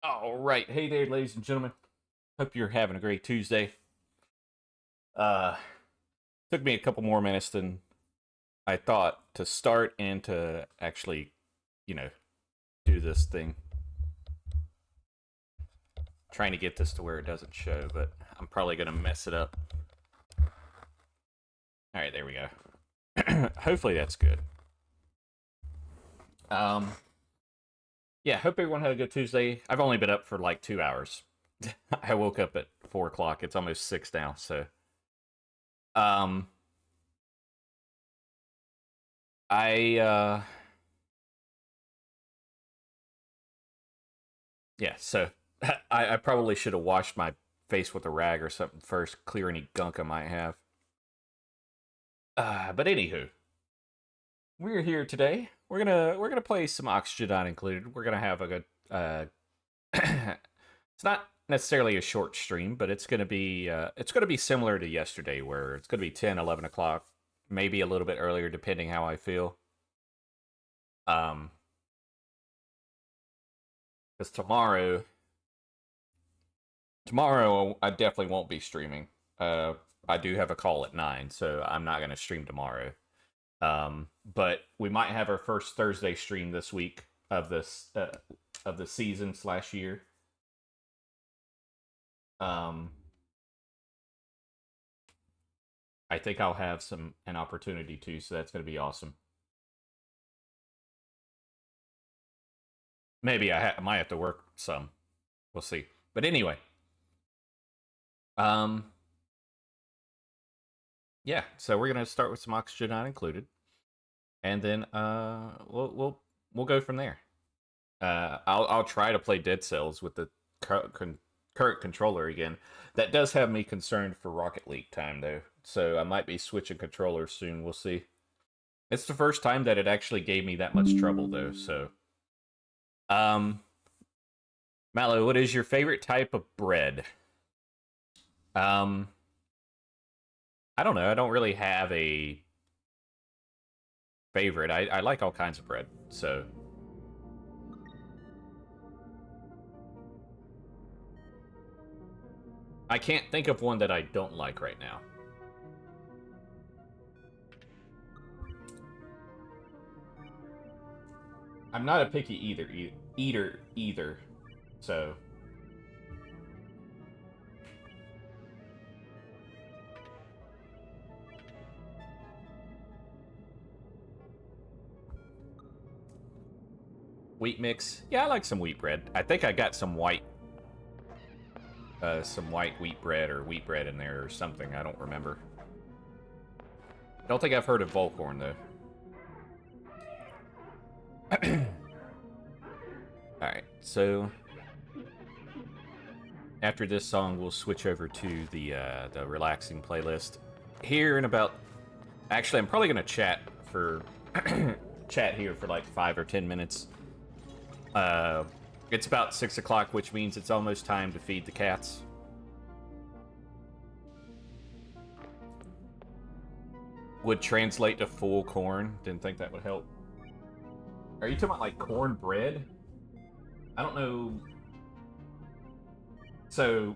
All right. Hey there, ladies and gentlemen. Hope you're having a great Tuesday. Uh, Took me a couple more minutes than I thought to start and to actually, you know, do this thing. Trying to get this to where it doesn't show, but I'm probably going to mess it up. All right, there we go. Hopefully that's good. Um, yeah, hope everyone had a good Tuesday. I've only been up for like 2 hours. I woke up at 4 o'clock. It's almost 6 now, so um, I yeah, so I probably should have washed my face with a rag or something first, clear any gunk I might have. But anywho, we're here today. We're gonna play some Oxygen Not Included. We're gonna have a good. It's not necessarily a short stream, but it's gonna be similar to yesterday, where it's gonna be 10, 11 o'clock, maybe a little bit earlier, depending how I feel. Um, because tomorrow I definitely won't be streaming. I do have a call at 9, so I'm not going to stream tomorrow. But we might have our first Thursday stream this week of the season slash year. Um, I think I'll have an opportunity to, so that's going to be awesome. Maybe I might have to work some. We'll see. But anyway, um, yeah. So we're gonna start with some Oxygen Not Included, and then we'll go from there. I'll try to play Dead Cells with the current controller again. That does have me concerned for Rocket League time though, so I might be switching controllers soon. We'll see. It's the first time that it actually gave me that much trouble though. So, um, Mallow, what is your favorite type of bread? Um, I don't know. I don't really have a favorite. I like all kinds of bread. So, I can't think of one that I don't like right now. I'm not a picky eater either. So, wheat mix. Yeah, I like some wheat bread. I think I got some white wheat bread or wheat bread in there or something. I don't remember. Don't think I've heard of Volcorn though. All right, so after this song, we'll switch over to the relaxing playlist. Here in about, actually, I'm probably gonna chat for chat here for like 5 or 10 minutes. Uh, it's about 6 o'clock, which means it's almost time to feed the cats. Would translate to full corn. Didn't think that would help. Are you talking about like cornbread? I don't know. So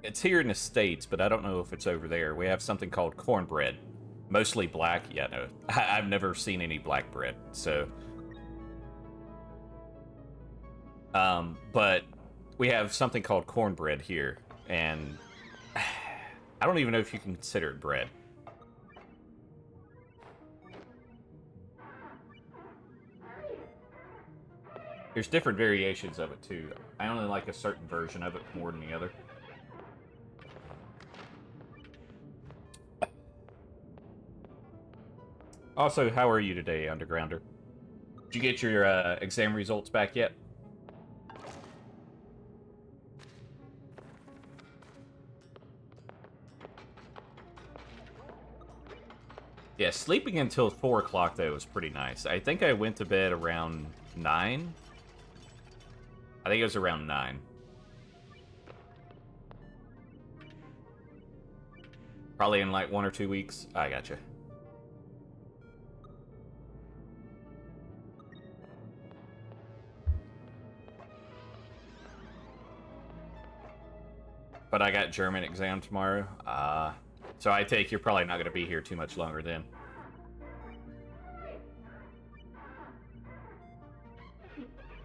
it's here in the States, but I don't know if it's over there. We have something called cornbread. Mostly black. Yeah, no. I've never seen any black bread. So but we have something called cornbread here, and I don't even know if you can consider it bread. There's different variations of it too. I only like a certain version of it more than the other. Also, how are you today, Undergrounder? Did you get your exam results back yet? Yeah, sleeping until 4 o'clock, though, was pretty nice. I think I went to bed around 9. I think it was around 9. Probably in like 1 or 2 weeks. I gotcha. but I got German exam tomorrow. So I take you're probably not going to be here too much longer then.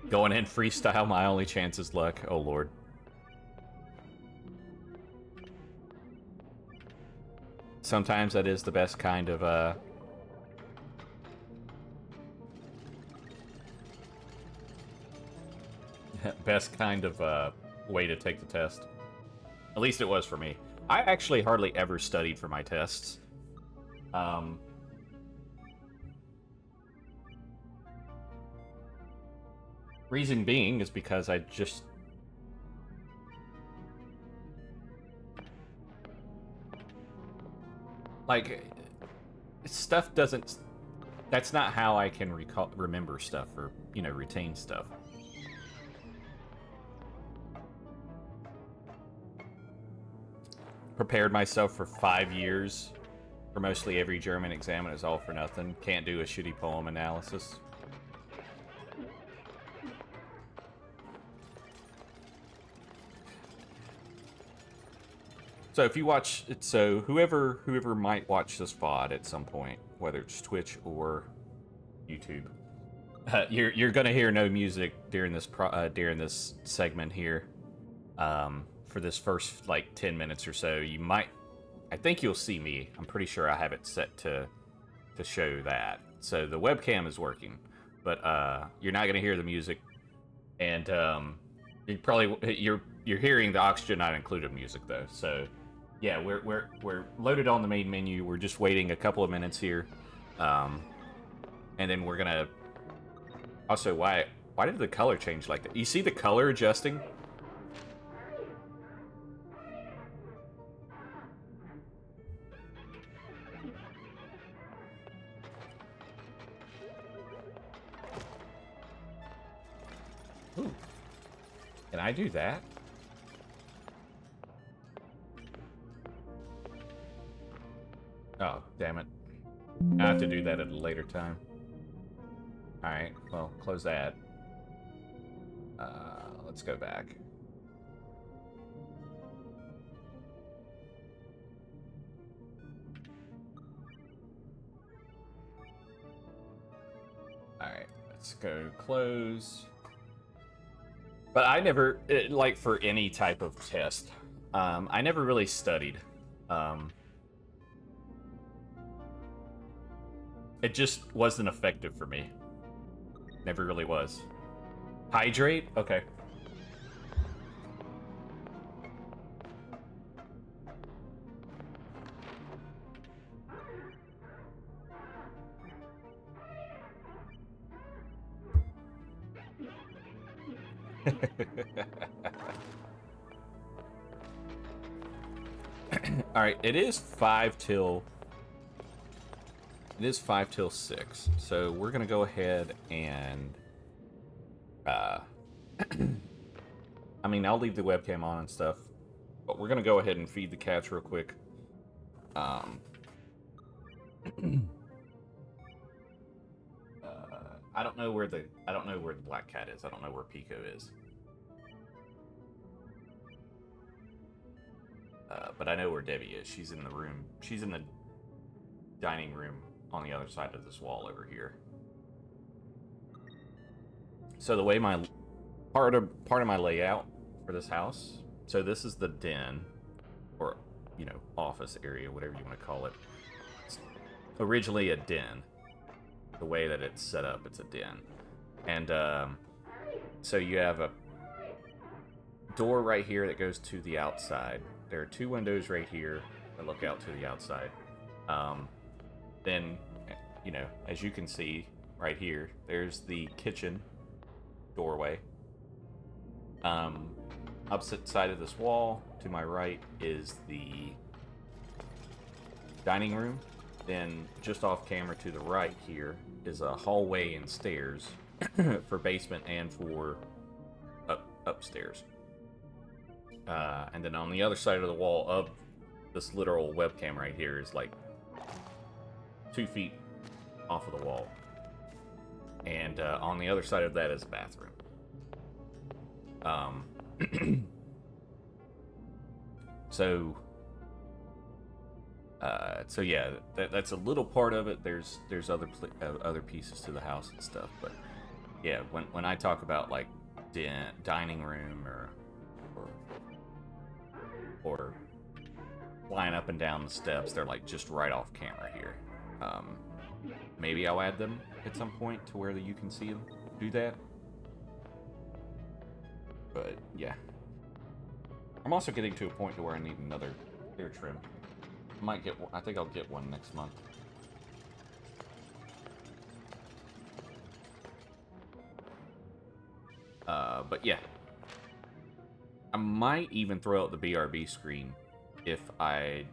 Going in freestyle, my only chance is luck. Oh, Lord. Sometimes that is the best kind of, best kind of, way to take the test. At least it was for me. I actually hardly ever studied for my tests. Reason being is because I just... Like, stuff doesn't... That's not how I can remember stuff or, you know, retain stuff. Prepared myself for 5 years for mostly every German exam, and it's all for nothing. Can't do a shitty poem analysis. So if you watch it, so whoever might watch this VOD at some point, whether it's Twitch or YouTube, you're gonna hear no music during this segment here. For this first like 10 minutes or so, you might, I think you'll see me. I'm pretty sure I have it set to show that. So the webcam is working, but you're not gonna hear the music, and you're hearing the Oxygen Not Included music though. So yeah, we're loaded on the main menu. We're just waiting a couple of minutes here, and then we're gonna. Also, why did the color change like that? You see the color adjusting? Ooh. Can I do that? Oh, damn it. I have to do that at a later time. Alright, well, close that. Let's go back. Alright, let's go close. But I never, like for any type of test, I never really studied. It just wasn't effective for me. Never really was. Hydrate? Okay. Alright, it is 5 till 6. So we're gonna go ahead and I mean, I'll leave the webcam on and stuff, but we're gonna go ahead and feed the cats real quick. I don't know where the black cat is. I don't know where Pico is. But I know where Debbie is. She's in the room. She's in the dining room on the other side of this wall over here. So the way my part of my layout for this house. So this is the den, or you know, office area, whatever you want to call it. It's originally a den. The way that it's set up, it's a den, and so you have a door right here that goes to the outside. There are 2 windows right here that look out to the outside. Then, you know, as you can see right here, there's the kitchen doorway. Opposite side of this wall to my right is the dining room. Then just off camera to the right here is a hallway and stairs for basement and for upstairs. And then on the other side of the wall of this literal webcam right here is like 2 feet off of the wall. And on the other side of that is a bathroom. So, so yeah, that's a little part of it. There's other pieces to the house and stuff, but yeah, when I talk about like dining room or or flying up and down the steps, they're like just right off camera here. Maybe I'll add them at some point to where you can see them do that. But yeah, I'm also getting to a point to where I need another hair trim. Might get one. I think I'll get one next month. But yeah, I might even throw out the BRB screen if I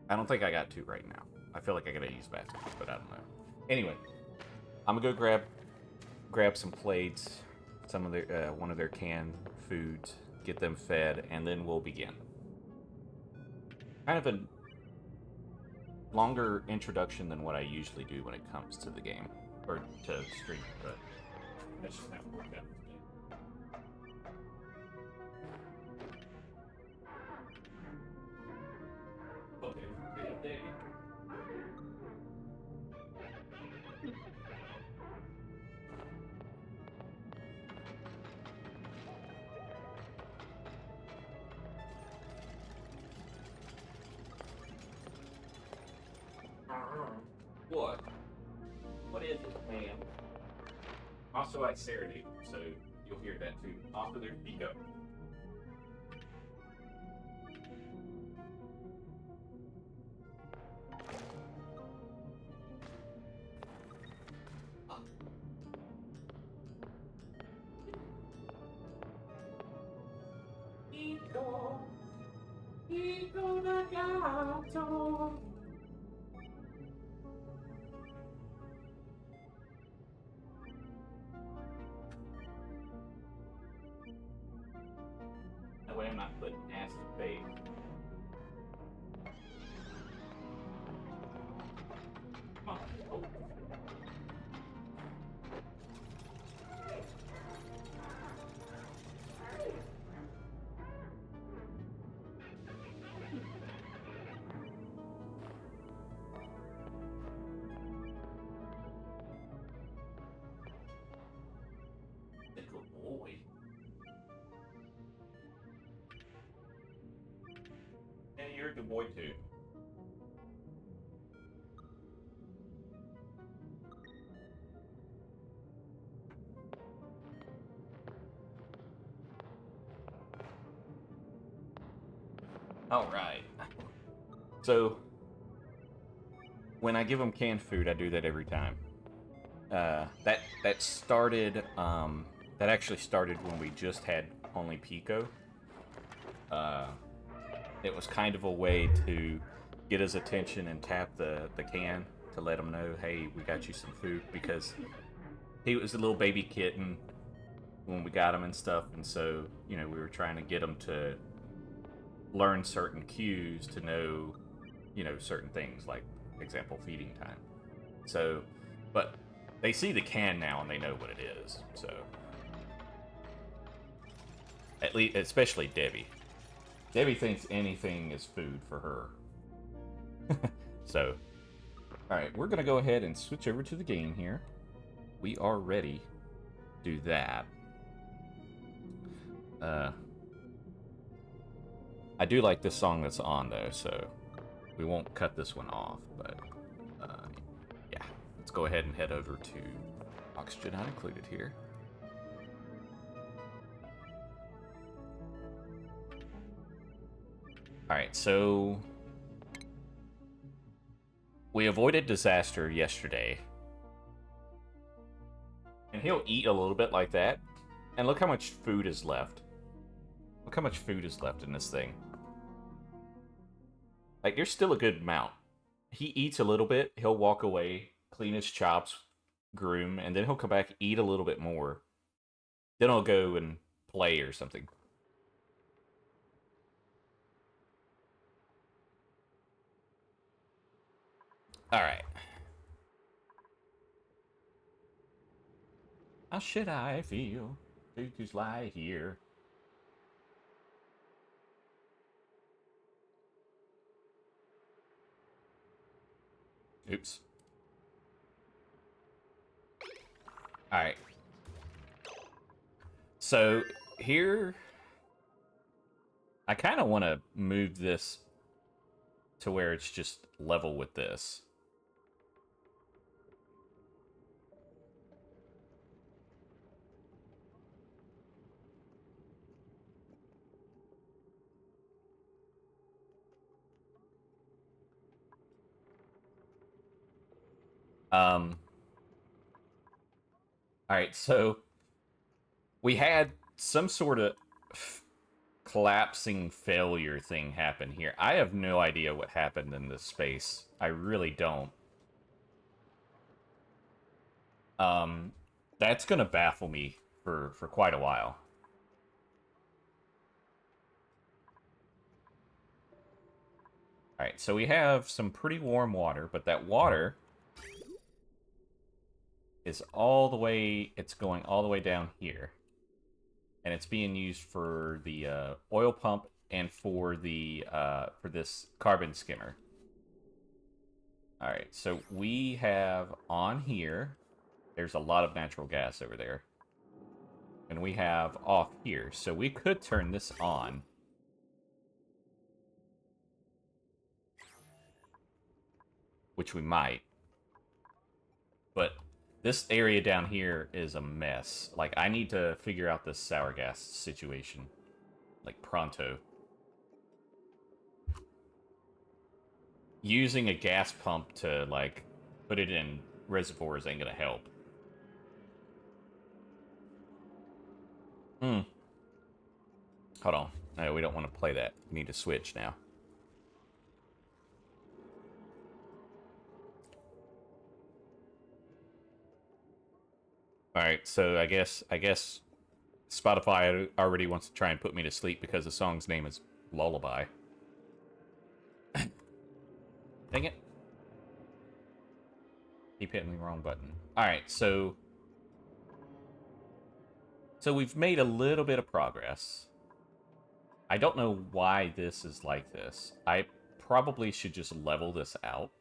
don't think I got to right now. I feel like I gotta use bathroom, but I don't know. Anyway, I'm gonna go grab some plates, some of their one of their canned foods, get them fed, and then we'll begin. Kind of a longer introduction than what I usually do when it comes to the game or to stream, but that's just how it worked out. What? What is it, ma'am? Also, I serenade, so you'll hear that too. Off of their Pico. Pico da gato. That way I'm not putting acid bait. Come on. Oh. Good boy. And you're a good boy too. All right. So when I give them canned food, I do that every time. That started. That actually started when we just had only Pico. It was kind of a way to get his attention and tap the can to let him know, hey, we got you some food, because he was a little baby kitten when we got him and stuff, and so, you know, we were trying to get him to learn certain cues to know, you know, certain things, like, example, feeding time. So, but they see the can now and they know what it is, so. At least, especially Debbie. Debbie thinks anything is food for her. So, alright, we're going to go ahead and switch over to the game here. We are ready to do that. I do like this song that's on, though, so we won't cut this one off, but yeah. Let's go ahead and head over to Oxygen Not Included here. Alright, so we avoided disaster yesterday. And he'll eat a little bit like that. And look how much food is left. Look how much food is left in this thing. Like, there's still a good amount. He eats a little bit, he'll walk away, clean his chops, groom, and then he'll come back, eat a little bit more. Then he'll go and play or something. Alright. How should I feel? To just lie here. Oops. Alright. So, here... I kind of want to move this to where it's just level with this. Alright, so we had some sort of collapsing failure thing happen here. I have no idea what happened in this space. I really don't. That's gonna baffle me for quite a while. Alright, so we have some pretty warm water, but that water is all the way, it's going all the way down here. And it's being used for the oil pump and for the for this carbon skimmer. Alright, so we have on here, there's a lot of natural gas over there. And we have off here, so we could turn this on. Which we might. But this area down here is a mess. Like, I need to figure out this sour gas situation. Like, pronto. Using a gas pump to, like, put it in reservoirs ain't gonna help. Hold on. No, we don't want to play that. We need to switch now. Alright, so I guess Spotify already wants to try and put me to sleep because the song's name is Lullaby. Dang it. Keep hitting the wrong button. Alright, so we've made a little bit of progress. I don't know why this is like this. I probably should just level this out.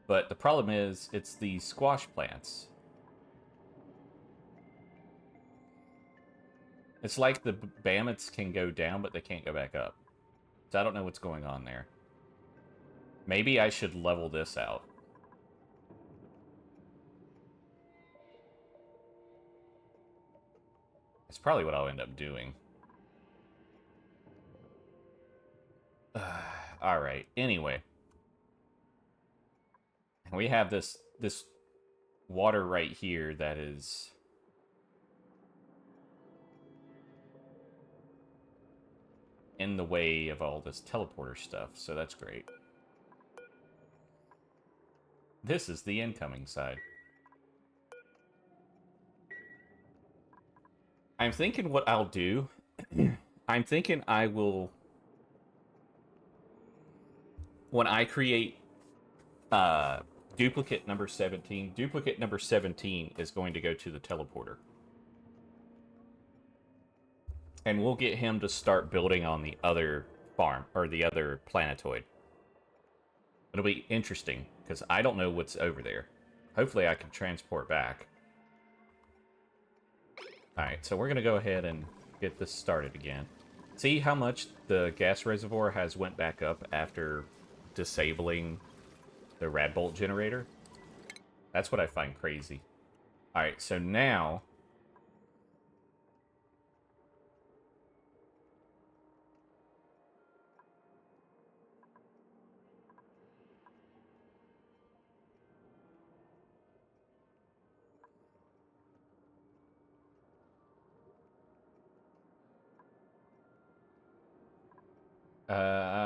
But the problem is, it's the squash plants. It's like the Bammets can go down, but they can't go back up. So I don't know what's going on there. Maybe I should level this out. It's probably what I'll end up doing. Alright, anyway. We have this water right here that is in the way of all this teleporter stuff, so that's great. This is the incoming side. I'm thinking what I'll do. I'm thinking I will... When I create duplicate number 17, duplicate number 17 is going to go to the teleporter. And we'll get him to start building on the other farm, or the other planetoid. It'll be interesting, because I don't know what's over there. Hopefully I can transport back. Alright, so we're going to go ahead and get this started again. See how much the gas reservoir has went back up after disabling the Radbolt generator? That's what I find crazy. Alright, so now...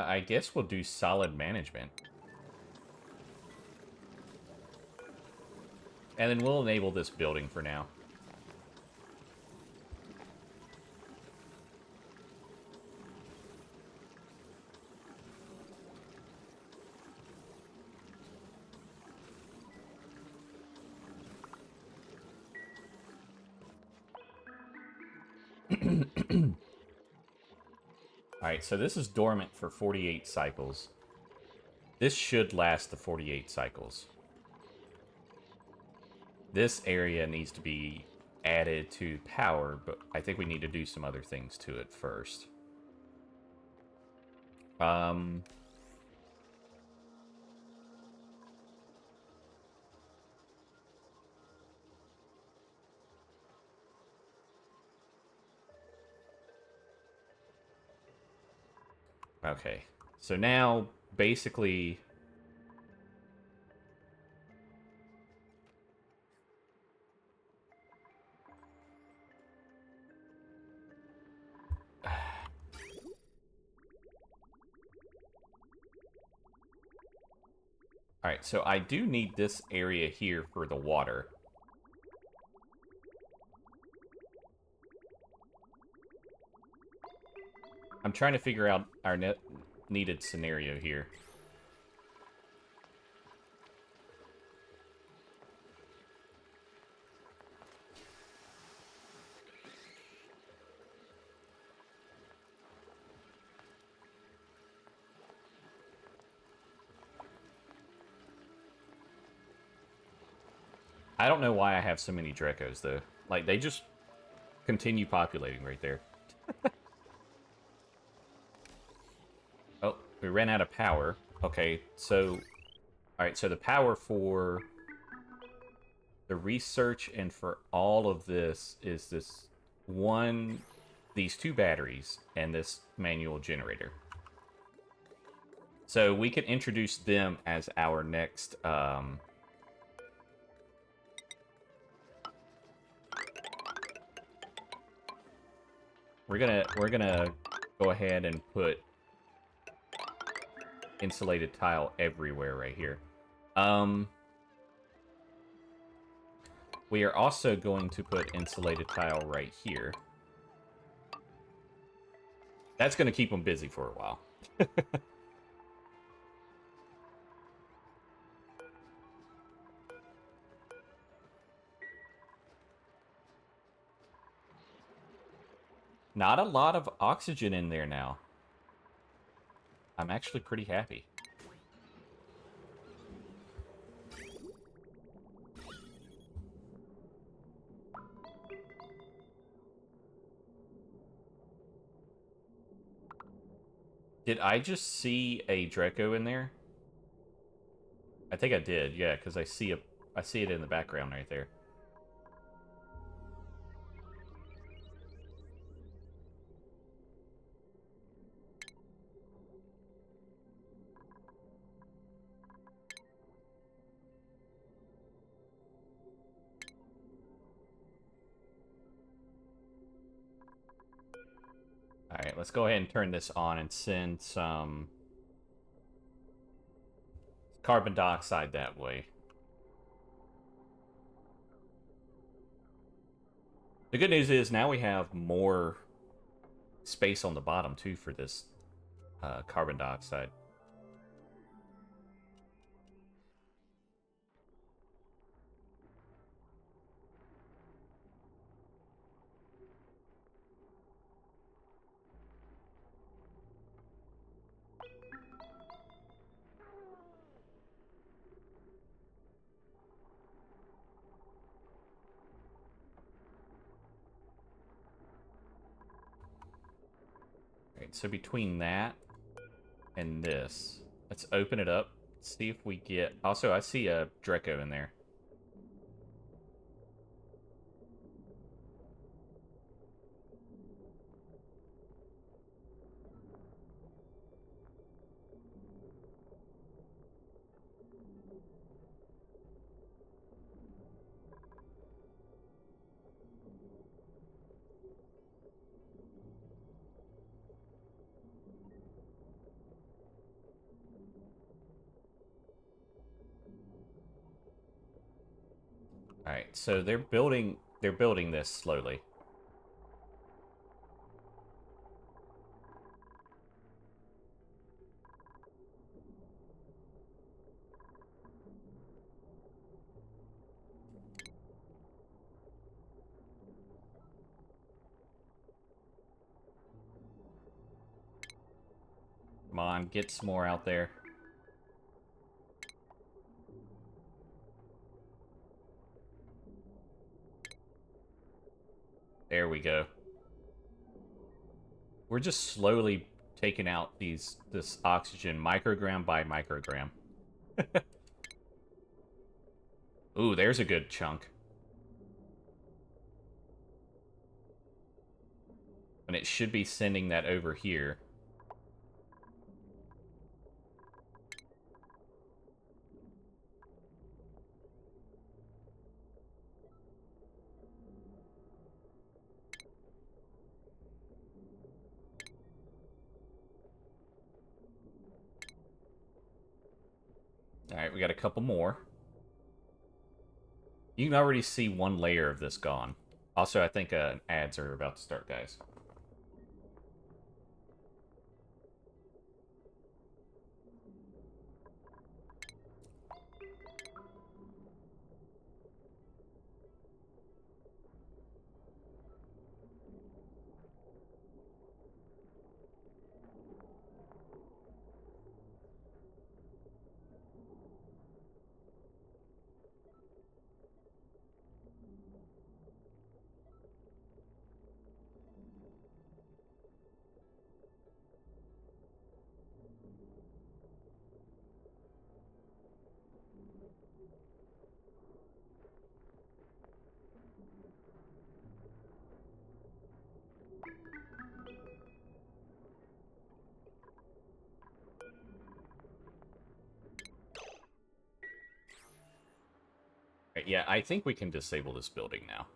I guess we'll do solid management. And then we'll enable this building for now. Alright, Alright, so this is dormant for 48 cycles. This should last the 48 cycles. This area needs to be added to power, but I think we need to do some other things to it first. Okay, so now basically alright, so I do need this area here for the water. I'm trying to figure out our needed scenario here. I don't know why I have so many Drekos, though. Like, they just continue populating right there. Oh, we ran out of power. Okay, so... Alright, so the power for the research and for all of this is this one... These two batteries and this manual generator. So we can introduce them as our next... We're gonna go ahead and put insulated tile everywhere right here. We are also going to put insulated tile right here. That's gonna keep them busy for a while. Not a lot of oxygen in there now. I'm actually pretty happy. Did I just see a Draco in there? I think I did, yeah, because I see it in the background right there. Alright, let's go ahead and turn this on and send some carbon dioxide that way. The good news is now we have more space on the bottom, too, for this carbon dioxide. Alright, so between that and this, let's open it up. See if we get... Also, I see a Draco in there. Alright, so they're building this slowly. on, get some more out there. There we go. We're just slowly taking out this oxygen microgram by microgram. Ooh, there's a good chunk. And it should be sending that over here. Alright, we got a couple more. You can already see one layer of this gone. Also, I think ads are about to start, guys. Right, yeah, I think we can disable this building now.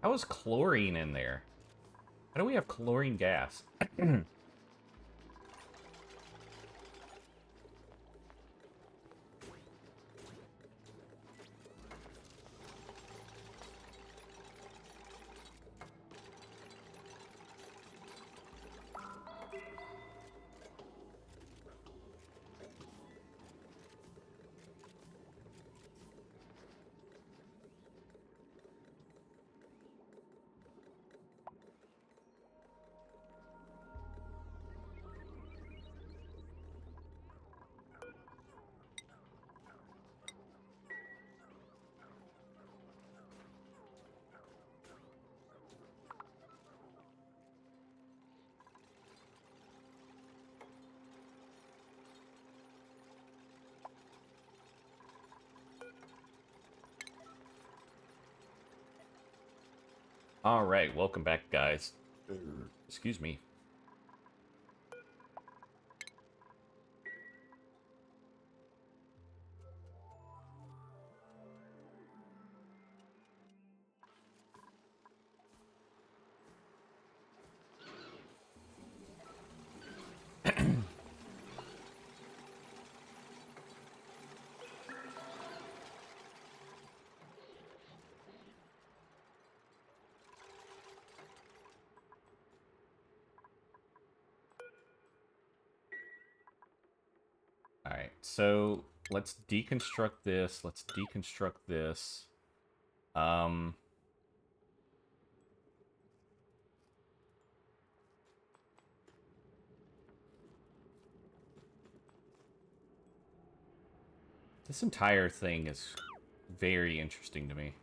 How is chlorine in there? How do we have chlorine gas? Alright, welcome back, guys. Excuse me. Alright, so let's deconstruct this. Let's deconstruct this. This entire thing is very interesting to me.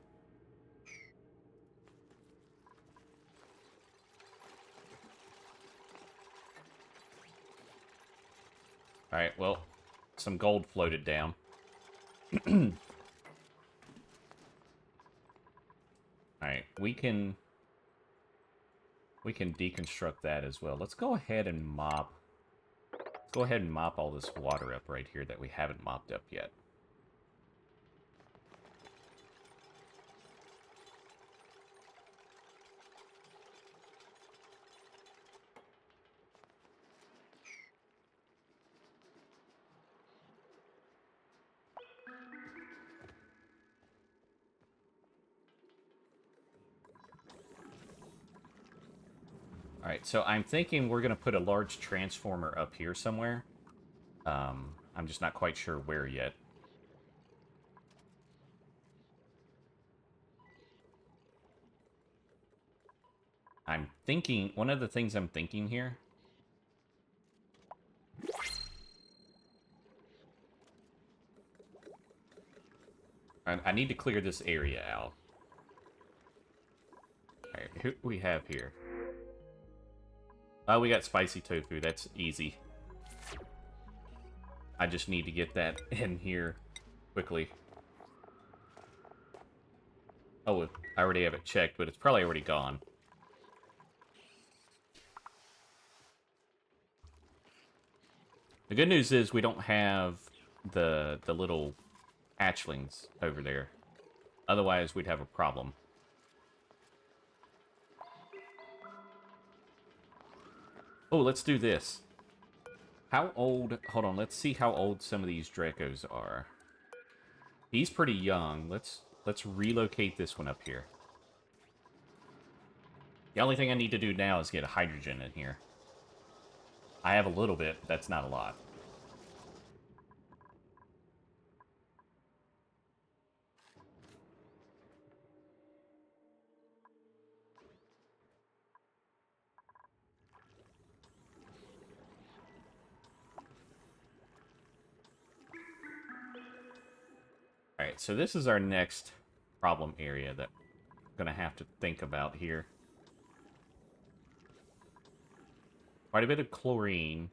Alright, well, some gold floated down. Alright, we can deconstruct that as well. Let's go ahead and mop. Let's go ahead and mop all this water up right here that we haven't mopped up yet. Alright, so I'm thinking we're going to put a large transformer up here somewhere. I'm just not quite sure where yet. I'm thinking, one of the things I'm thinking here... I need to clear this area out. Alright, who do we have here? Oh, we got spicy tofu. That's easy. I just need to get that in here quickly. Oh, I already have it checked, but it's probably already gone. The good news is we don't have the little hatchlings over there. Otherwise, we'd have a problem. Oh, let's do this. How old... Hold on, let's see how old some of these Dracos are. He's pretty young. Let's relocate this one up here. The only thing I need to do now is get a hydrogen in here. I have a little bit, but that's not a lot. Alright, so this is our next problem area that I'm going to have to think about here. Quite a bit of chlorine.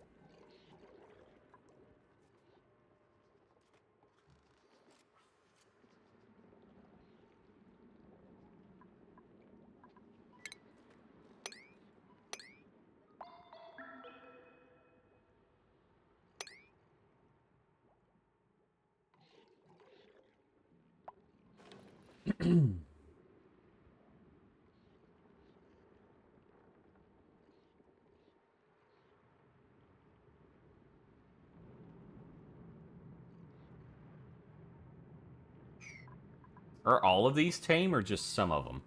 Are all of these tame or just some of them?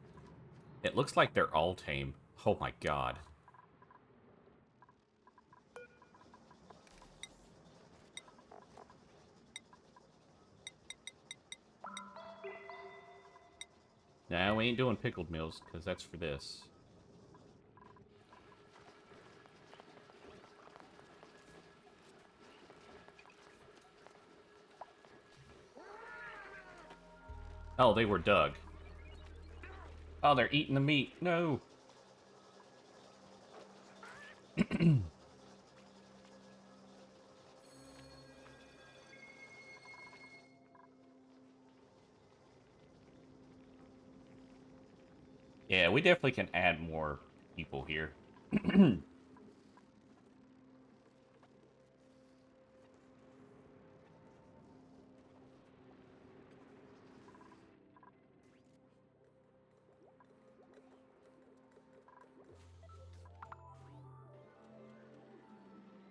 It looks like they're all tame. Oh my god. Nah, we ain't doing pickled meals, because that's for this. Oh, they were dug. Oh, they're eating the meat. No! Yeah, we definitely can add more people here.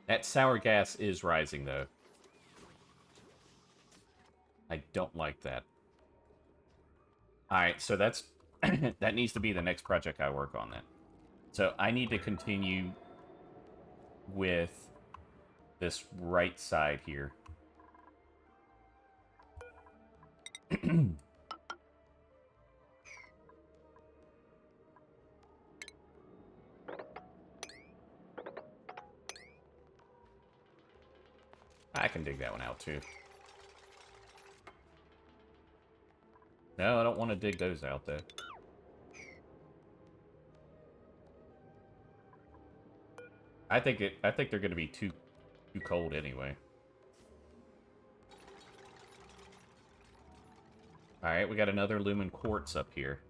That sour gas is rising, though. I don't like that. Alright, so that's... that needs to be the next project I work on, then. So I need to continue with this right side here. I can dig that one out, too. No, I don't want to dig those out, though. I think they're going to be too cold anyway. Alright, we got another lumen quartz up here.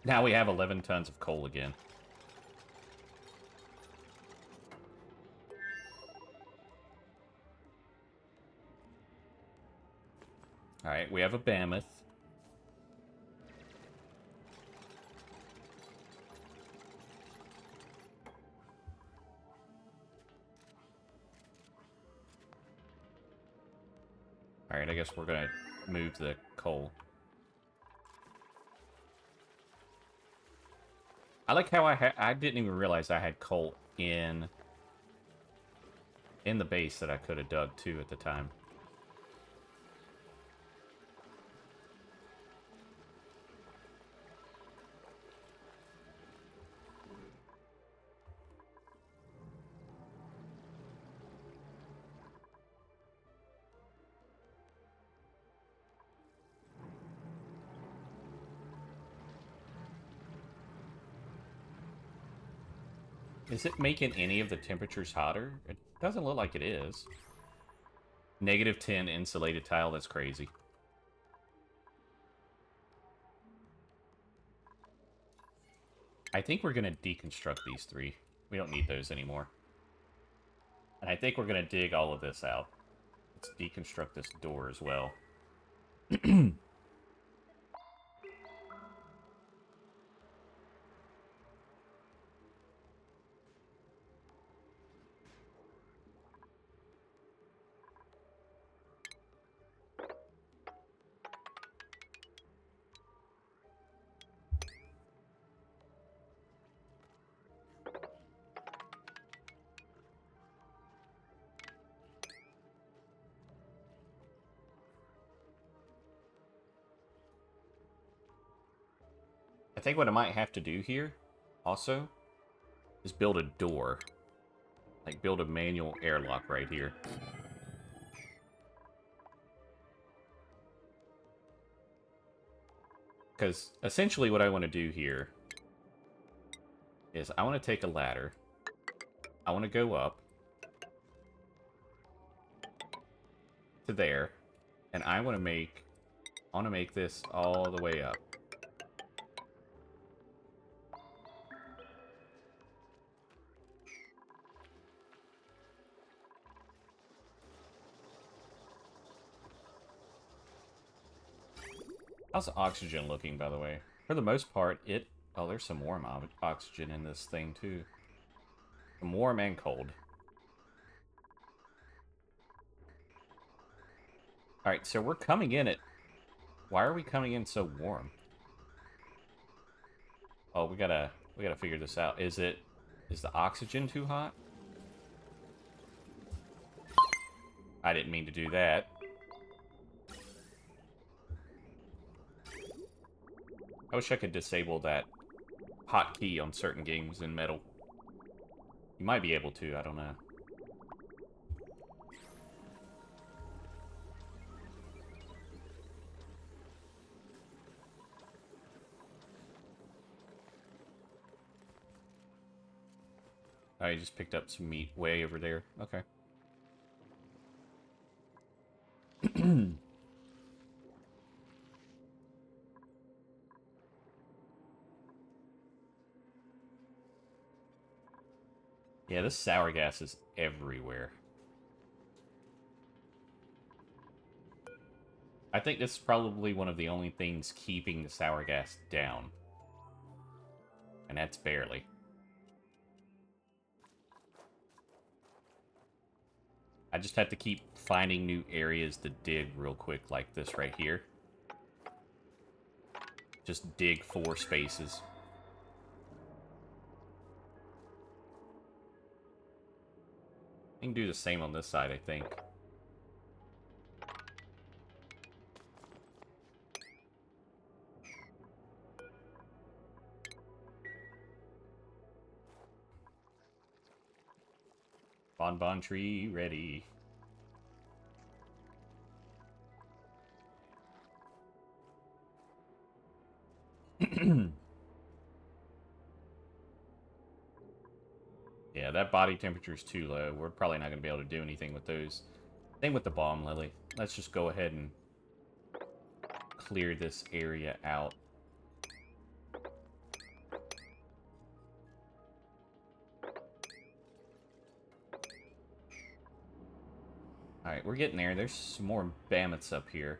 Now we have 11 tons of coal again. Alright, we have a mammoth. Alright, I guess we're gonna move the coal. I like how I didn't even realize I had coal in the base that I could have dug too at the time. Is it making any of the temperatures hotter? It doesn't look like it is. -10 insulated tile, that's crazy. I think we're going to deconstruct these 3. We don't need those anymore. And I think we're going to dig all of this out. Let's deconstruct this door as well. I think what I might have to do here, also, is build a door. Like, build a manual airlock right here. Because, essentially, what I want to do here is I want to take a ladder. I want to go up to there. And I want to make this all the way up. How's the oxygen looking, by the way? For the most part, oh, there's some warm oxygen in this thing, too. Some warm and cold. Alright, so we're coming in at... Why are we coming in so warm? Oh, we gotta figure this out. Is the oxygen too hot? I didn't mean to do that. I wish I could disable that hotkey on certain games in Metal. You might be able to, I don't know. Oh, you just picked up some meat way over there. Okay. Yeah, this sour gas is everywhere. I think this is probably one of the only things keeping the sour gas down. And that's barely. I just have to keep finding new areas to dig real quick, like this right here. Just dig 4 spaces. I can do the same on this side, I think. Bonbon tree ready. Yeah, that body temperature is too low. We're probably not going to be able to do anything with those. Same with the bomb lily. Let's just go ahead and clear this area out. Alright, we're getting there. There's some more mammoths up here.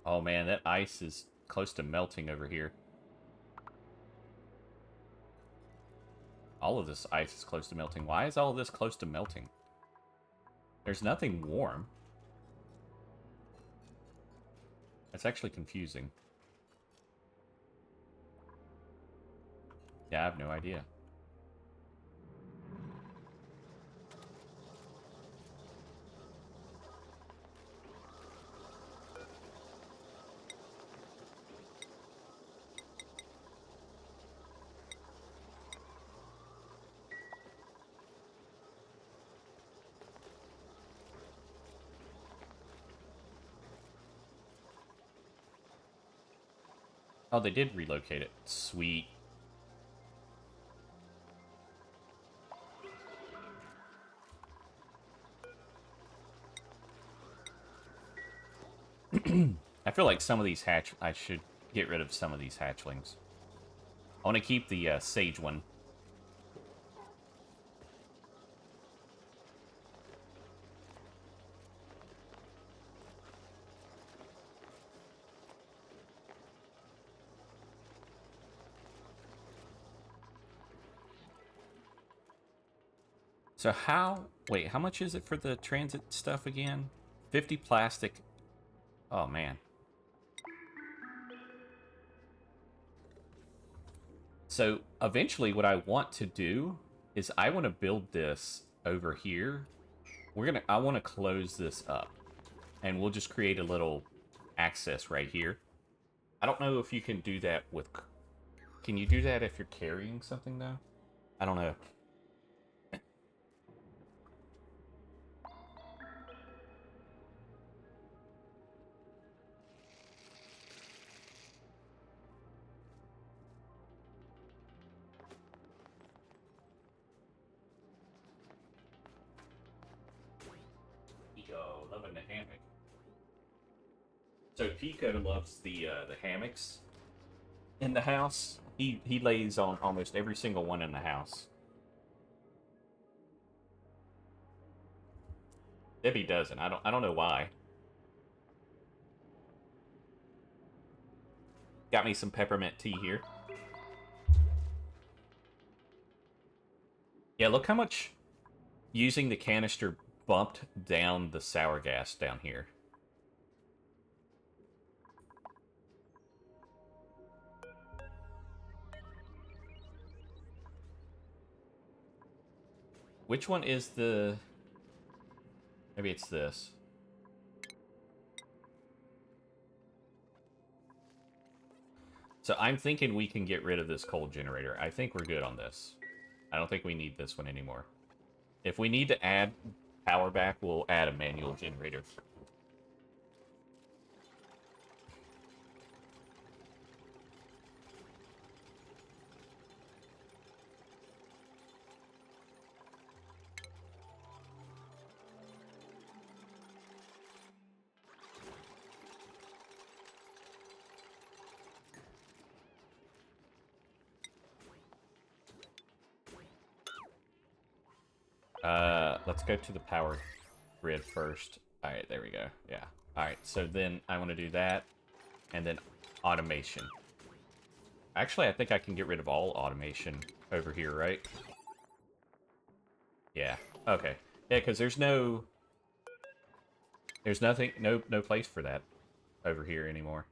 Oh man, that ice is close to melting over here. All of this ice is close to melting. Why is all of this close to melting? There's nothing warm. That's actually confusing. Yeah, I have no idea. Oh, they did relocate it. Sweet. I feel like some of these I should get rid of some of these hatchlings. I want to keep the sage one. So how... Wait, how much is it for the transit stuff again? 50 plastic. Oh, man. So eventually what I want to do is I want to build this over here. I want to close this up. And we'll just create a little access right here. I don't know if you can do that with... Can you do that if you're carrying something, though? I don't know. Pico loving the hammock. So Pico loves the hammocks in the house. He lays on almost every single one in the house. Debbie doesn't. I don't know why. Got me some peppermint tea here. Yeah, look how much using the canister bumped down the sour gas down here. Which one is the... Maybe it's this. So I'm thinking we can get rid of this coal generator. I think we're good on this. I don't think we need this one anymore. If we need to add power back, we'll add a manual generator. Let's go to the power grid first. Alright, there we go. Yeah. Alright, so then I want to do that. And then automation. Actually, I think I can get rid of all automation over here, right? Yeah. Okay. Yeah, because there's no... There's nothing... No place for that over here anymore.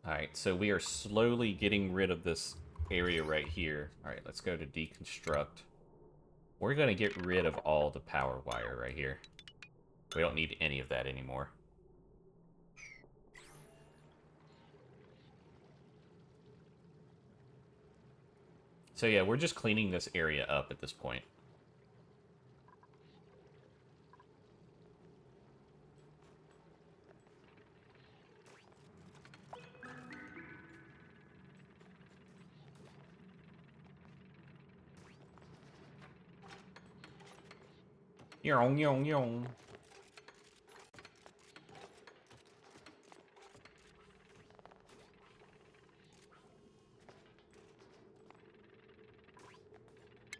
Alright, so we are slowly getting rid of this area right here. Alright, let's go to deconstruct. We're going to get rid of all the power wire right here. We don't need any of that anymore. So yeah, we're just cleaning this area up at this point. Yong, yong, yong.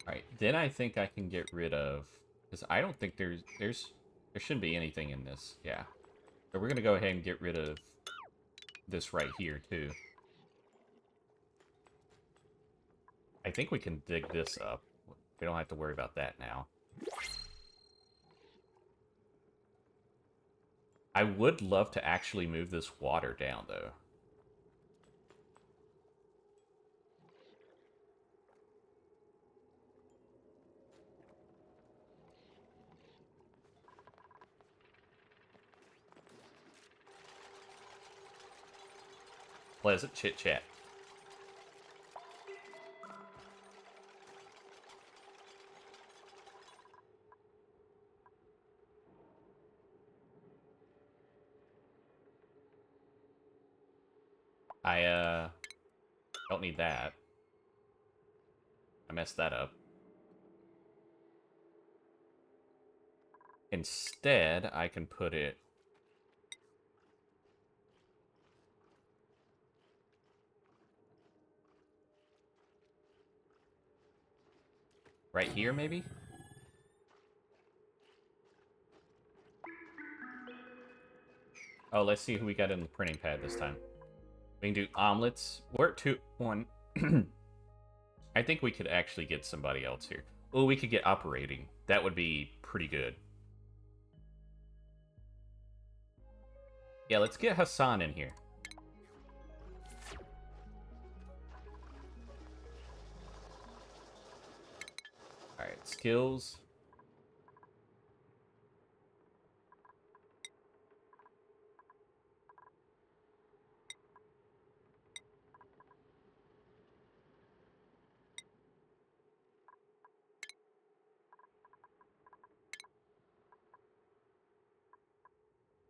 Alright, then I think I can get rid of... Because I don't think there shouldn't be anything in this. Yeah. So we're going to go ahead and get rid of this right here, too. I think we can dig this up. We don't have to worry about that now. I would love to actually move this water down, though. Pleasant chit-chat. I don't need that. I messed that up. Instead, I can put it... right here, maybe? Oh, let's see who we got in the printing pad this time. We can do omelets. We're at 2-1. I think we could actually get somebody else here. Oh, we could get operating. That would be pretty good. Yeah, let's get Hassan in here. Alright, skills.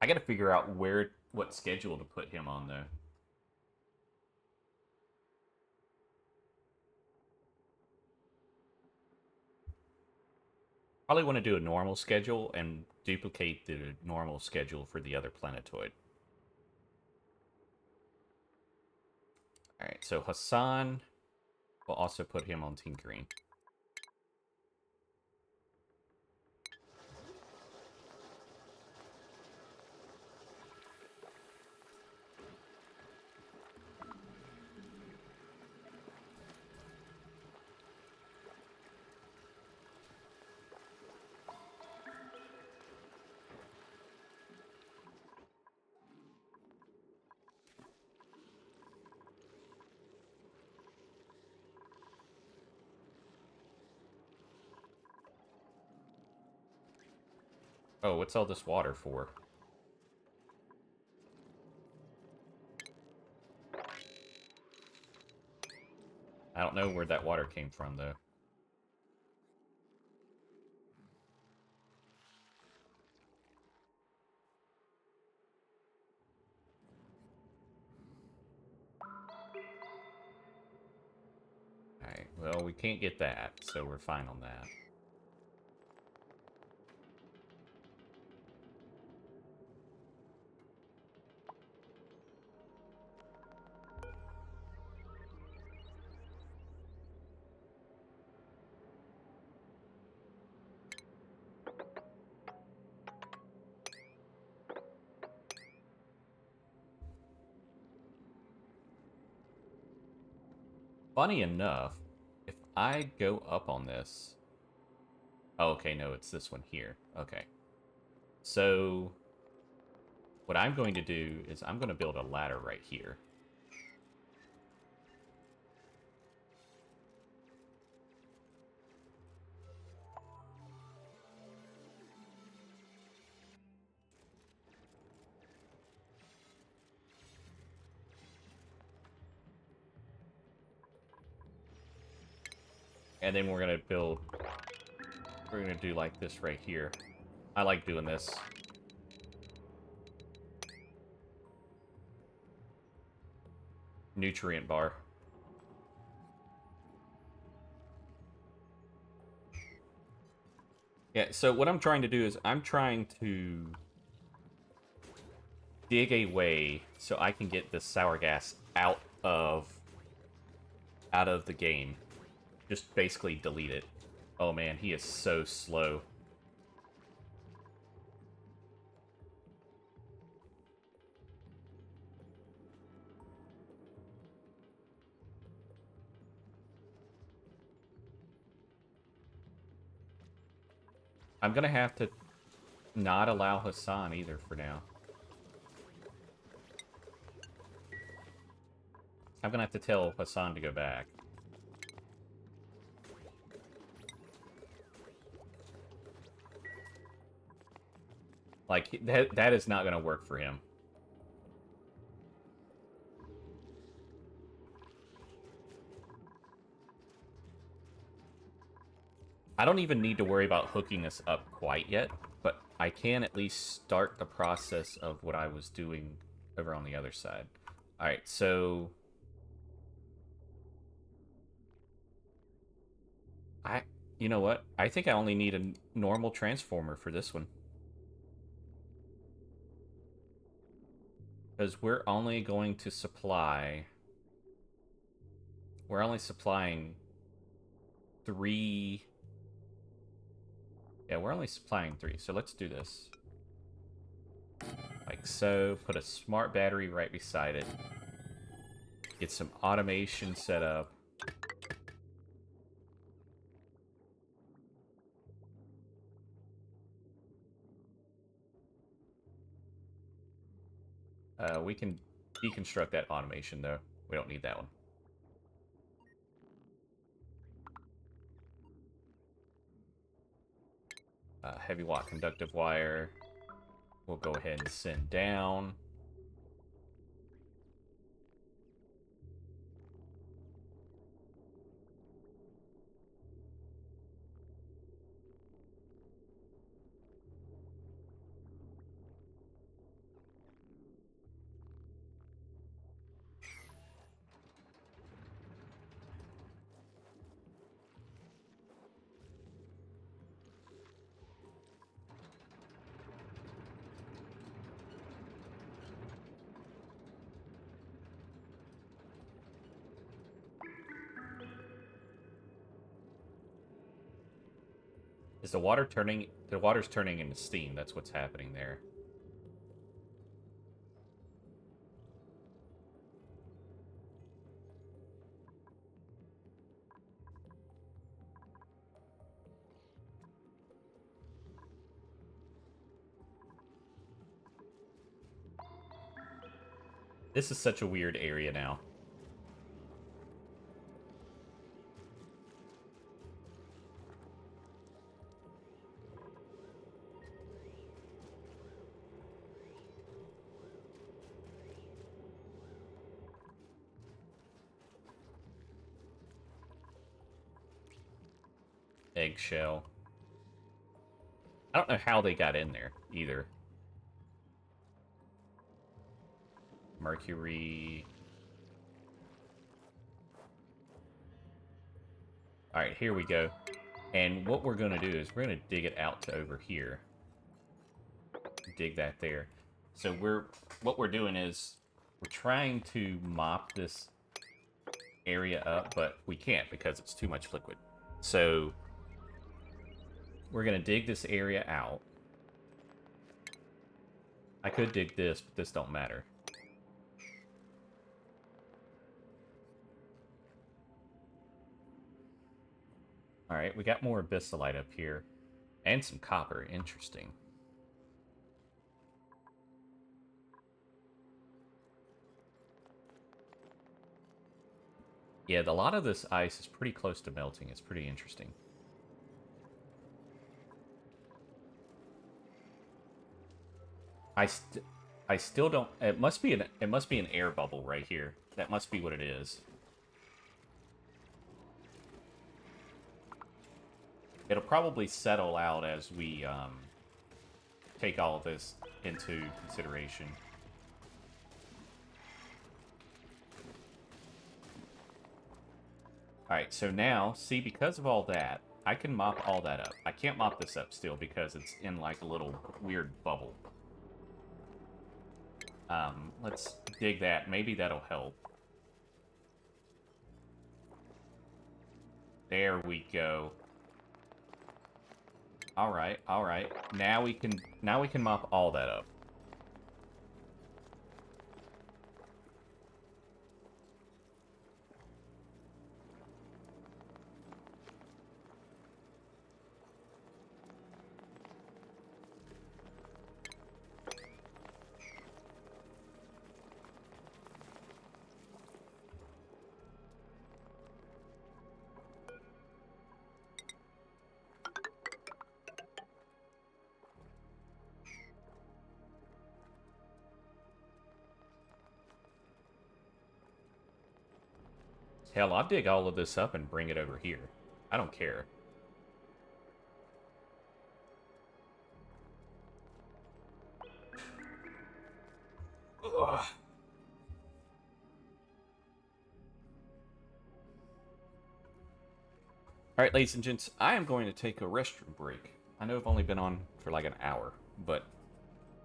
I gotta figure out what schedule to put him on, though. Probably want to do a normal schedule and duplicate the normal schedule for the other planetoid. Alright, so Hassan, we'll also put him on Team Green. Oh, what's all this water for? I don't know where that water came from, though. Alright, well, we can't get that, so we're fine on that. Funny enough, if I go up on this... Oh, okay, no, it's this one here. Okay. So, what I'm going to do is I'm going to build a ladder right here. And then we're going to build... We're going to do like this right here. I like doing this. Nutrient bar. Yeah, so what I'm trying to do is I'm trying to dig a way so I can get this sour gas out of the game. Just basically delete it. Oh man, he is so slow. I'm gonna have to not allow Hassan either for now. I'm gonna have to tell Hassan to go back. Like, that is not gonna work for him. I don't even need to worry about hooking this up quite yet, but I can at least start the process of what I was doing over on the other side. Alright, so... You know what? I think I only need a normal transformer for this one. Because we're only going to supply... We're only supplying 3... Yeah, we're only supplying 3, so let's do this. Like so, put a smart battery right beside it. Get some automation set up. We can deconstruct that automation, though. We don't need that one. Heavy watt conductive wire. We'll go ahead and send down. Is the water turning... The water's turning into steam. That's what's happening there. This is such a weird area now. Eggshell. I don't know how they got in there, either. Mercury... Alright, here we go. And what we're going to do is we're going to dig it out to over here. Dig that there. So what we're doing is we're trying to mop this area up, but we can't because it's too much liquid. So we're going to dig this area out. I could dig this, but this don't matter. Alright, we got more abyssalite up here. And some copper. Interesting. Yeah, a lot of this ice is pretty close to melting. It's pretty interesting. I still don't... It must be an air bubble right here. That must be what it is. It'll probably settle out as we take all of this into consideration. Alright, so now, see, because of all that, I can mop all that up. I I can't mop this up still because it's in like a little weird bubble. Let's dig that. Maybe that'll help. There we go. All right, all right. Now we can mop all that up. Hell, I'll dig all of this up and bring it over here. I don't care. Ugh. Alright, ladies and gents, I am going to take a restroom break. I know I've only been on for like an hour, but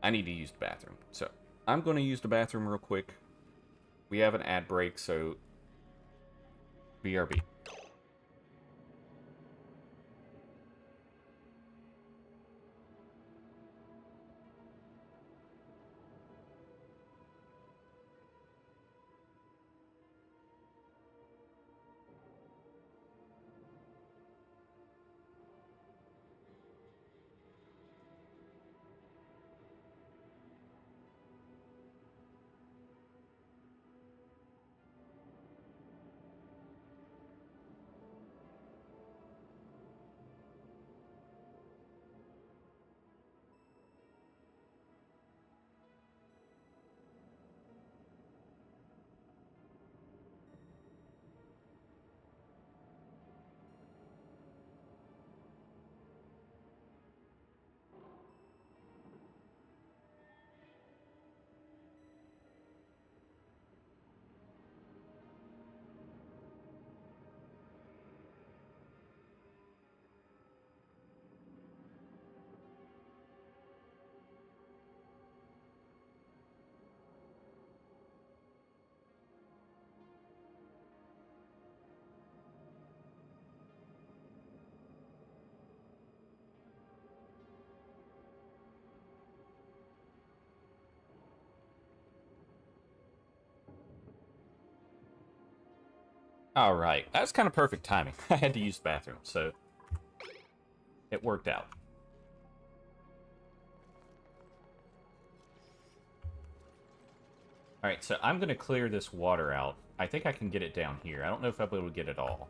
I need to use the bathroom. So, I'm going to use the bathroom real quick. We have an ad break, so BRB. Alright, that's kind of perfect timing. I had to use the bathroom, so it worked out. Alright, so I'm going to clear this water out. I think I can get it down here. I don't know if I'll be able to get it all.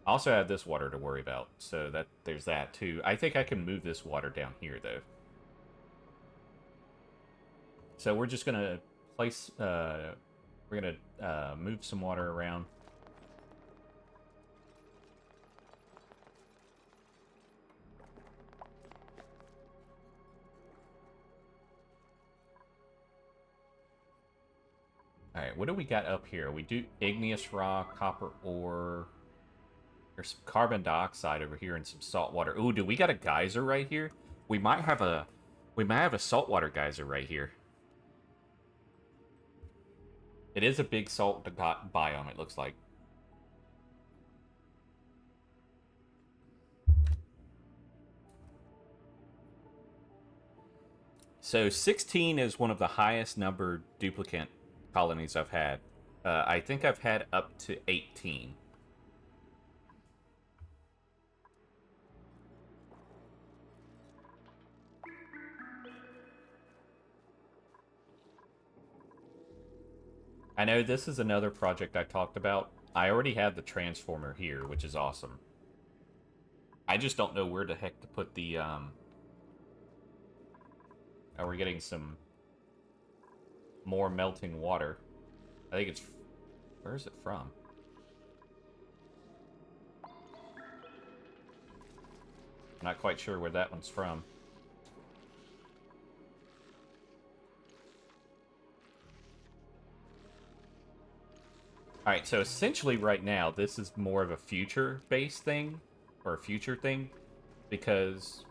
I also have this water to worry about, so that there's that too. I think I can move this water down here, though. So we're just going to place... we're going to move some water around. Alright, what do we got up here? We do igneous rock, copper ore. There's some carbon dioxide over here and some salt water. Ooh, do we got a geyser right here? We might have a saltwater geyser right here. It is a big salt biome, it looks like. So 16 is one of the highest numbered duplicate colonies I've had. I think I've had up to 18. I know this is another project I talked about. I already have the transformer here, which is awesome. I just don't know where the heck to put the, Oh, we're getting some more melting water. I think it's... Where is it from? I'm not quite sure where that one's from. Alright, so essentially right now, this is more of a future-based thing, or a future thing. because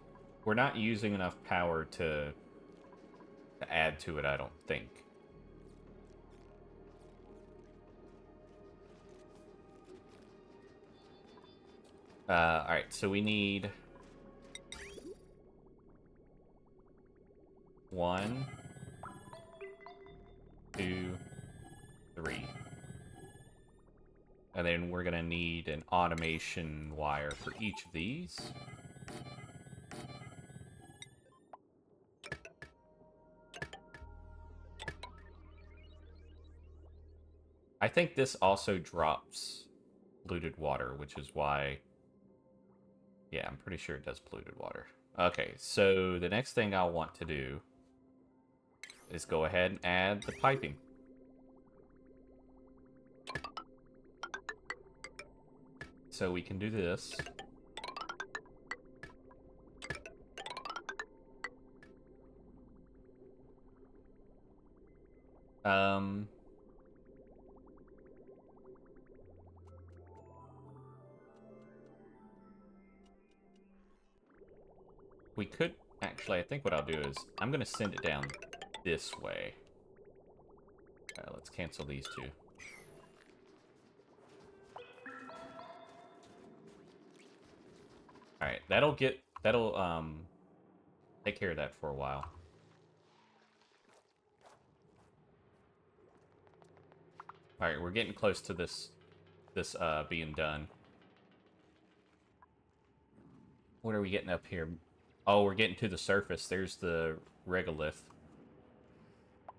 we're not using enough power to add to it, I don't think. Alright, so we need 1, 2, 3. And then we're gonna need an automation wire for each of these. I think this also drops polluted water, which is why... Yeah, I'm pretty sure it does polluted water. Okay, so the next thing I'll want to do is go ahead and add the piping. So we can do this. We could... Actually, I think what I'll do is I'm going to send it down this way. Let's cancel these two. Alright, that'll take care of that for a while. Alright, we're getting close to this being done. What are we getting up here? Oh, we're getting to the surface. There's the regolith.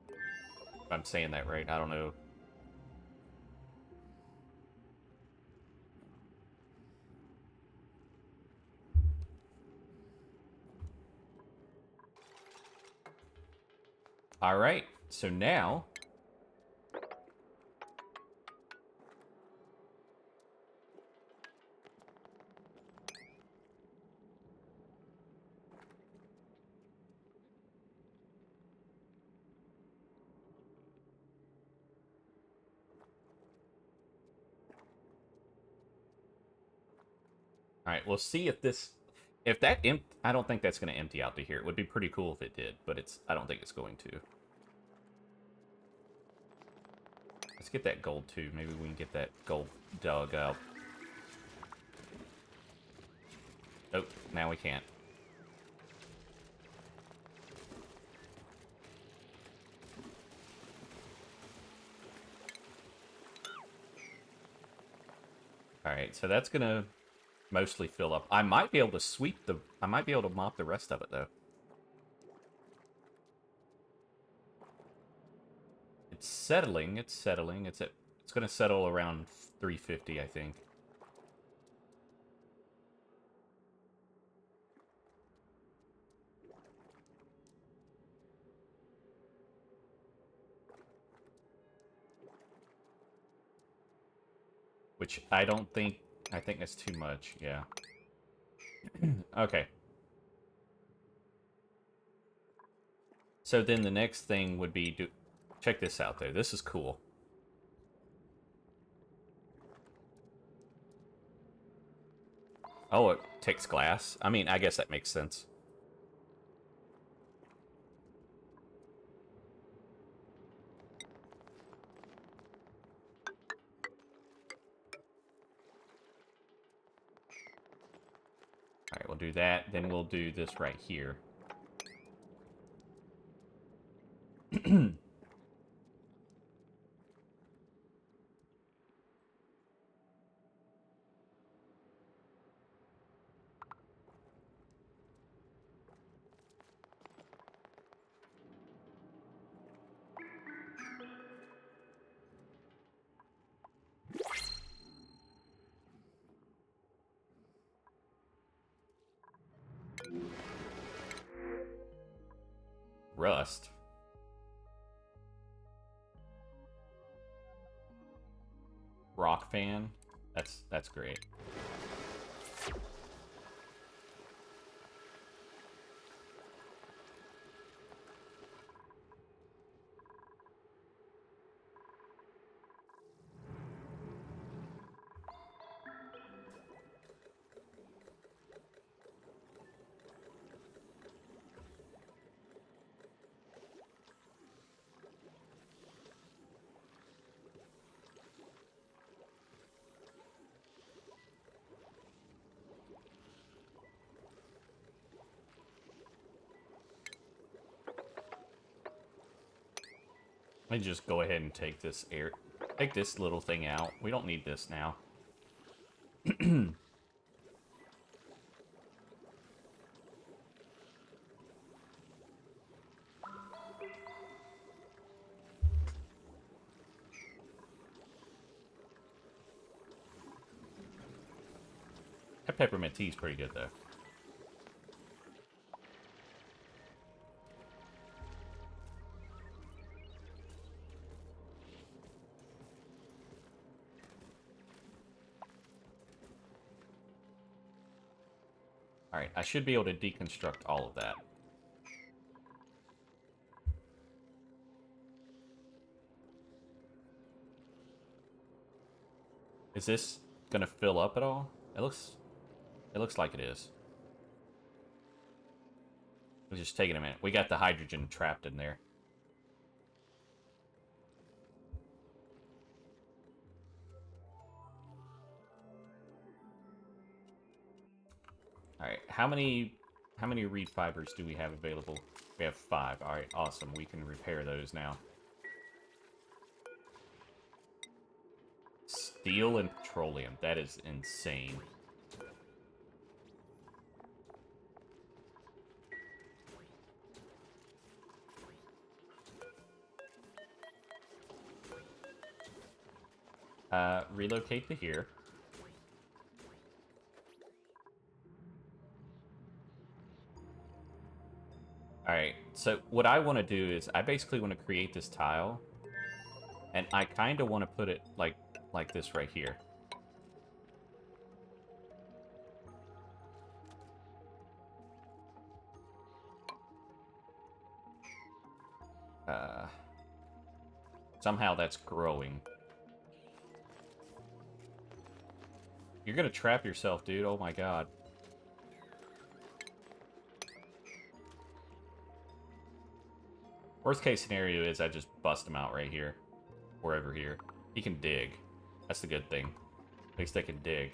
If I'm saying that right, I don't know. Alright, so now... Alright, we'll see if this... If that I don't think that's going to empty out to here. It would be pretty cool if it did, but I don't think it's going to. Let's get that gold too. Maybe we can get that gold dug up. Nope, now we can't. Alright, so that's gonna mostly fill up. I might be able to I might be able to mop the rest of it, though. It's settling, it's gonna settle around 350, I think. Which I think that's too much, yeah. Okay. So then the next thing would be, check this out though, this is cool. Oh, it takes glass? I mean, I guess that makes sense. Alright, we'll do that, then we'll do this right here. Rust. Rock fan. That's great. Let me just go ahead and take this little thing out. We don't need this now. That peppermint tea is pretty good, though. Alright, I should be able to deconstruct all of that. Is this gonna fill up at all? It looks like it is. It's just taking a minute. We got the hydrogen trapped in there. Alright, how many reed fibers do we have available? We have 5. Alright, awesome. We can repair those now. Steel and petroleum. That is insane. Relocate to here. Alright, so what I want to do is, I basically want to create this tile, and I kind of want to put it like this right here. Somehow that's growing. You're gonna trap yourself, dude. Oh my god. Worst case scenario is I just bust him out right here. Or over here. He can dig. That's the good thing. At least they can dig.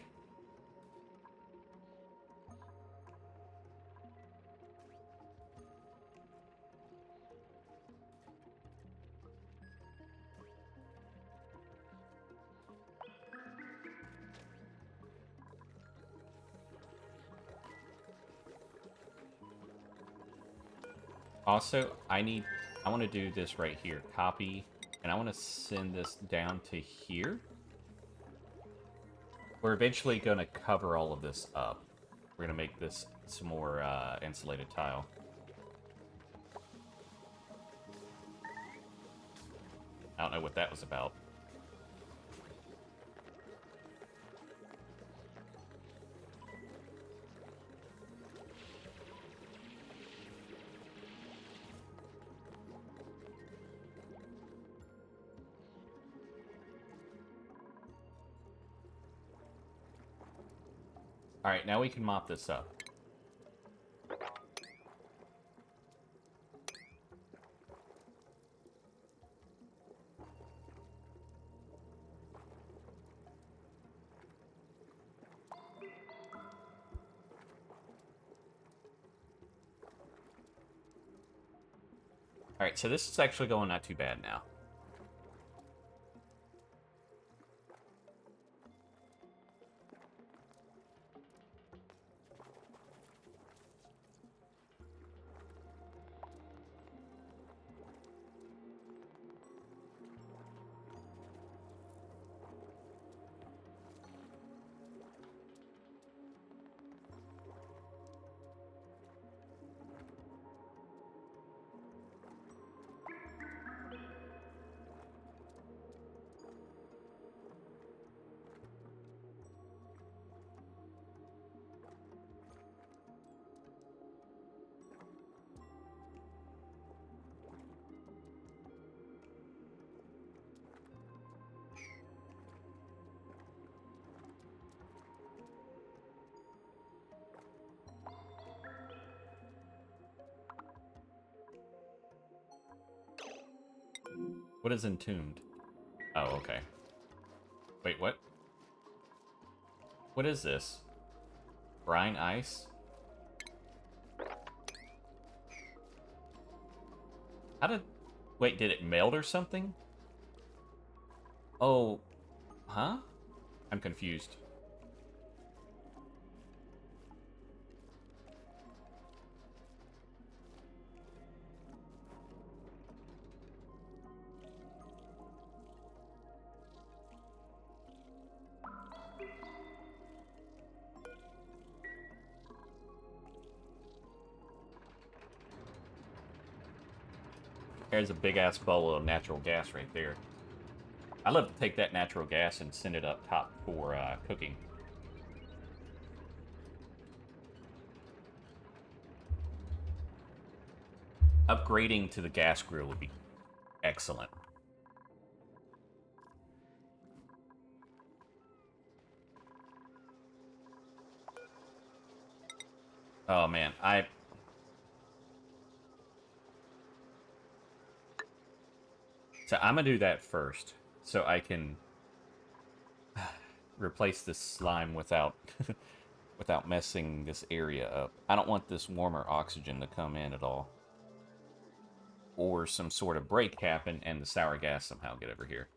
Also, I want to do this right here. Copy. And I want to send this down to here. We're eventually going to cover all of this up. We're going to make this some more insulated tile. I don't know what that was about. Alright, now we can mop this up. Alright, so this is actually going not too bad now. What is entombed? Oh, okay. Wait, what? What is this? Brine ice? How did Wait, did it melt or something? Oh, huh? I'm confused. There's a big-ass bowl of natural gas right there. I'd love to take that natural gas and send it up top for cooking. Upgrading to the gas grill would be excellent. Oh man, so I'm gonna do that first, so I can replace this slime without without messing this area up. I don't want this warmer oxygen to come in at all, or some sort of break happen and the sour gas somehow get over here.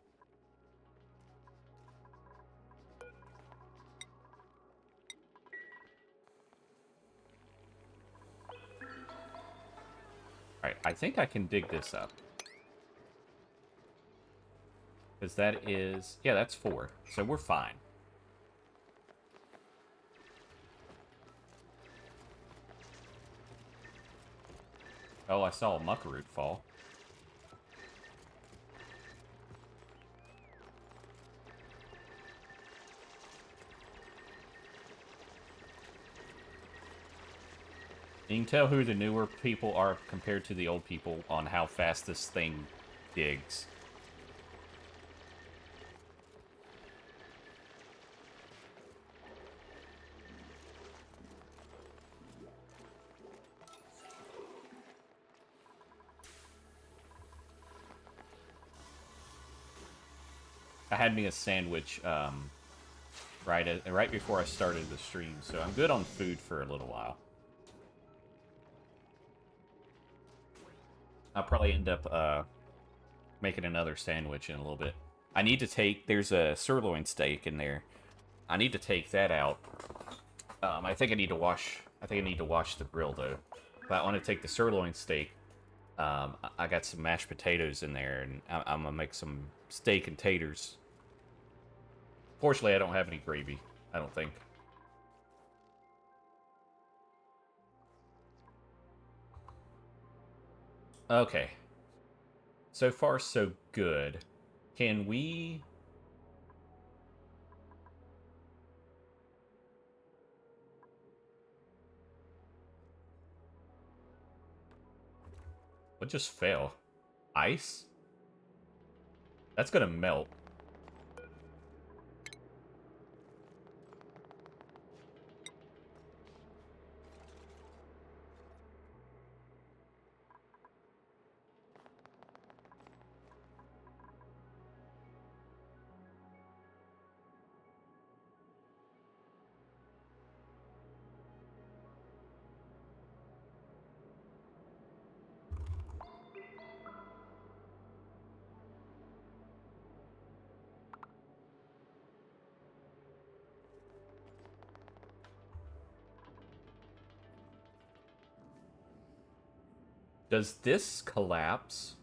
All right, I think I can dig this up. Because that is... yeah, that's 4. So we're fine. Oh, I saw a muckaroot fall. You can tell who the newer people are compared to the old people on how fast this thing digs. I had me a sandwich right before I started the stream, so I'm good on food for a little while. I'll probably end up making another sandwich in a little bit. I need to take... there's a sirloin steak in there. I need to take that out. I think I need to wash... I think I need to wash the grill, though. But I want to take the sirloin steak. I got some mashed potatoes in there, and I'm going to make some steak and taters. Fortunately, I don't have any gravy, I don't think. Okay. So far, so good. Can we... what just fell? Ice? That's gonna melt. Does this collapse?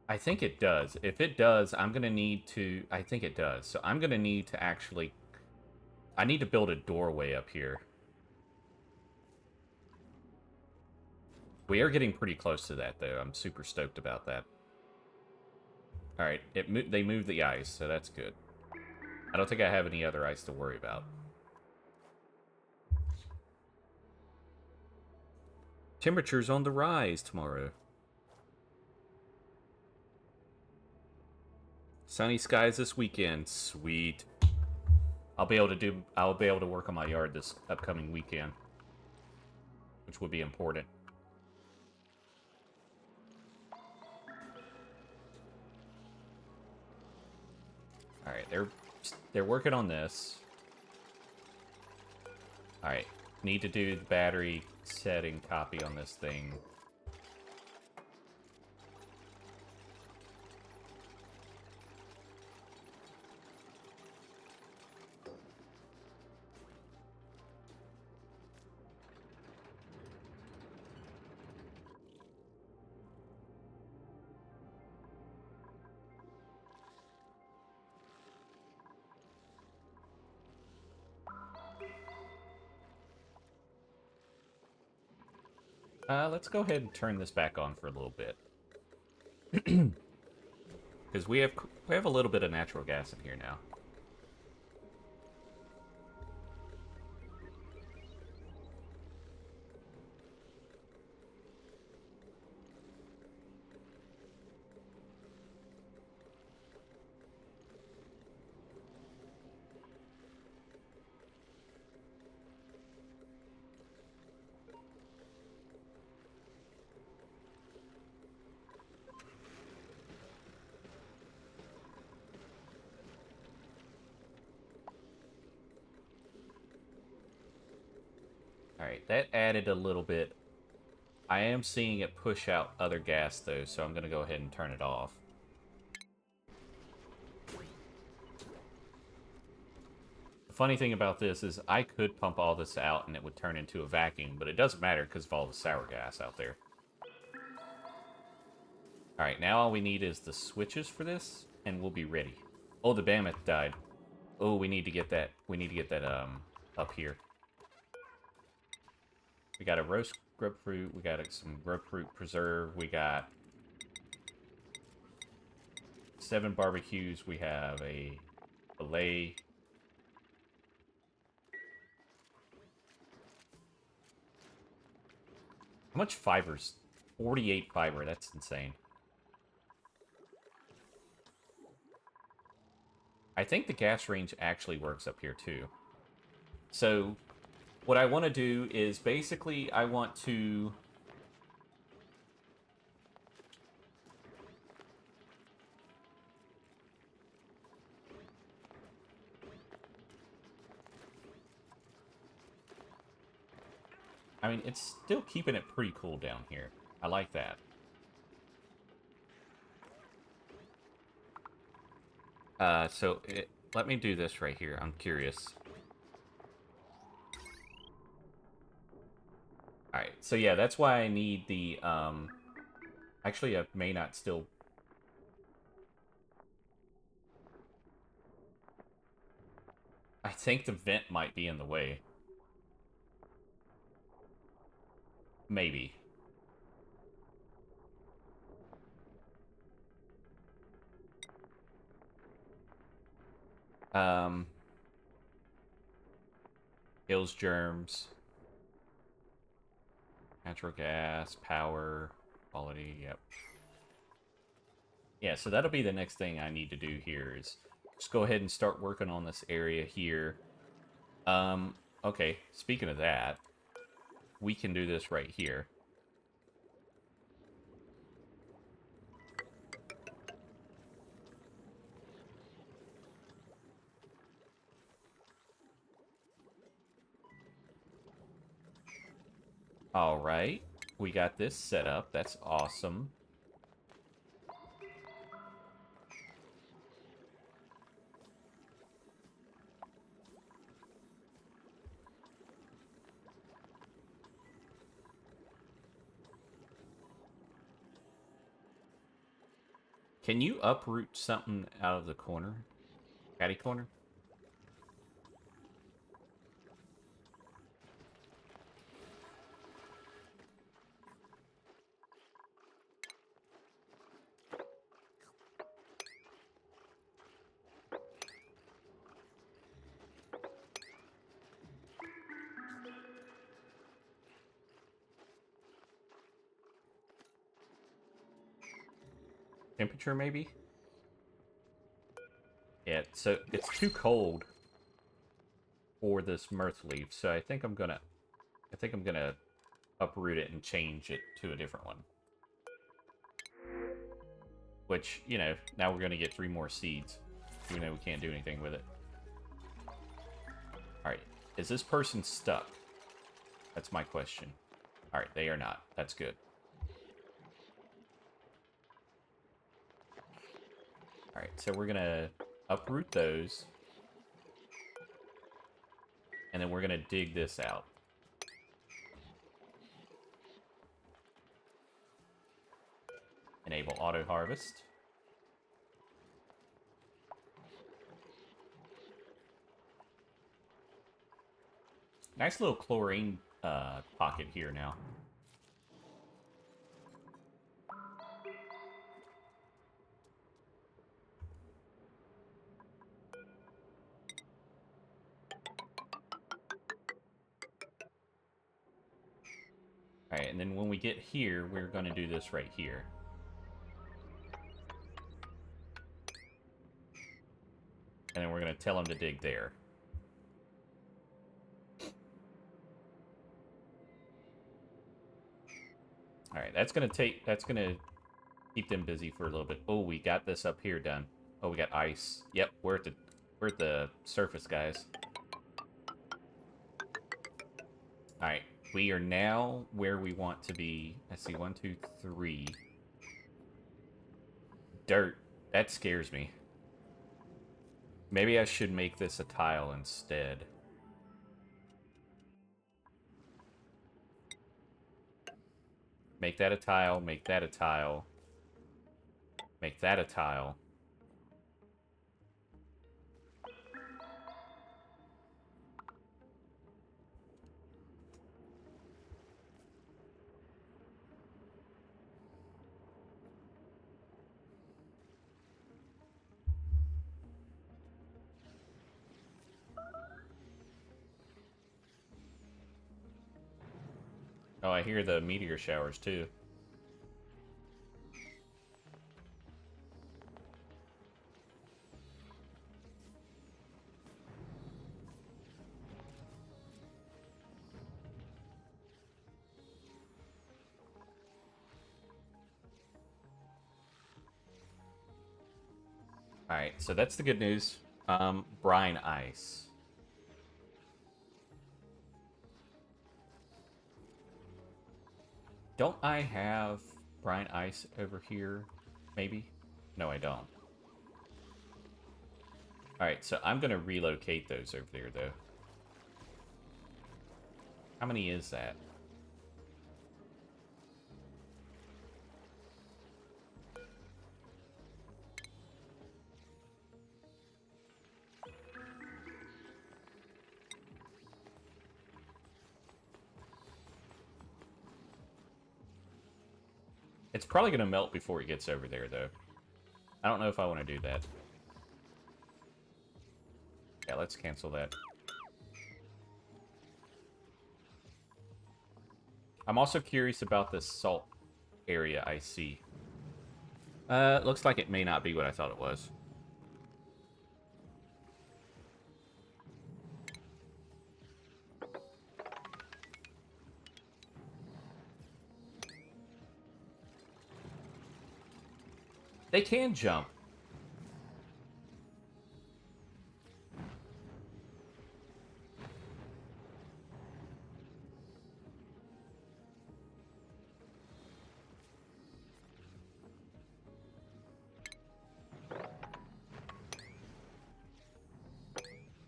I think it does. If it does, I'm going to need to... I think it does. So I'm going to need to actually... I need to build a doorway up here. We are getting pretty close to that, though. I'm super stoked about that. Alright, they moved the ice, so that's good. I don't think I have any other ice to worry about. Temperatures on the rise tomorrow. Sunny skies this weekend. Sweet. I'll be able to work on my yard this upcoming weekend, which would be important. All right, they're working on this. All right, need to do the battery setting copy on this thing. Let's go ahead and turn this back on for a little bit. Because we have a little bit of natural gas in here now. Alright, that added a little bit. I am seeing it push out other gas, though, so I'm going to go ahead and turn it off. The funny thing about this is I could pump all this out and it would turn into a vacuum, but it doesn't matter because of all the sour gas out there. Alright, now all we need is the switches for this, and we'll be ready. Oh, the mammoth died. Oh, we need to get that. We need to get that up here. We got a roast grapefruit. We got some grapefruit preserve. We got 7 barbecues. We have a fillet. How much fiber's? 48 fiber. That's insane. I think the gas range actually works up here too. So what I want to do is basically I want to I mean, it's still keeping it pretty cool down here. I like that. Let me do this right here. I'm curious. Alright, so yeah, that's why I need the, actually, I may not still... I think the vent might be in the way. Maybe. Kills germs. Natural gas, power, quality, yep. Yeah, so that'll be the next thing I need to do here is just go ahead and start working on this area here. Okay, speaking of that, we can do this right here. Alright, we got this set up. That's awesome. Can you uproot something out of the corner? Catty corner? Temperature, maybe? Yeah, so it's too cold for this mirth leaf, so I think I'm gonna uproot it and change it to a different one. Which, you know, now we're gonna get 3 more seeds, even though we can't do anything with it. Alright, is this person stuck? That's my question. Alright, they are not. That's good. Alright, so we're gonna uproot those. And then we're gonna dig this out. Enable auto harvest. Nice little chlorine pocket here now. Alright, and then when we get here, we're going to do this right here. And then we're going to tell them to dig there. Alright, that's going to keep them busy for a little bit. Oh, we got this up here done. Oh, we got ice. Yep, we're at the surface, guys. Alright, we are now where we want to be. Let's see, 1, 2, 3. Dirt. That scares me. Maybe I should make this a tile instead. Make that a tile, make that a tile. Make that a tile. Oh, I hear the meteor showers, too. Alright, so that's the good news. Brine ice. Don't I have brine ice over here? Maybe? No, I don't. Alright, so I'm going to relocate those over there, though. How many is that? It's probably going to melt before it gets over there, though. I don't know if I want to do that. Yeah, let's cancel that. I'm also curious about this salt area I see. Looks like it may not be what I thought it was. They can jump.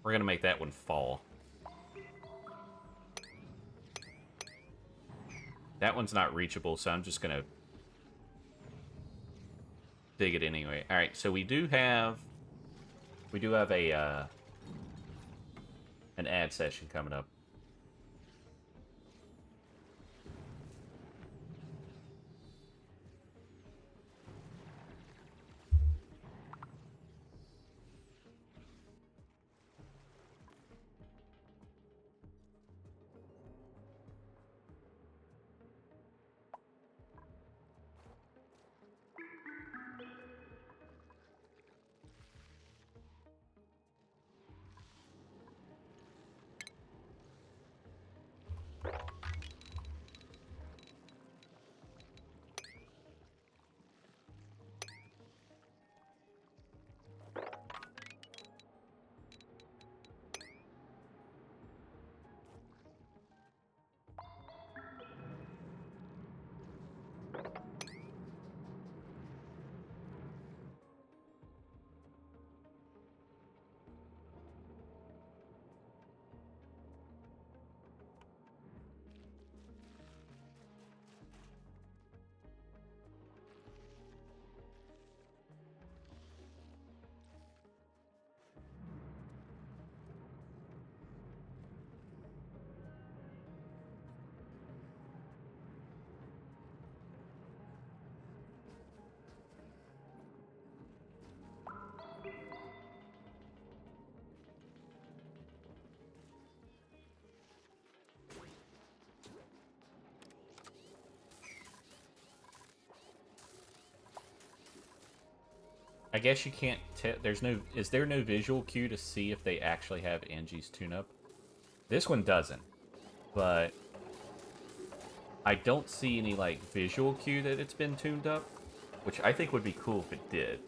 We're going to make that one fall. That one's not reachable, so I'm just going to dig it anyway. All right, so we do have a an ad session coming up. I guess you can't tell. Is there no visual cue to see if they actually have Angie's tune-up? This one doesn't, but I don't see any, like, visual cue that it's been tuned up, which I think would be cool if it did.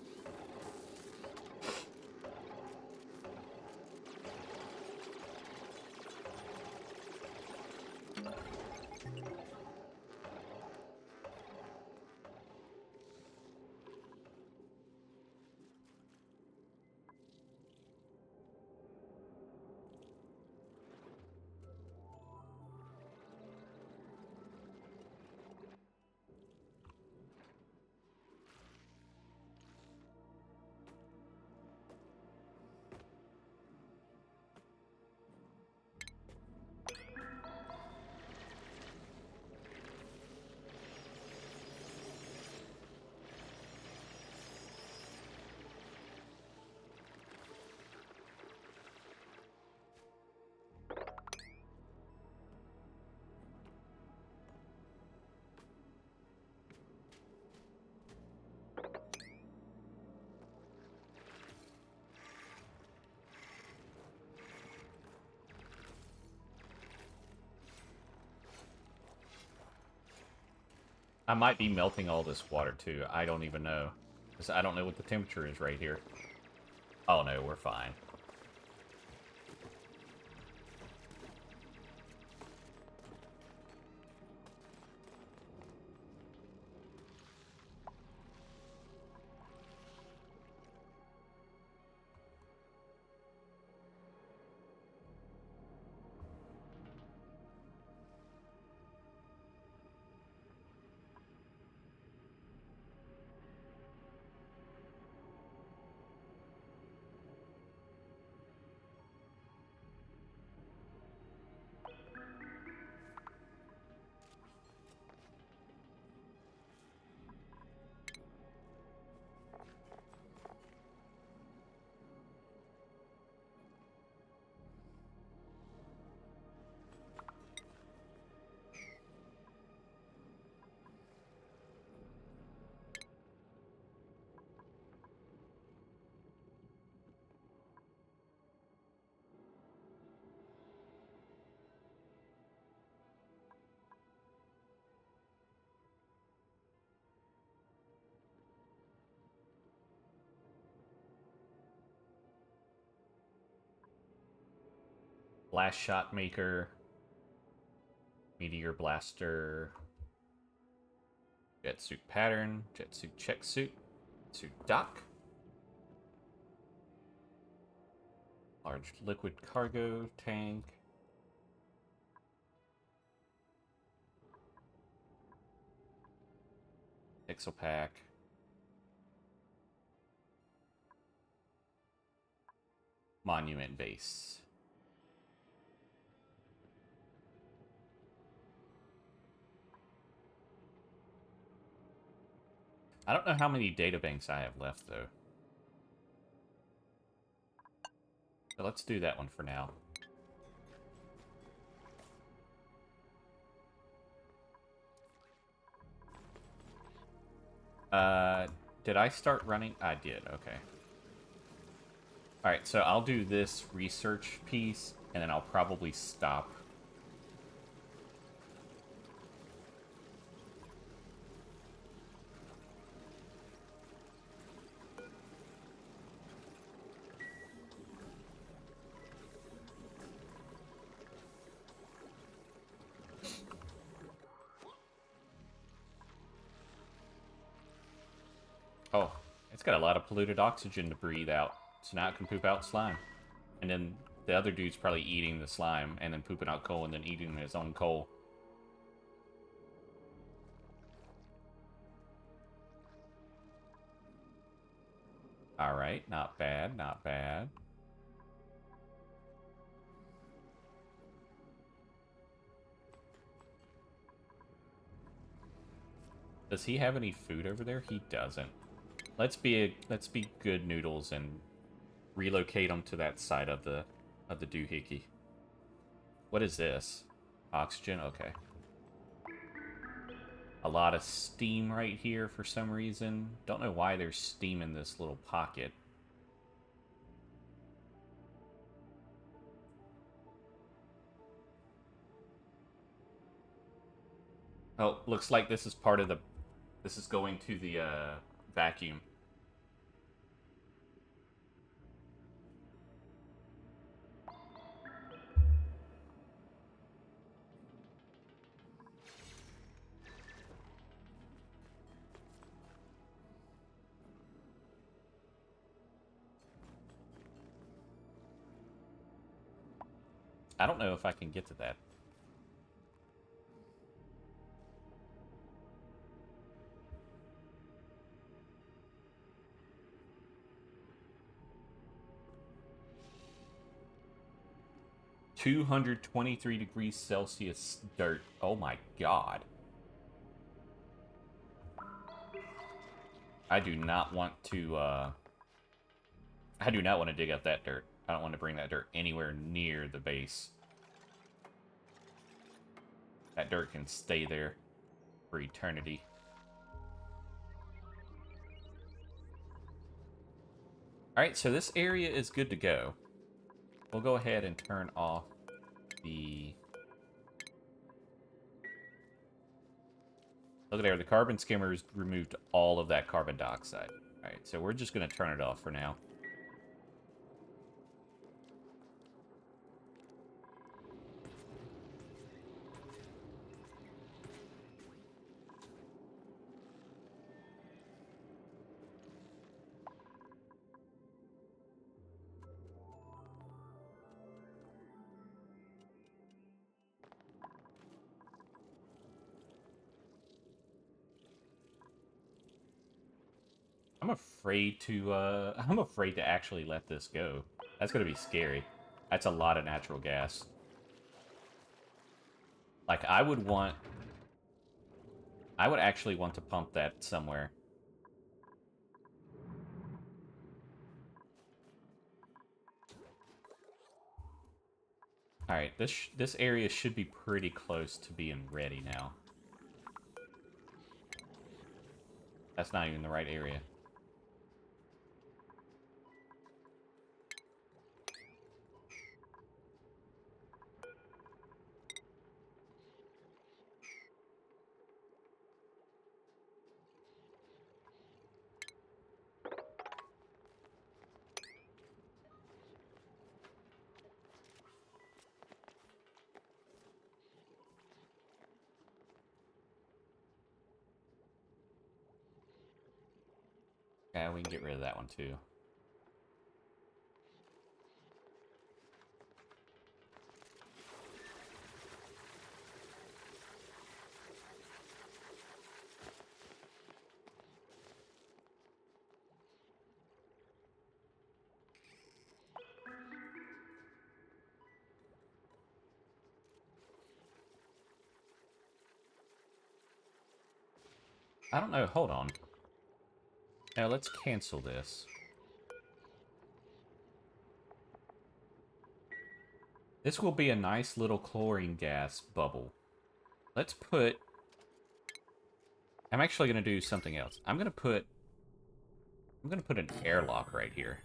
I might be melting all this water, too. I don't even know. Because I don't know what the temperature is right here. Oh, no, we're fine. Blast Shot Maker. Meteor Blaster. Jet Suit Pattern. Jet Suit Check Suit. Suit Dock. Large Liquid Cargo Tank. Pixel Pack. Monument Base. I don't know how many databanks I have left, though. So let's do that one for now. Did I start running? I did, okay. Alright, so I'll do this research piece, and then I'll probably stop. Oh, it's got a lot of polluted oxygen to breathe out, so now it can poop out slime. And then the other dude's probably eating the slime, and then pooping out coal, and then eating his own coal. Alright, not bad, not bad. Does he have any food over there? He doesn't. Let's be good noodles and relocate them to that side of the doohickey. What is this? Oxygen? Okay. A lot of steam right here for some reason. Don't know why there's steam in this little pocket. Oh, looks like this is part of the... This is going to the vacuum. I don't know if I can get to that. (223°C dirt. Oh my god. I do not want to, I do not want to dig up that dirt. I don't want to bring that dirt anywhere near the base. That dirt can stay there for eternity. Alright, so this area is good to go. We'll go ahead and turn off the... Look at there, the carbon skimmers removed all of that carbon dioxide. Alright, so we're just going to turn it off for now. I'm afraid to actually let this go. That's gonna be scary. That's a lot of natural gas. Like, I would actually want to pump that somewhere. Alright, this area should be pretty close to being ready now. That's not even the right area. Yeah, we can get rid of that one too. I don't know, hold on. Now let's cancel this. This will be a nice little chlorine gas bubble. Let's put... I'm actually going to do something else. I'm going to put an airlock right here.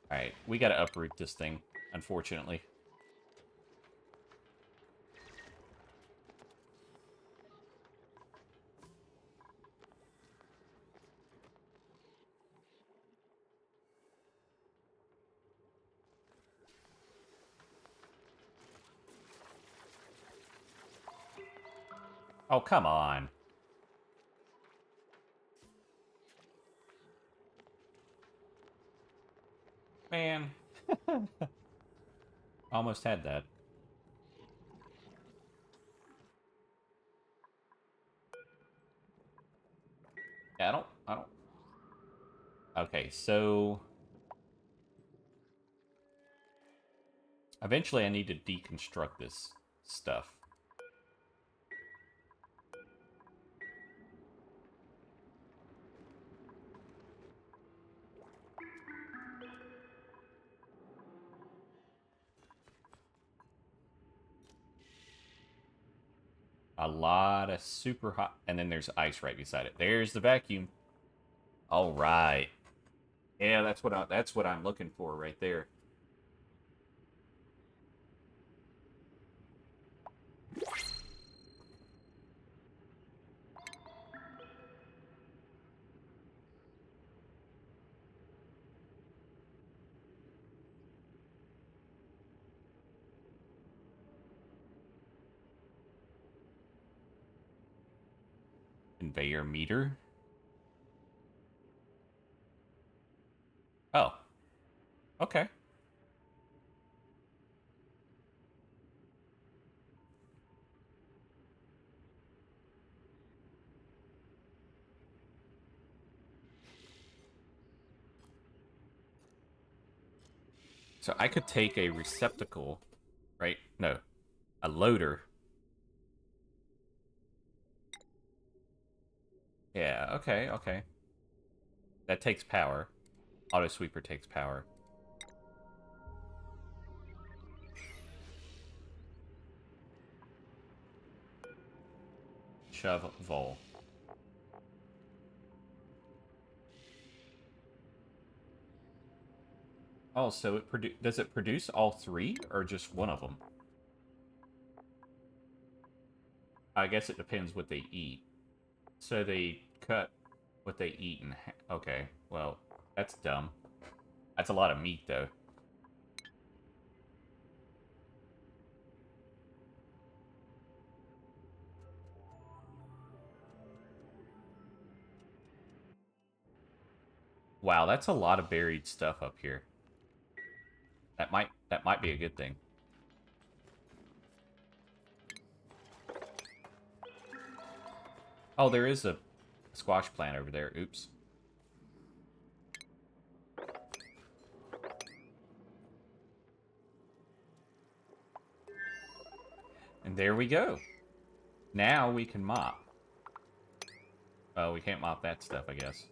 Alright, we gotta uproot this thing, unfortunately. Oh, come on. Man. Almost had that. Yeah, I don't... Okay, so... Eventually I need to deconstruct this stuff. a lot of super hot, and then there's ice right beside it. There's the vacuum. All right. Yeah, that's what I'm looking for right there. Conveyor meter. Oh, okay. So I could take a receptacle, right? No, a loader. Yeah, okay, okay. That takes power. Auto sweeper takes power. Shovel. Oh, so does it produce all three or just one of them? I guess it depends what they eat. So they cut what they eat in okay, well, that's dumb. That's a lot of meat, though. Wow, that's a lot of buried stuff up here. That might be a good thing. Oh, there is a squash plant over there. Oops. And there we go. Now we can mop. Oh, we can't mop that stuff, I guess.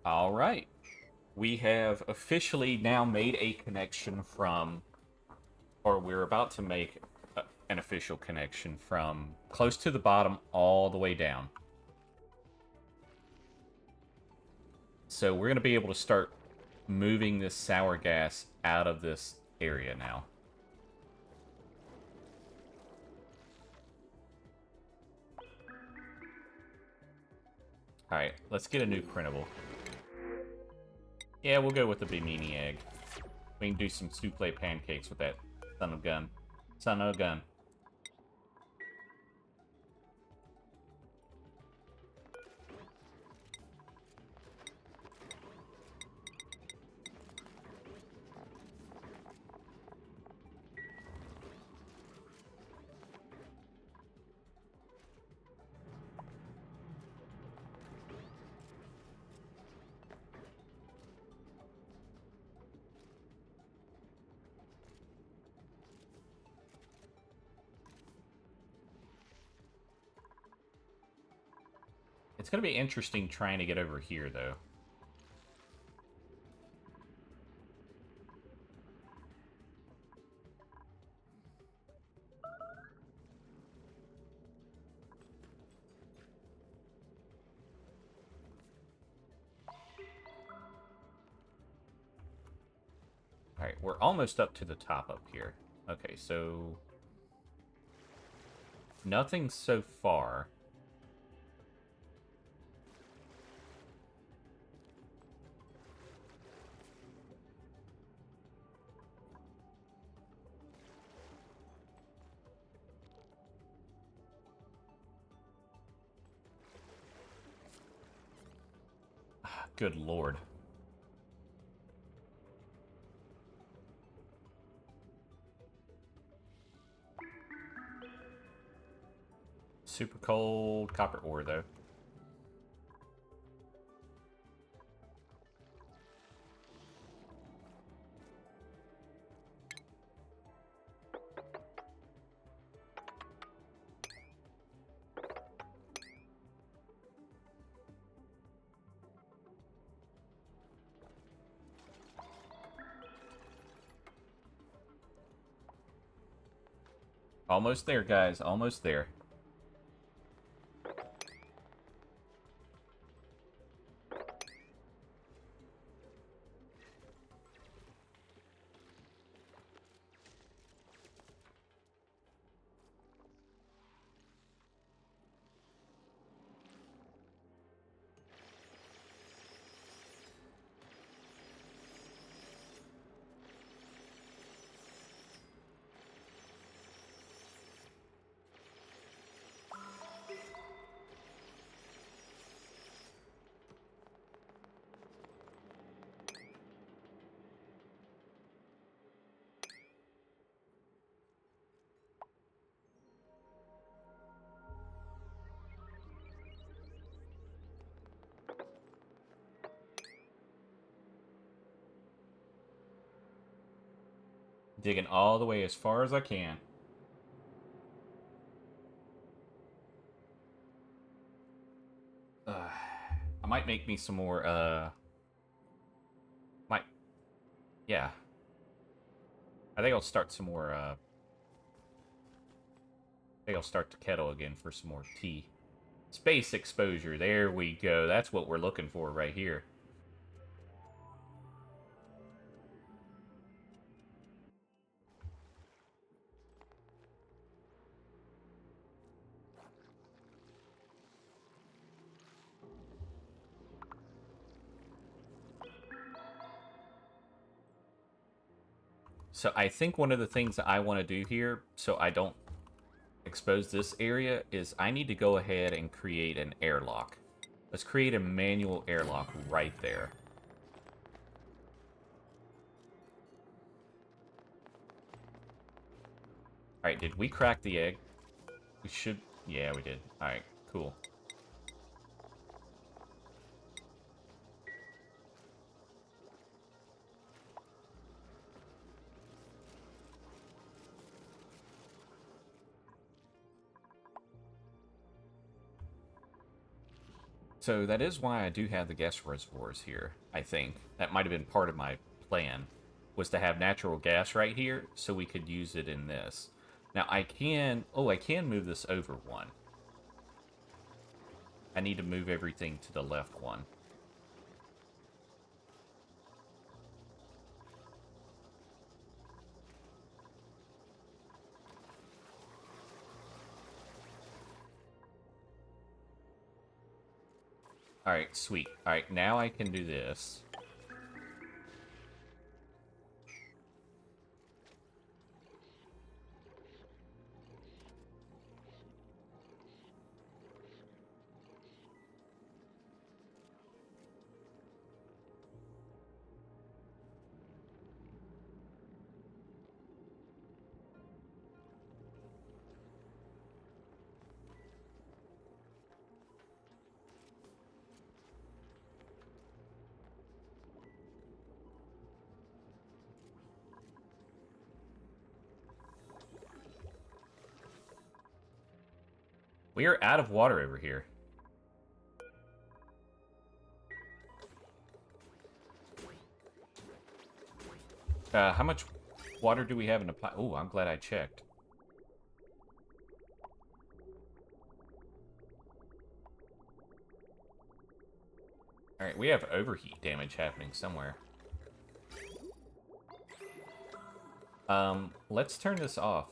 All right. We have officially now made a connection from, or we're about to make an official connection from close to the bottom all the way down. So we're going to be able to start moving this sour gas out of this area now. Alright, let's get a new printable. Yeah, we'll go with the Bimini egg. We can do some souffle pancakes with that son of a gun. Son of a gun. It's going to be interesting trying to get over here, though. Alright, we're almost up to the top up here. Okay, so... nothing so far. Good lord. super cold copper ore, though. Almost there, guys. Almost there. Digging all the way as far as I can. I might make me some more, yeah. I think I'll start some more, I think I'll start the kettle again for some more tea. Space exposure, there we go. That's what we're looking for right here. So I think one of the things that I want to do here, so I don't expose this area, is I need to go ahead and create an airlock. Let's create a manual airlock right there. Alright, did we crack the egg? We should... Yeah, we did. Alright, cool. So that is why I do have the gas reservoirs here, I think. That might have been part of my plan, was to have natural gas right here, so we could use it in this. Now I can... Oh, I can move this over one. I need to move everything to the left one. Alright, sweet. Alright, now I can do this. We are out of water over here. How much water do we have in the pot? Oh, I'm glad I checked. Alright, we have overheat damage happening somewhere. Let's turn this off.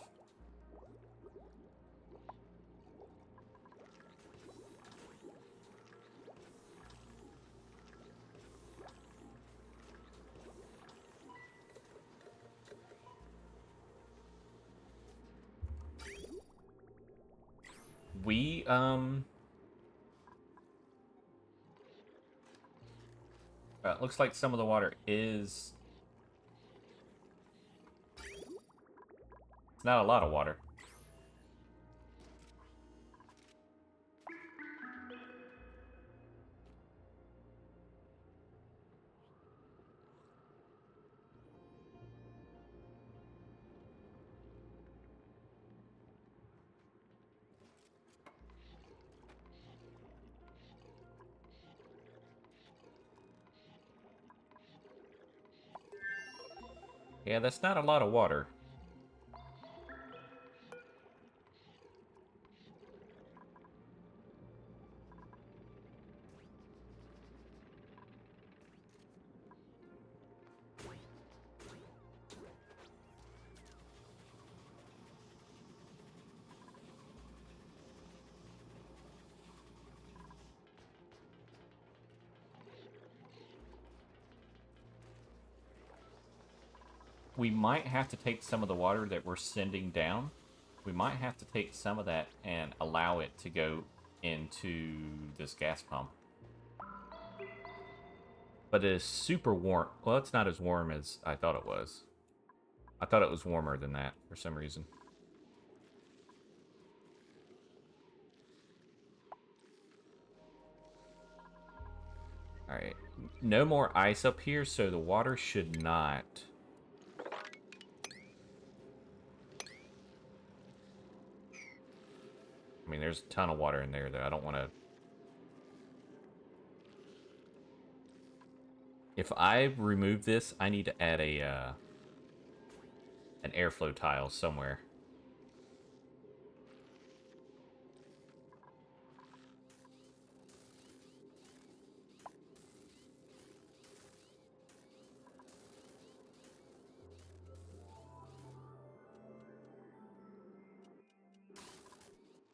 We, looks like some of the water is... It's not a lot of water. Yeah, that's not a lot of water. We might have to take some of the water that we're sending down. We might have to take some of that and allow it to go into this gas pump. But it is super warm. Well, it's not as warm as I thought it was. I thought it was warmer than that for some reason. Alright. No more ice up here, so the water should not... I mean, there's a ton of water in there, though. I don't want to... If I remove this, I need to add a an airflow tile somewhere.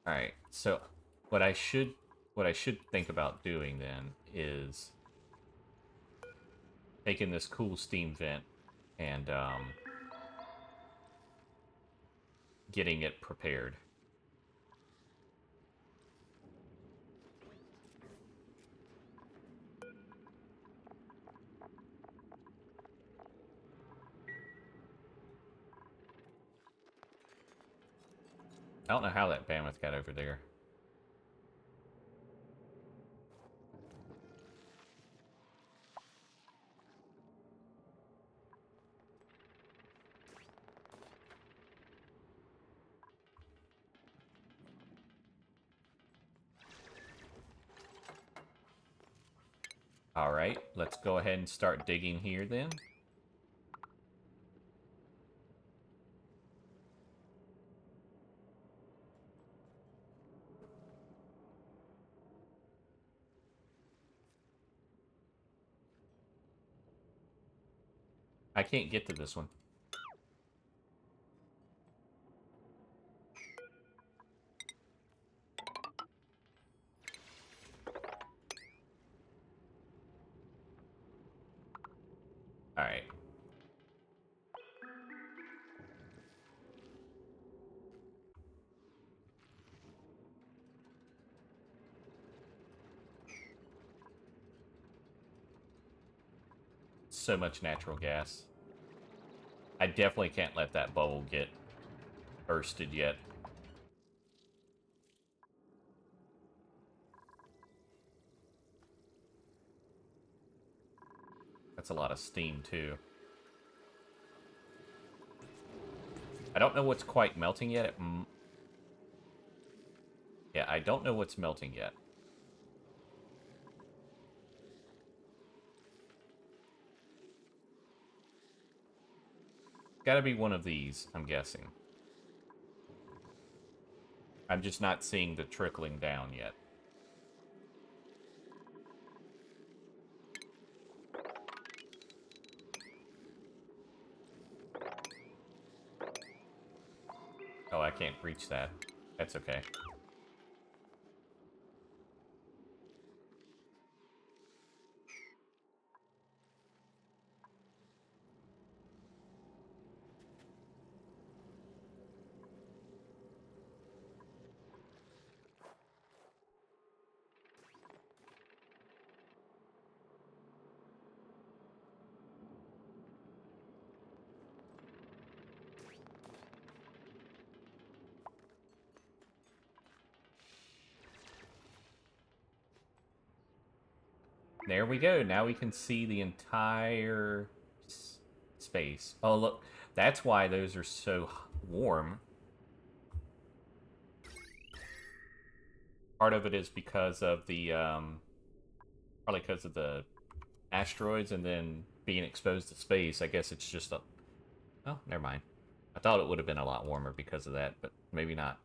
Alright, so what I should think about doing then is taking this cool steam vent and getting it prepared. I don't know how that mammoth got over there. Alright, let's go ahead and start digging here then. I can't get to this one. Alright. So much natural gas. I definitely can't let that bubble get bursted yet. That's a lot of steam, too. I don't know what's quite melting yet. Yeah, I don't know what's melting yet. Gotta be one of these, I'm guessing. I'm just not seeing the trickling down yet. Oh, I can't reach that. That's okay. There we go. Now we can see the entire space. Oh, look. That's why those are so warm. Part of it is because of the, probably because of the asteroids and then being exposed to space. I guess it's just Oh, never mind. I thought it would have been a lot warmer because of that, but maybe not.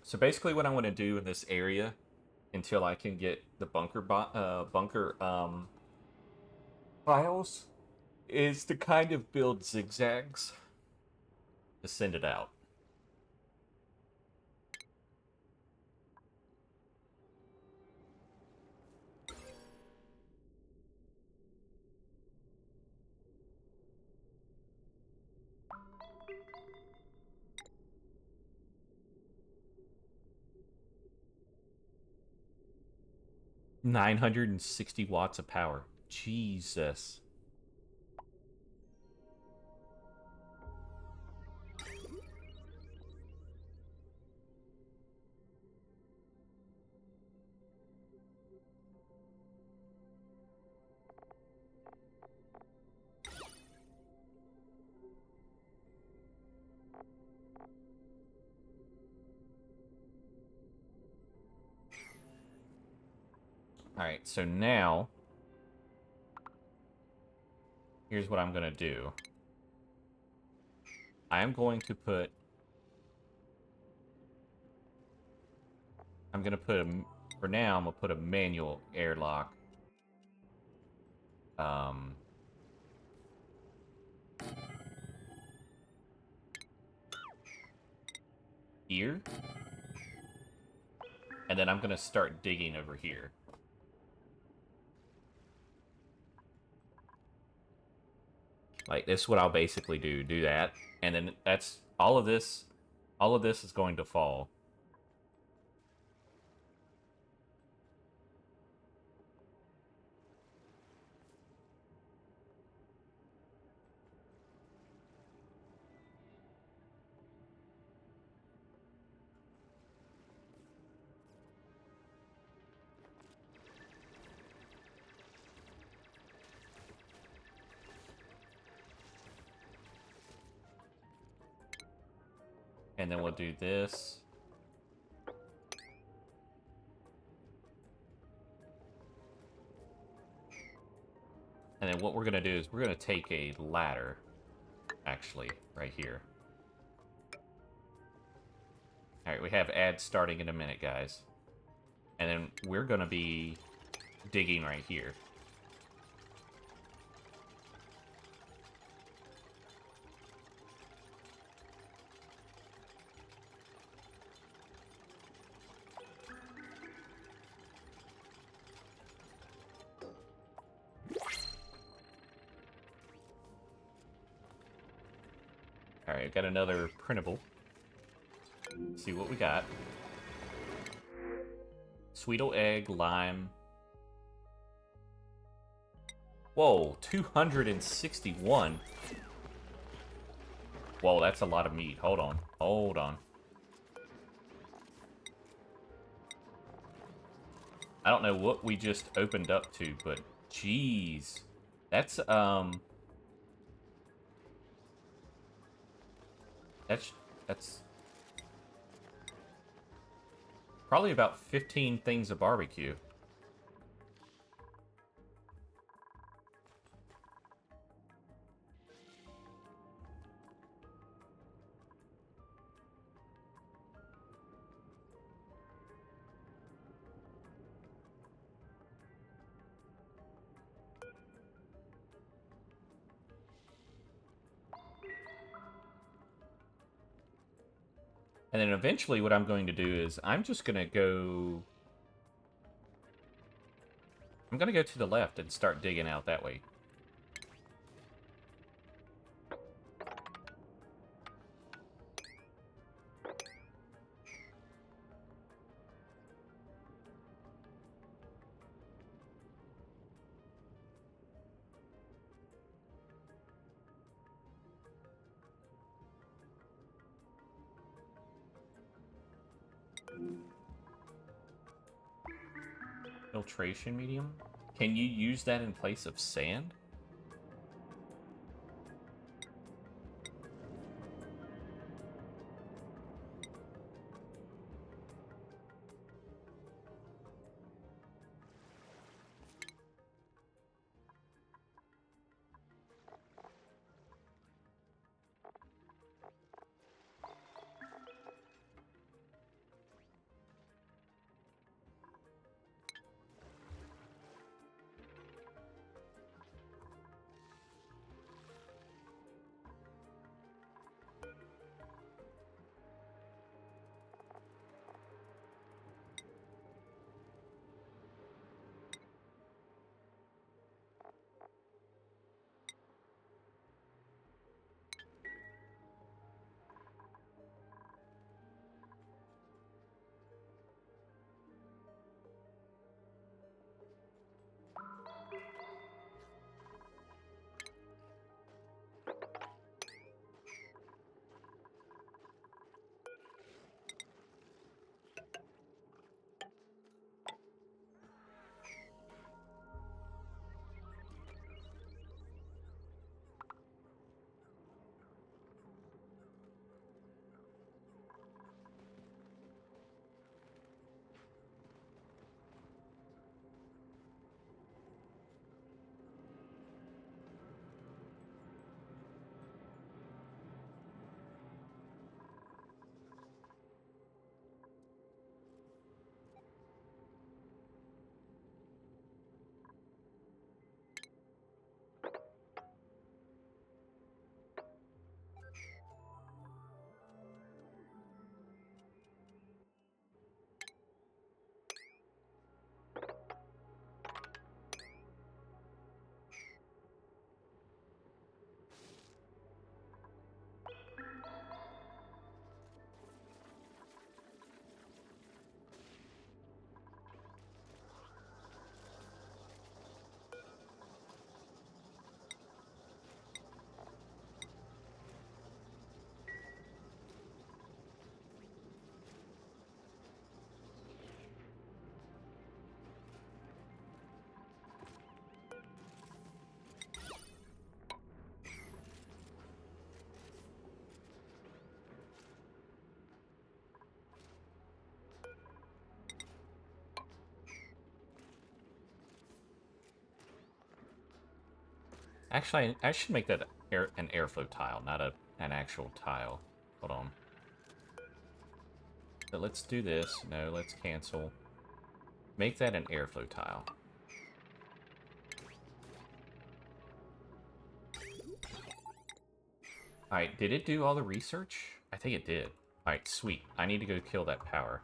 So basically what I want to do in this area until I can get the bunker files is to kind of build zigzags to send it out. $960 of power. Jesus. Alright, so now here's what I'm going to do. I am going to put... I'm going to put a... For now, I'm going to put a manual airlock. Here. And then I'm going to start digging over here. Like, this is what I'll basically do. Do that. And then that's... All of this is going to fall. And then we'll do this. And then what we're going to do is we're going to take a ladder, actually, right here. Alright, we have ads starting in a minute, guys. And then we're going to be digging right here. Alright, got another printable. Let's see what we got. Sweetle egg, lime. Whoa, 261. Whoa, that's a lot of meat. Hold on. Hold on. I don't know what we just opened up to, but jeez. That's That's probably about 15 things of barbecue. And then eventually what I'm going to do is I'm just going to go... I'm going to go to the left and start digging out that way. Filtration medium? Can you use that in place of sand? Actually, I should make that an airflow tile, not an actual tile. Hold on. So let's do this. No, let's cancel. Make that an airflow tile. Alright, did it do all the research? I think it did. Alright, sweet. I need to go kill that power.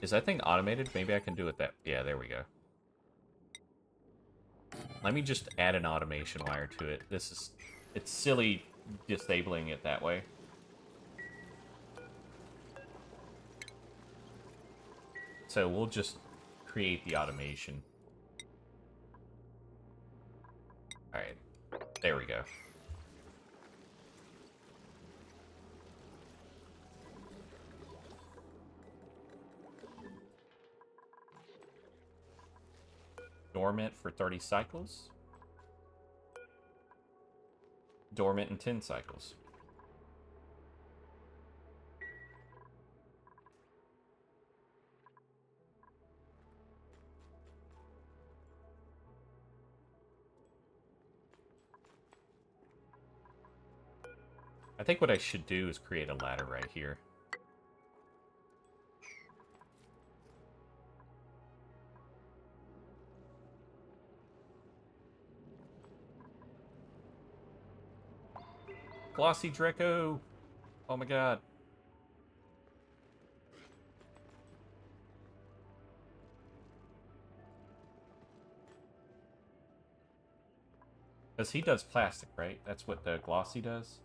Is that thing automated? Maybe I can do it that... Yeah, there we go. Let me just add an automation wire to it. This is... It's silly disabling it that way. So we'll just create the automation. Alright. There we go. Dormant for 30 cycles. Dormant in 10 cycles. I think what I should do is create a ladder right here. Glossy Draco! Oh my god. Because he does plastic, right? That's what the Glossy does?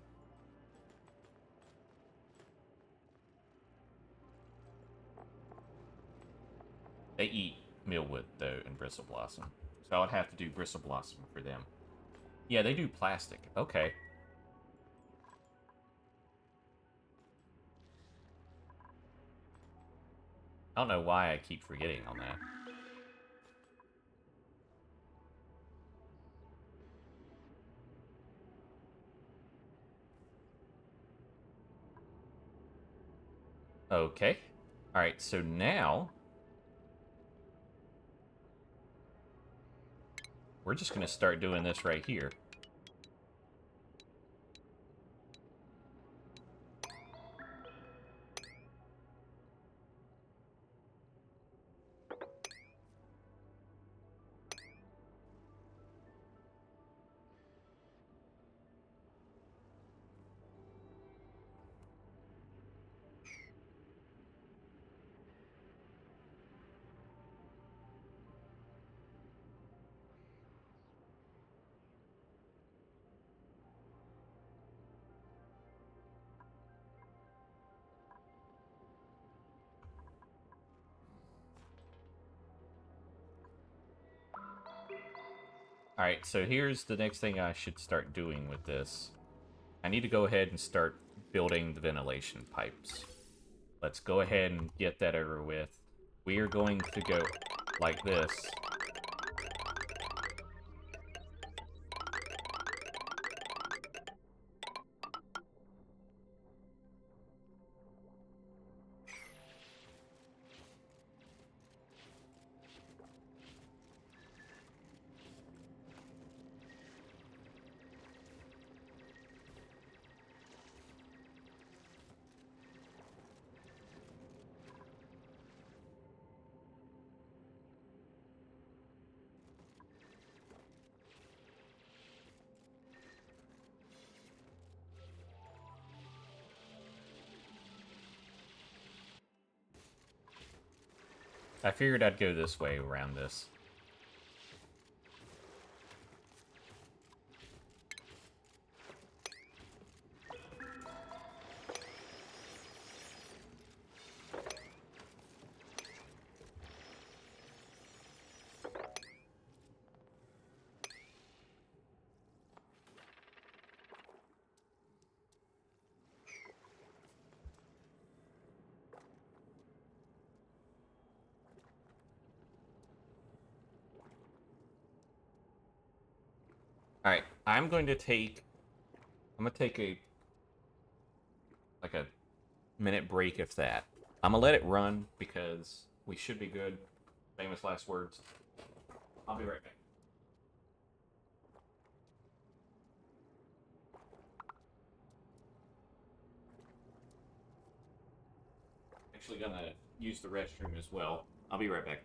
They eat Millwood, though, and Bristle Blossom. So I would have to do Bristle Blossom for them. Yeah, they do plastic. Okay. I don't know why I keep forgetting on that. Okay. Alright, so now... we're just going to start doing this right here. Alright, so here's the next thing I should start doing with this. I need to go ahead and start building the ventilation pipes. Let's go ahead and get that over with. We are going to go like this. I figured I'd go this way around this. Alright, I'm going to take a like a minute break if that. I'm gonna let it run because We should be good. Famous last words. I'll be right back. Actually gonna use the restroom as well. I'll be right back.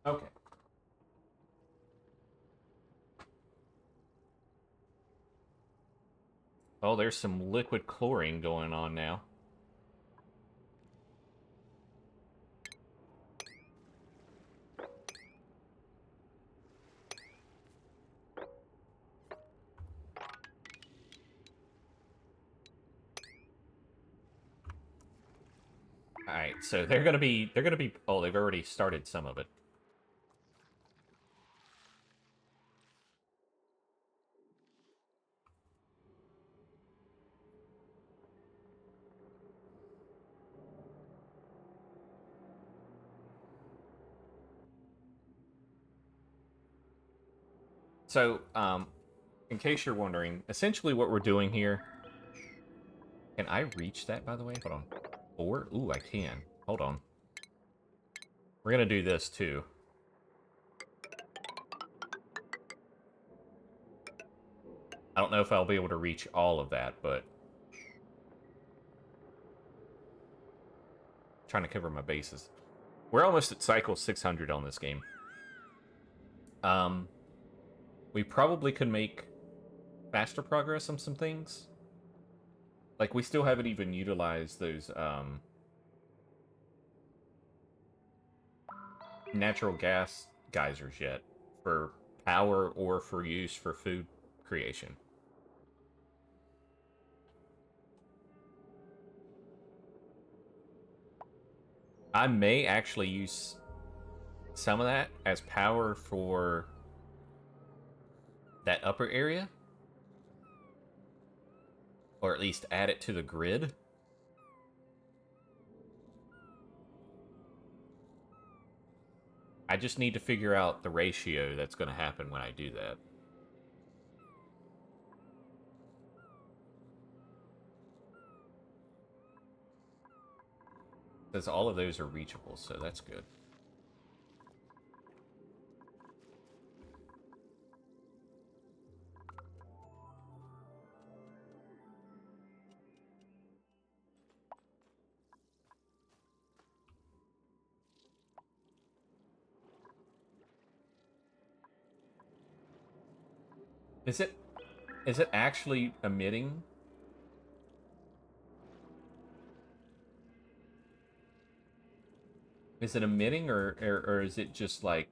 Okay. Oh, there's some liquid chlorine going on now. Alright, so they're gonna be oh, they've already started some of it. So, in case you're wondering, essentially what we're doing here... Can I reach that, by the way? Hold on. 4? Ooh, I can. Hold on. We're gonna do this, too. I don't know if I'll be able to reach all of that, but... Trying to cover my bases. We're almost at cycle 600 on this game. We probably could make faster progress on some things. Like, we still haven't even utilized those, natural gas geysers yet for power or for use for food creation. I may actually use some of that as power for that upper area. Or at least add it to the grid. I just need to figure out the ratio that's going to happen when I do that. Because all of those are reachable, so that's good. Is it actually emitting? Is it emitting or is it just like...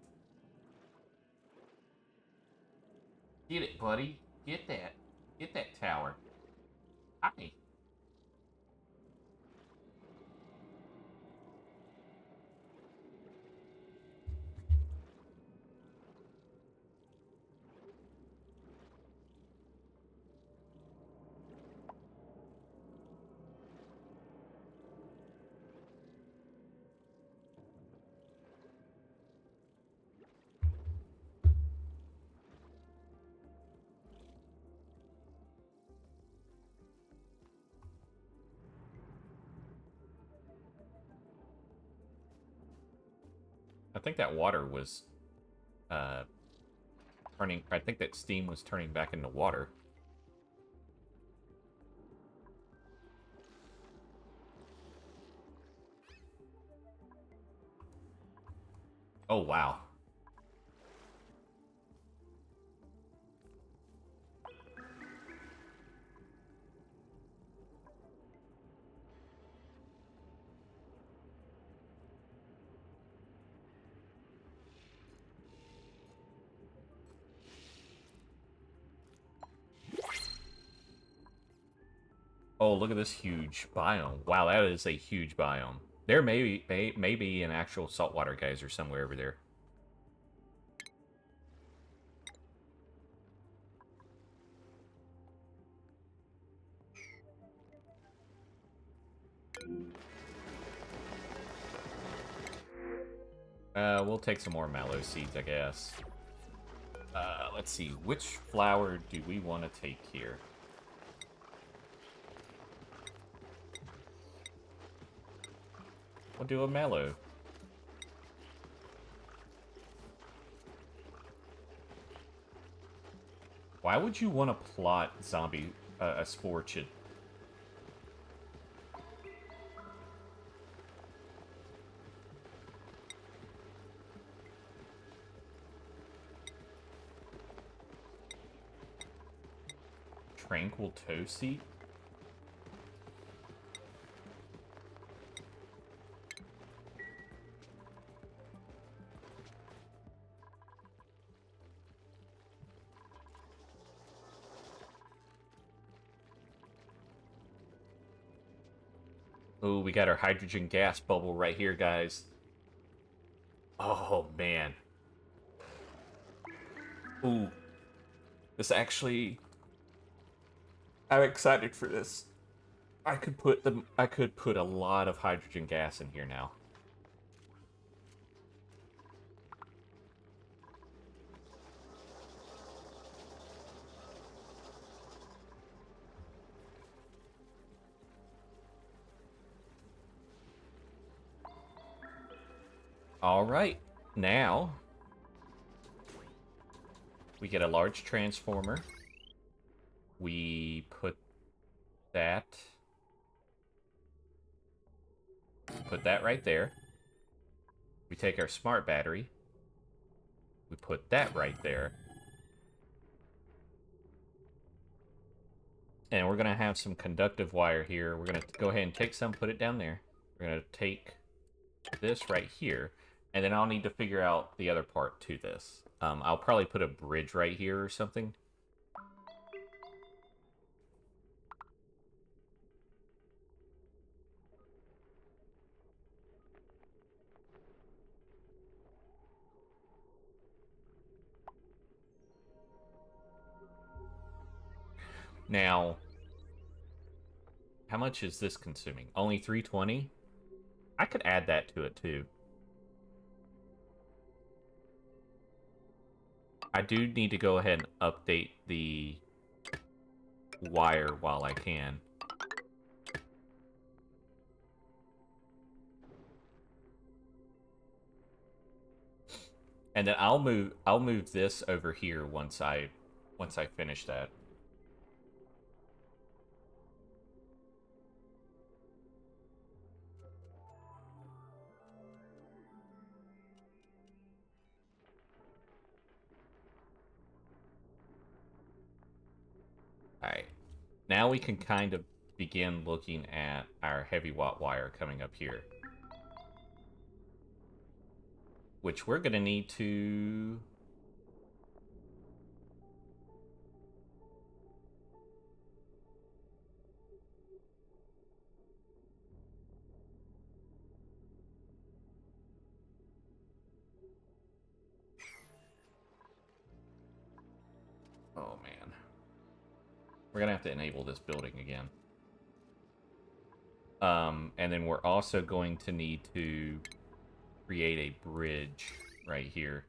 Get it, buddy. Get that. Get that tower. Hi. I think that water was uh, turning. I think that steam was turning back into water. Oh, wow. Oh, look at this huge biome. Wow, that is a huge biome. There may be an actual saltwater geyser somewhere over there. We'll take some more mallow seeds, I guess. Let's see. Which flower do we want to take here? We'll do a mallow. Why would you want to plot zombie a spore chit? Tranquil toe seat? Oh, we got our hydrogen gas bubble right here, guys. Oh, man. Ooh. This actually... I'm excited for this. I could put a lot of hydrogen gas in here now. All right. Now we get a large transformer. We put that right there. We take our smart battery. We put that right there. And we're going to have some conductive wire here. We're going to go ahead and take some, put it down there. We're going to take this right here. And then I'll need to figure out the other part to this. I'll probably put a bridge right here or something. Now, how much is this consuming? Only 320? I could add that to it too. I do need to go ahead and update the wire while I can. And then I'll move this over here once I finish that. Alright. Now we can kind of begin looking at our heavy watt wire coming up here. Which we're going to need to... Oh, man. We're going to have to enable this building again. And then we're also going to need to create a bridge right here.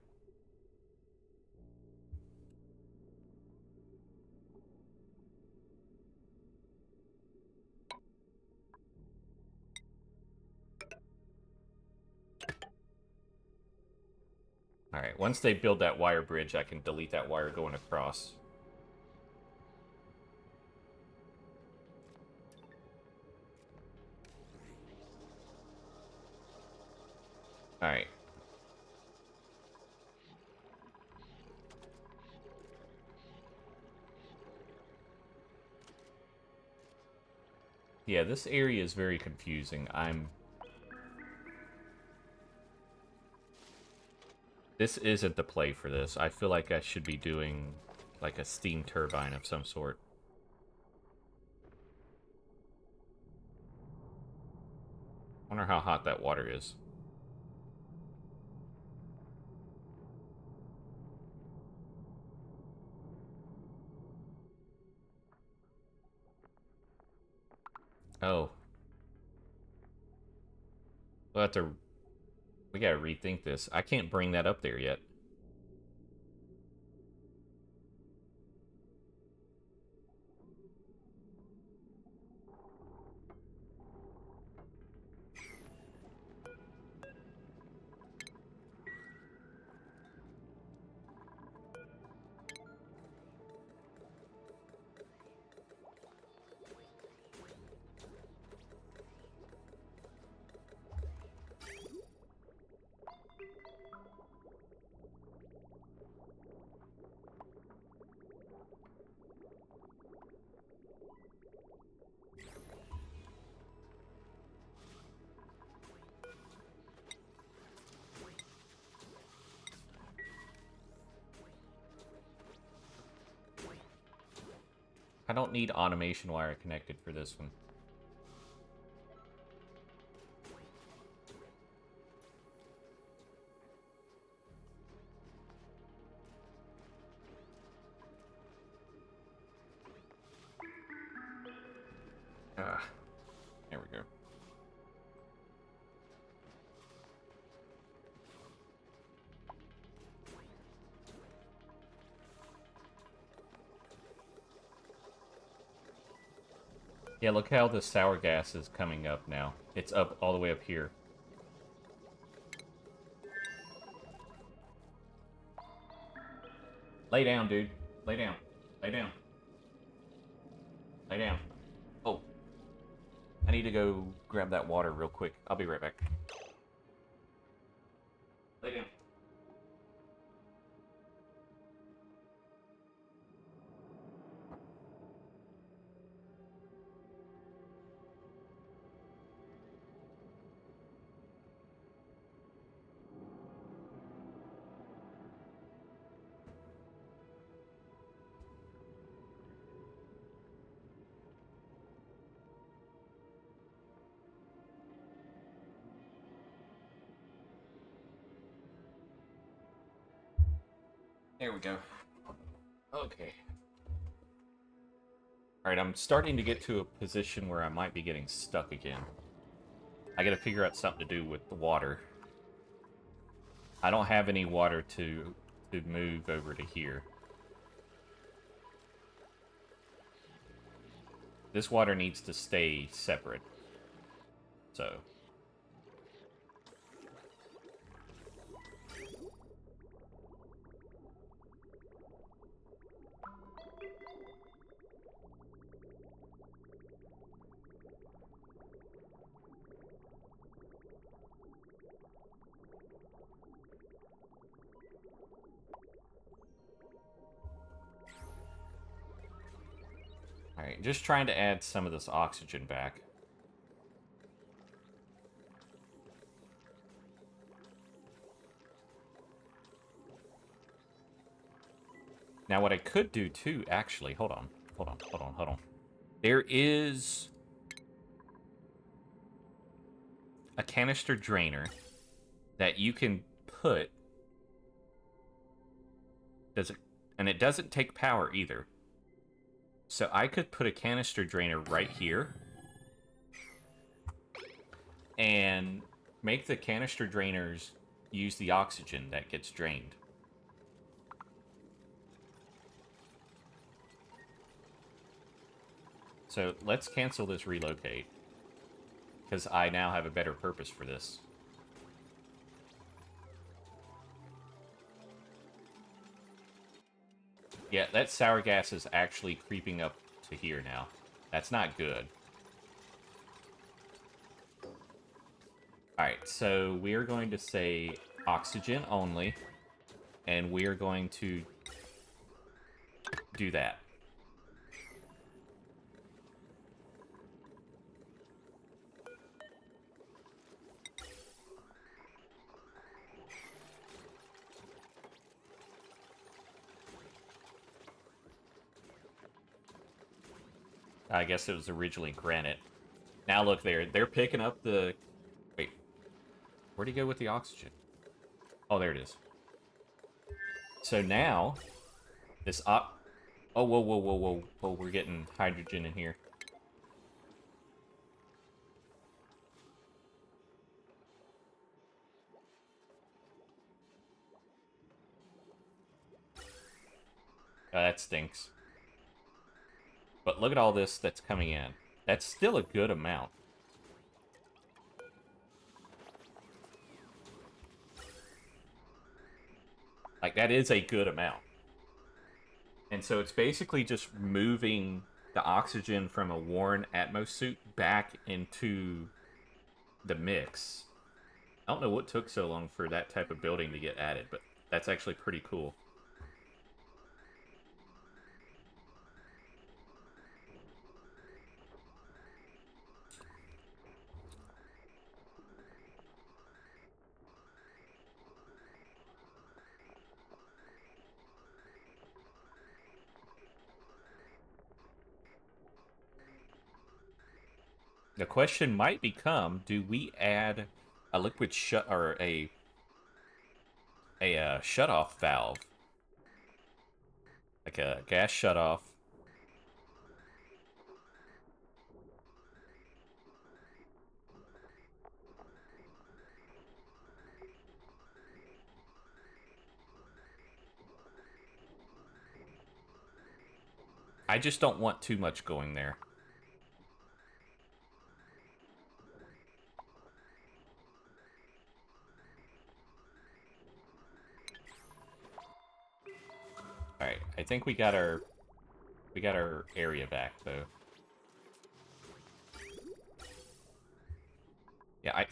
Alright, once they build that wire bridge, I can delete that wire going across. Alright. Yeah, this area is very confusing. This isn't the play for this. I feel like I should be doing, like, a steam turbine of some sort. Wonder how hot that water is. Oh. We'll have to... We gotta rethink this. I can't bring that up there yet. I don't need automation wire connected for this one. There we go. Yeah, look how the sour gas is coming up now. It's up all the way up here. Lay down, dude. Lay down. Lay down. Lay down. Oh. I need to go grab that water real quick. I'll be right back. Lay down. There we go. Okay. Alright, I'm starting to get to a position where I might be getting stuck again. I gotta figure out something to do with the water. I don't have any water to move over to here. This water needs to stay separate. So... Alright, just trying to add some of this oxygen back. Now what I could do too, actually, hold on. There is a canister drainer that you can put. And it doesn't take power either. So I could put a canister drainer right here and make the canister drainers use the oxygen that gets drained. So let's cancel this relocate, because I now have a better purpose for this. Yeah, that sour gas is actually creeping up to here now. That's not good. Alright, so we're going to say oxygen only, and we're going to do that. I guess it was originally granite. Now look, they're picking up the... Wait, where'd he go with the oxygen? Oh, there it is. So now, this Oh, whoa, whoa, whoa, whoa, whoa, we're getting hydrogen in here. That stinks. But look at all this that's coming in. That's still a good amount. Like, that is a good amount. And so it's basically just moving the oxygen from a worn Atmos suit back into the mix. I don't know what took so long for that type of building to get added, but that's actually pretty cool. The question might become, do we add a liquid shut or a shut-off valve? Like a gas shut-off. I just don't want too much going there. Alright, I think we got our area back though. Yeah,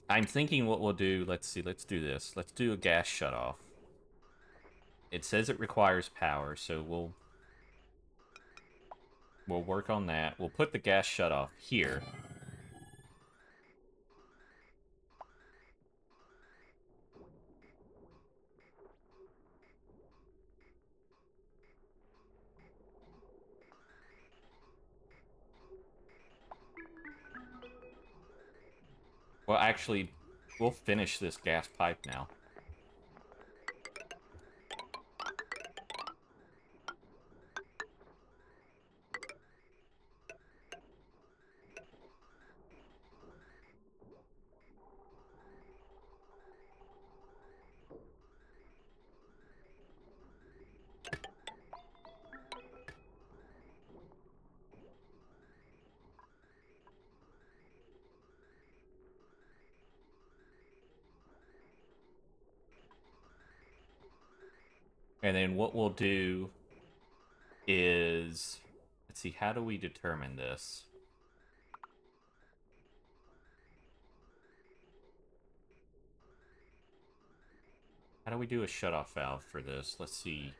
I'm thinking what we'll do, let's see, let's do this. Let's do a gas shutoff. It says it requires power, so we'll work on that. We'll put the gas shutoff here. Well, actually, we'll finish this gas pipe now. And then what we'll do is... Let's see, how do we determine this? How do we do a shutoff valve for this? Let's see.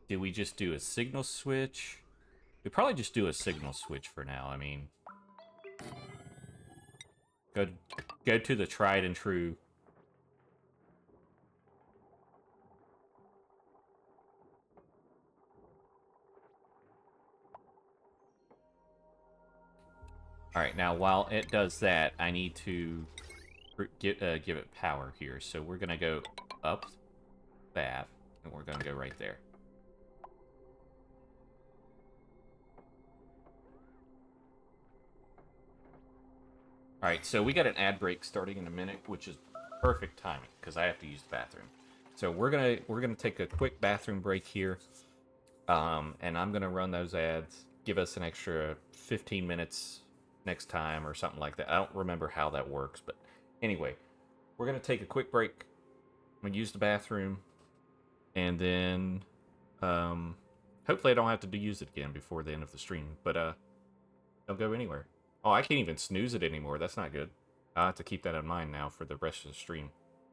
Do we just do a signal switch? We probably just do a signal switch for now. I mean, go to the tried and true. All right, now while it does that, I need to give it power here. So we're gonna go up that, and we're gonna go right there. All right, so we got an ad break starting in a minute, which is perfect timing because I have to use the bathroom. So we're gonna take a quick bathroom break here, and I'm gonna run those ads. Give us an extra 15 minutes next time or something like that. I don't remember how that works, but anyway, we're gonna take a quick break. I'm I'm gonna use the bathroom, and then hopefully I don't have to use it again before the end of the stream. But don't go anywhere. Oh, I can't even snooze it anymore. That's not good. I'll have to keep that in mind now for the rest of the stream.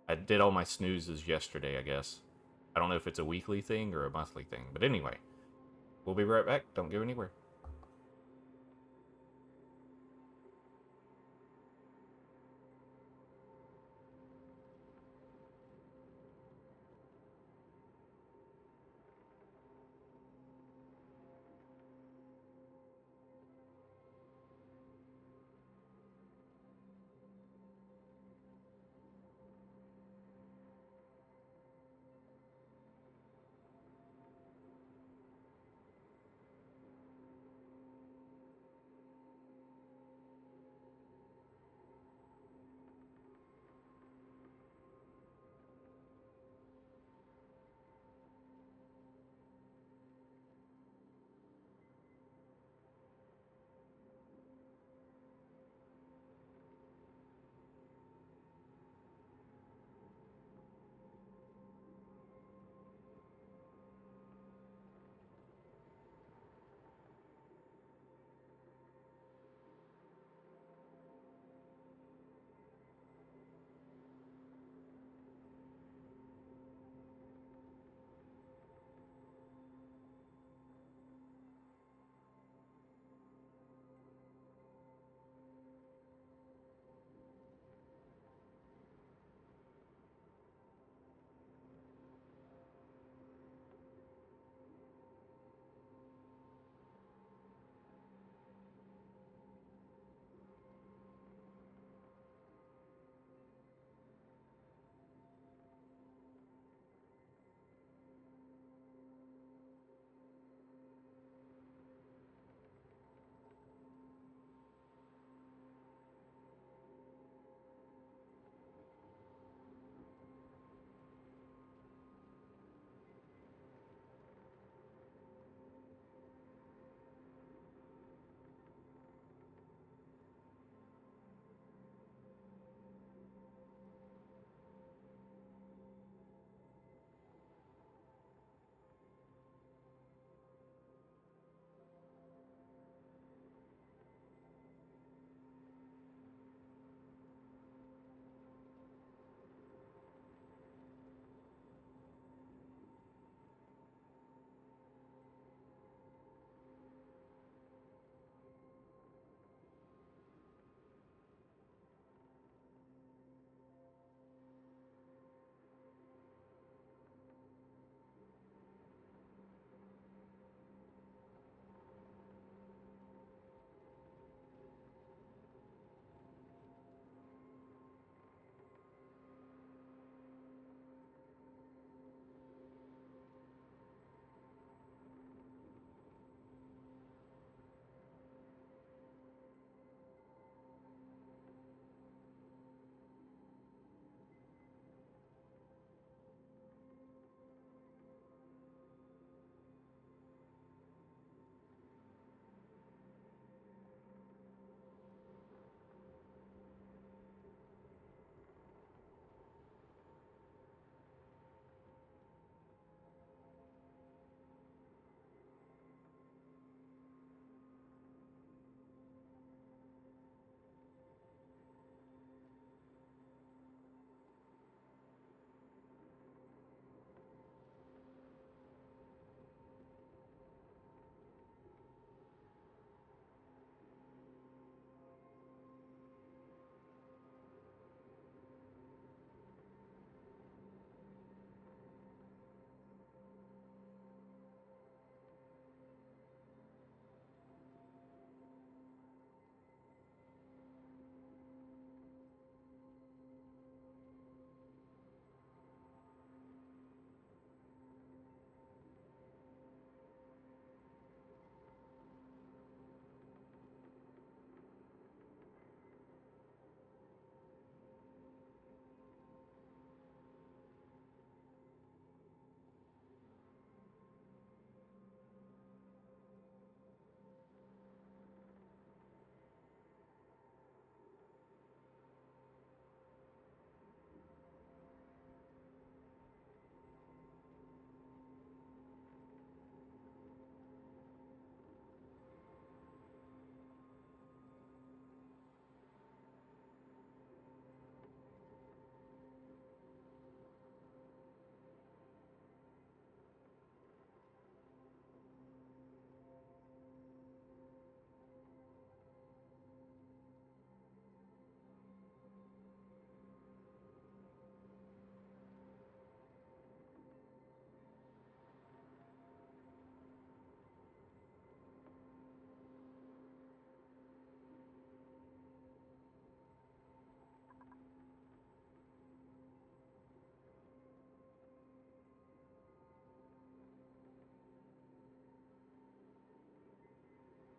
I did all my snoozes yesterday, I guess. I don't know if it's a weekly thing or a monthly thing. But anyway, we'll be right back. Don't go anywhere.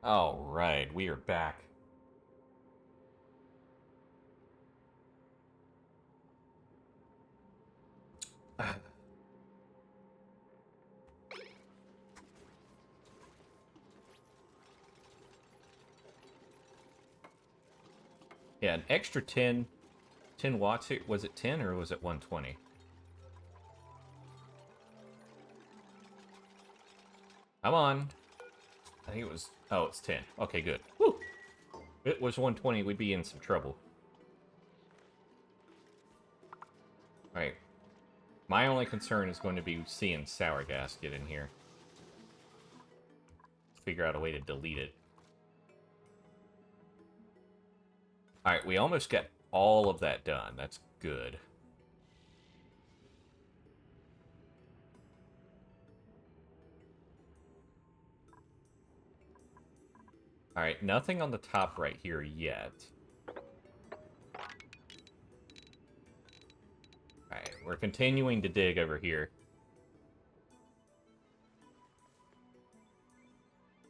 All right, we are back. Yeah, an extra 10 watts here. Was it 10 or was it 120? Come on. I think it was... Oh, it's 10. Okay, good. Woo! If it was 120, we'd be in some trouble. Alright. My only concern is going to be seeing sour gas get in here. Figure out a way to delete it. Alright, we almost got all of that done. That's good. Alright, nothing on the top right here yet. Alright, we're continuing to dig over here.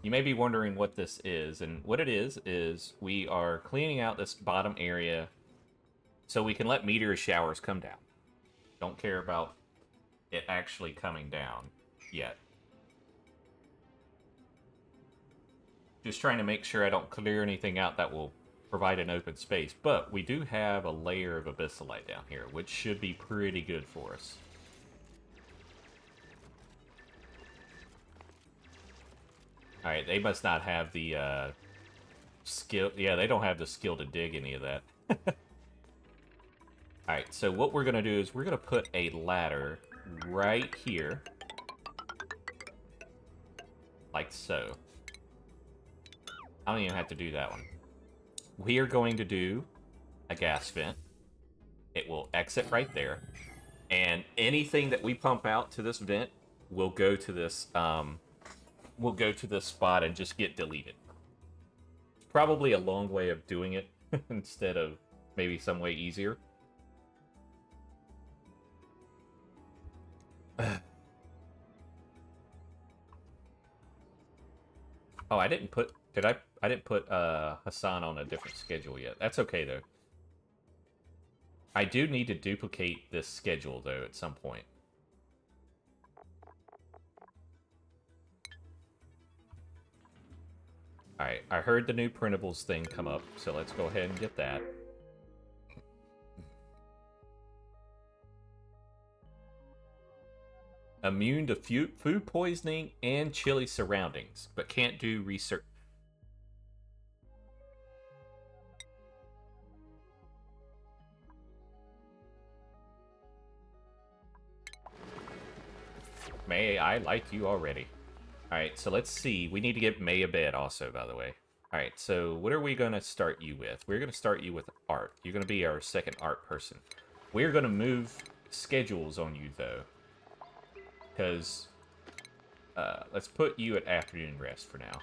You may be wondering what this is, and what it is we are cleaning out this bottom area so we can let meteor showers come down. Don't care about it actually coming down yet. Just trying to make sure I don't clear anything out that will provide an open space. But we do have a layer of abyssalite down here, which should be pretty good for us. Alright, they must not have the skill. Yeah, they don't have the skill to dig any of that. Alright, so what we're going to do is we're going to put a ladder right here. Like so. I don't even have to do that one. We are going to do a gas vent. It will exit right there. And anything that we pump out to this vent will go to this spot and just get deleted. It's probably a long way of doing it instead of maybe some way easier. Oh, I didn't put... I didn't put Hassan on a different schedule yet. That's okay, though. I do need to duplicate this schedule, though, at some point. Alright, I heard the new printables thing come up, so let's go ahead and get that. Immune to food poisoning and chilly surroundings, but can't do research. May, I like you already. Alright, so let's see. We need to get May a bed also, by the way. Alright, so what are we going to start you with? We're going to start you with art. You're going to be our second art person. We're going to move schedules on you, though. Because, let's put you at afternoon rest for now.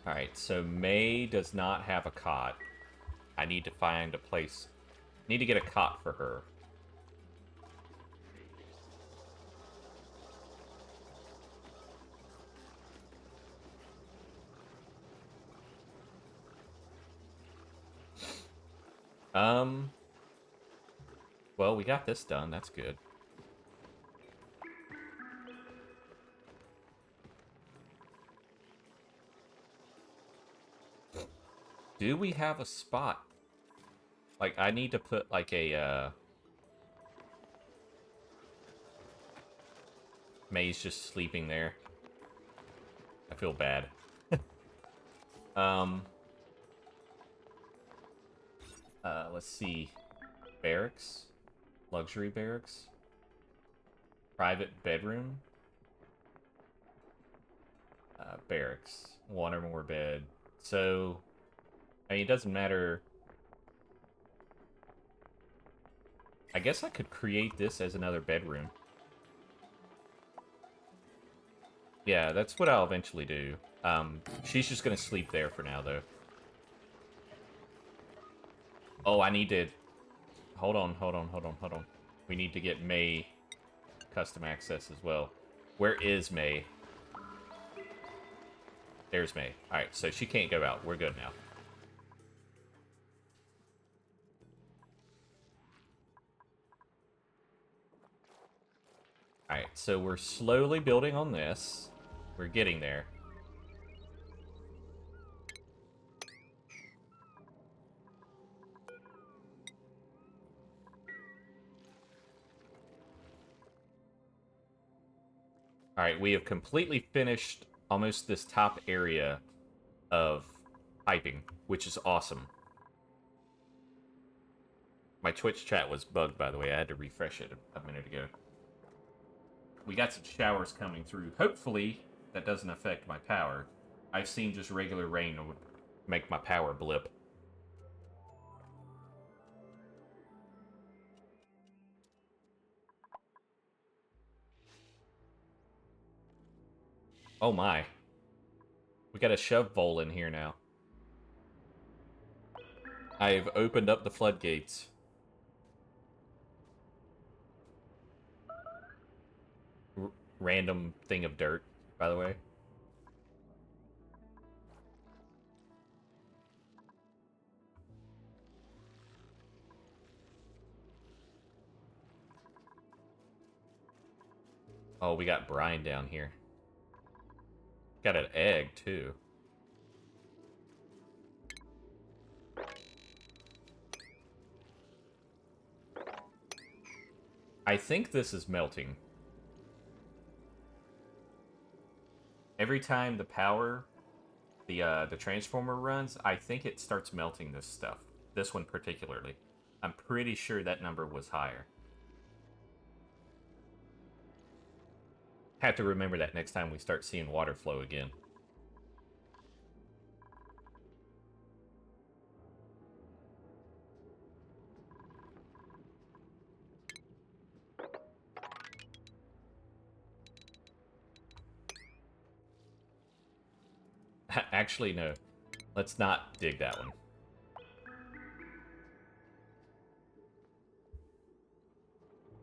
Alright, so May does not have a cot. I need to find a place. Need to get a cot for her. Well, we got this done. That's good. Do we have a spot? Like, I need to put, like, a, May's just sleeping there. I feel bad. Let's see. Barracks? Luxury barracks? Private bedroom? Barracks. One or more bed. So, I mean, it doesn't matter. I guess I could create this as another bedroom. Yeah, that's what I'll eventually do. She's just gonna sleep there for now, though. Oh, I need to... Hold on. We need to get May custom access as well. Where is May? There's May. Alright, so she can't go out. We're good now. Alright, so we're slowly building on this. We're getting there. Alright, we have completely finished almost this top area of piping, which is awesome. My Twitch chat was bugged, by the way. I had to refresh it a minute ago. We got some showers coming through. Hopefully, that doesn't affect my power. I've seen just regular rain would make my power blip. Oh my. We got a shove bowl in here now. I've opened up the floodgates. Random thing of dirt, by the way. Oh, we got brine down here. Got an egg, too. I think this is melting. Every time the power, the transformer runs, I think it starts melting this stuff. This one particularly. I'm pretty sure that number was higher. Have to remember that next time we start seeing water flow again. Actually, no. Let's not dig that one.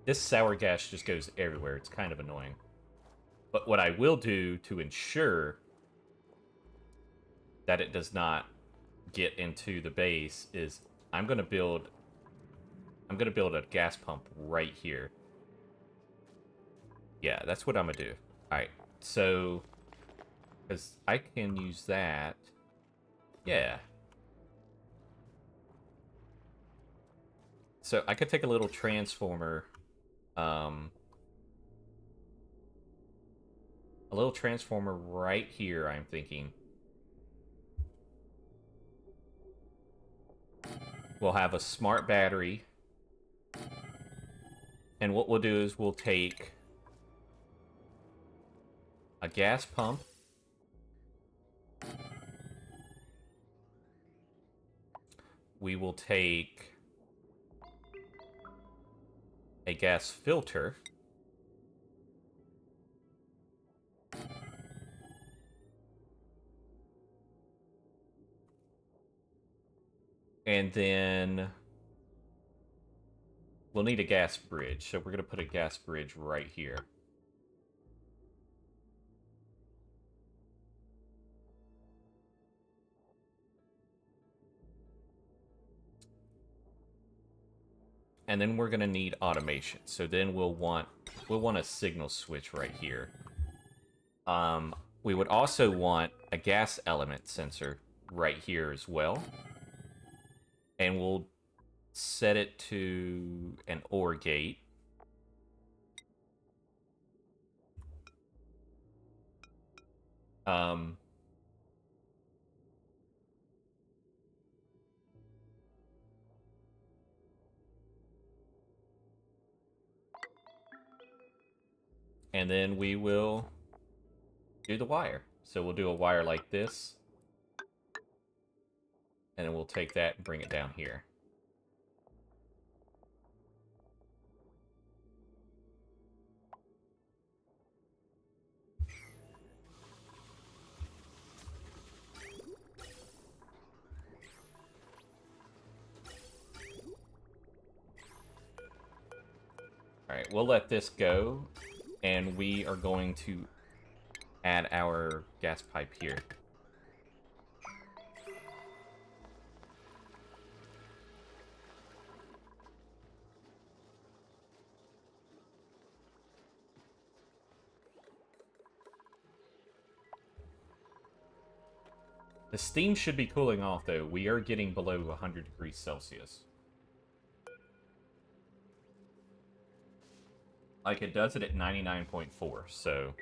This sour gas just goes everywhere. It's kind of annoying. But what I will do to ensure that it does not get into the base is I'm gonna build a gas pump right here. Yeah, that's what I'm gonna do. Alright, so because I can use that. Yeah. So I could take a little transformer, a little transformer right here, I'm thinking. We'll have a smart battery. And what we'll do is we'll take a gas pump. We will take a gas filter. And then we'll need a gas bridge. So we're going to put a gas bridge right here. And then we're going to need automation. So then we'll want a signal switch right here. We would also want a gas element sensor right here as well. And we'll set it to an OR gate. And then we will do the wire. So we'll do a wire like this. And then we'll take that and bring it down here. Alright, we'll let this go, and we are going to add our gas pipe here. The steam should be cooling off, though. We are getting below 100 degrees Celsius. Like, it does it at 99.4, so...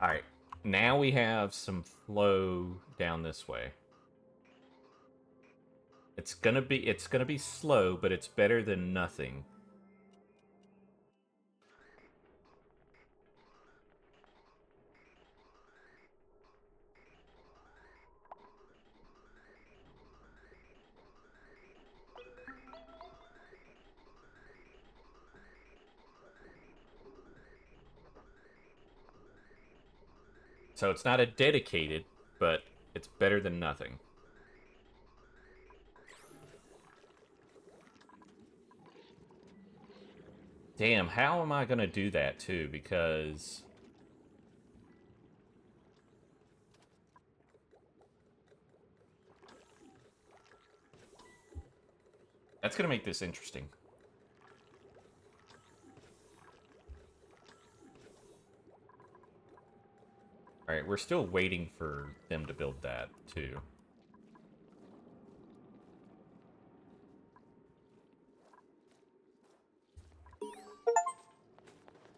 Alright, now we have some flow down this way. It's gonna be slow, but it's better than nothing. So it's not a dedicated, but it's better than nothing. Damn, how am I gonna do that too? Because that's gonna make this interesting. Alright, we're still waiting for them to build that, too.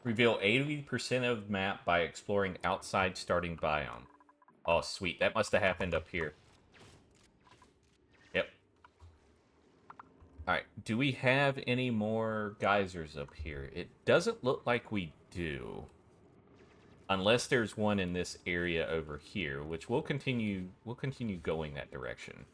Reveal 80% of map by exploring outside starting biome. Oh, sweet. That must have happened up here. Yep. Alright, do we have any more geysers up here? It doesn't look like we do. Unless there's one in this area over here, which we'll continue going that direction.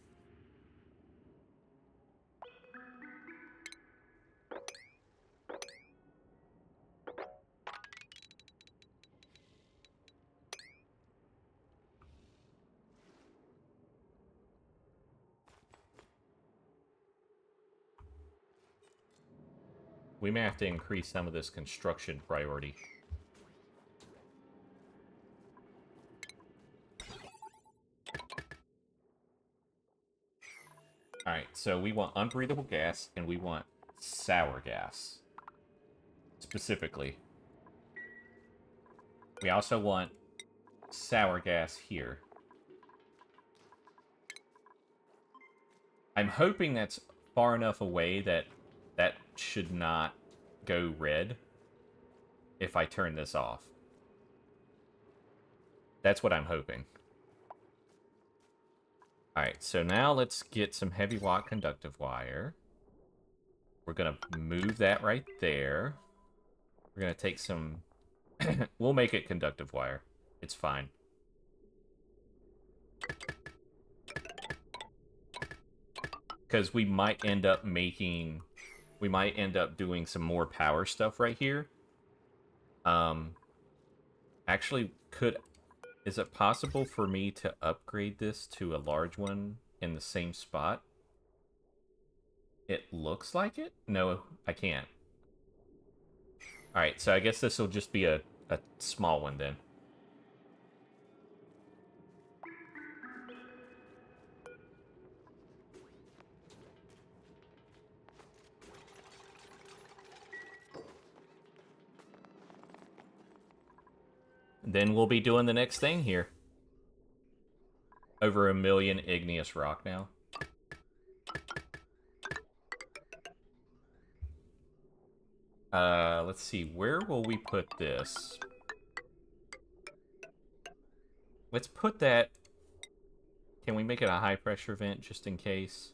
We may have to increase some of this construction priority. Alright, so we want unbreathable gas, and we want sour gas. Specifically. We also want sour gas here. I'm hoping that's far enough away that that should not go red if I turn this off. That's what I'm hoping. Alright, so now let's get some heavy watt conductive wire. We're going to move that right there. We're going to take some... we'll make it conductive wire. It's fine. Because we might end up making... we might end up doing some more power stuff right here. Actually, is it possible for me to upgrade this to a large one in the same spot? It looks like it? No, I can't. Alright, so I guess this will just be a small one then. Then we'll be doing the next thing here. Over 1 million igneous rock now. Let's see, where will we put this? Let's put that... Can we make it a high pressure vent just in case?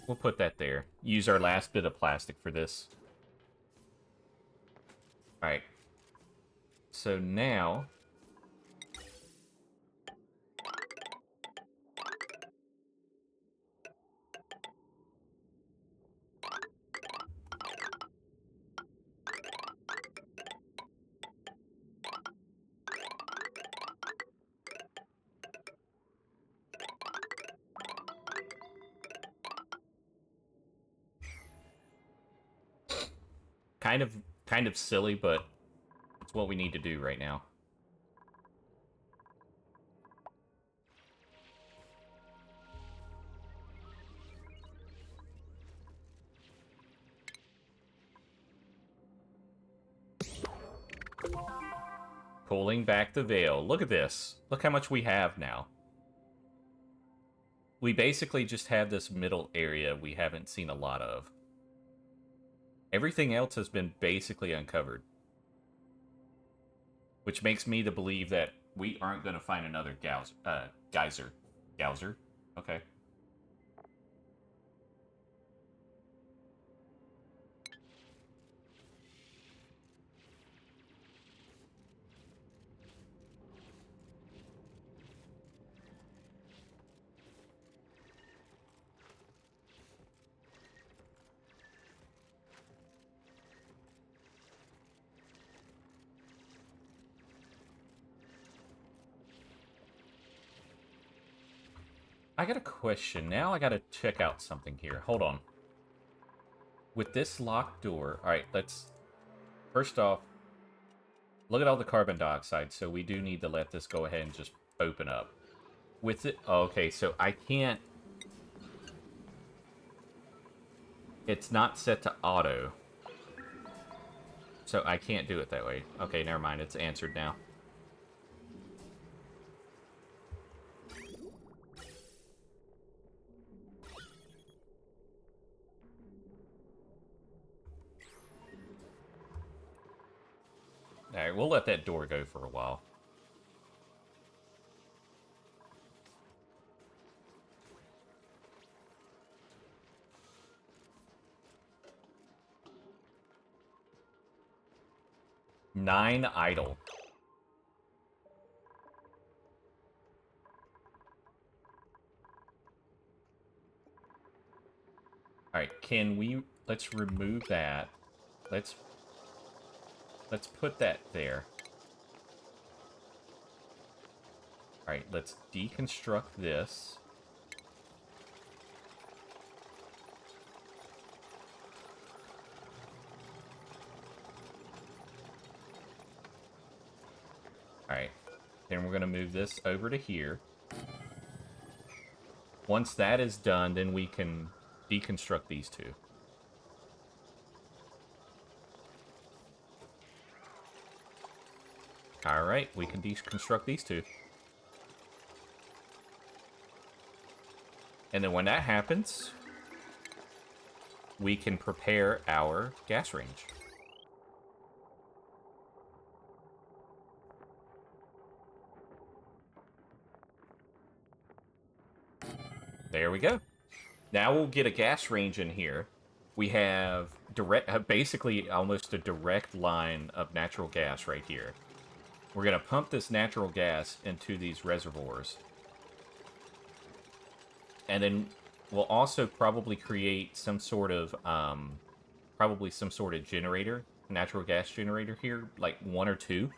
We'll put that there. Use our last bit of plastic for this. Alright. So now... kind of silly, but it's what we need to do right now. Pulling back the veil. Look at this. Look how much we have now. We basically just have this middle area we haven't seen a lot of. Everything else has been basically uncovered. Which makes me to believe that we aren't going to find another geyser. Geyser? Okay. I got a question. Now I gotta check out something here. Hold on. With this locked door... Alright, let's... First off, look at all the carbon dioxide, so we do need to let this go ahead and just open up. With it... Oh, okay, so I can't... It's not set to auto. So I can't do it that way. Okay, never mind. It's answered now. Alright, we'll let that door go for a while. Nine idle. Alright, can we... Let's remove that. Let's put that there. Alright, let's deconstruct this. Alright, then we're going to move this over to here. Once that is done, then we can deconstruct these two. Alright, we can deconstruct these two. And then when that happens, we can prepare our gas range. There we go. Now we'll get a gas range in here. We have basically almost a direct line of natural gas right here. We're going to pump this natural gas into these reservoirs. And then we'll also probably create some sort of, generator, natural gas generator here, like one or two.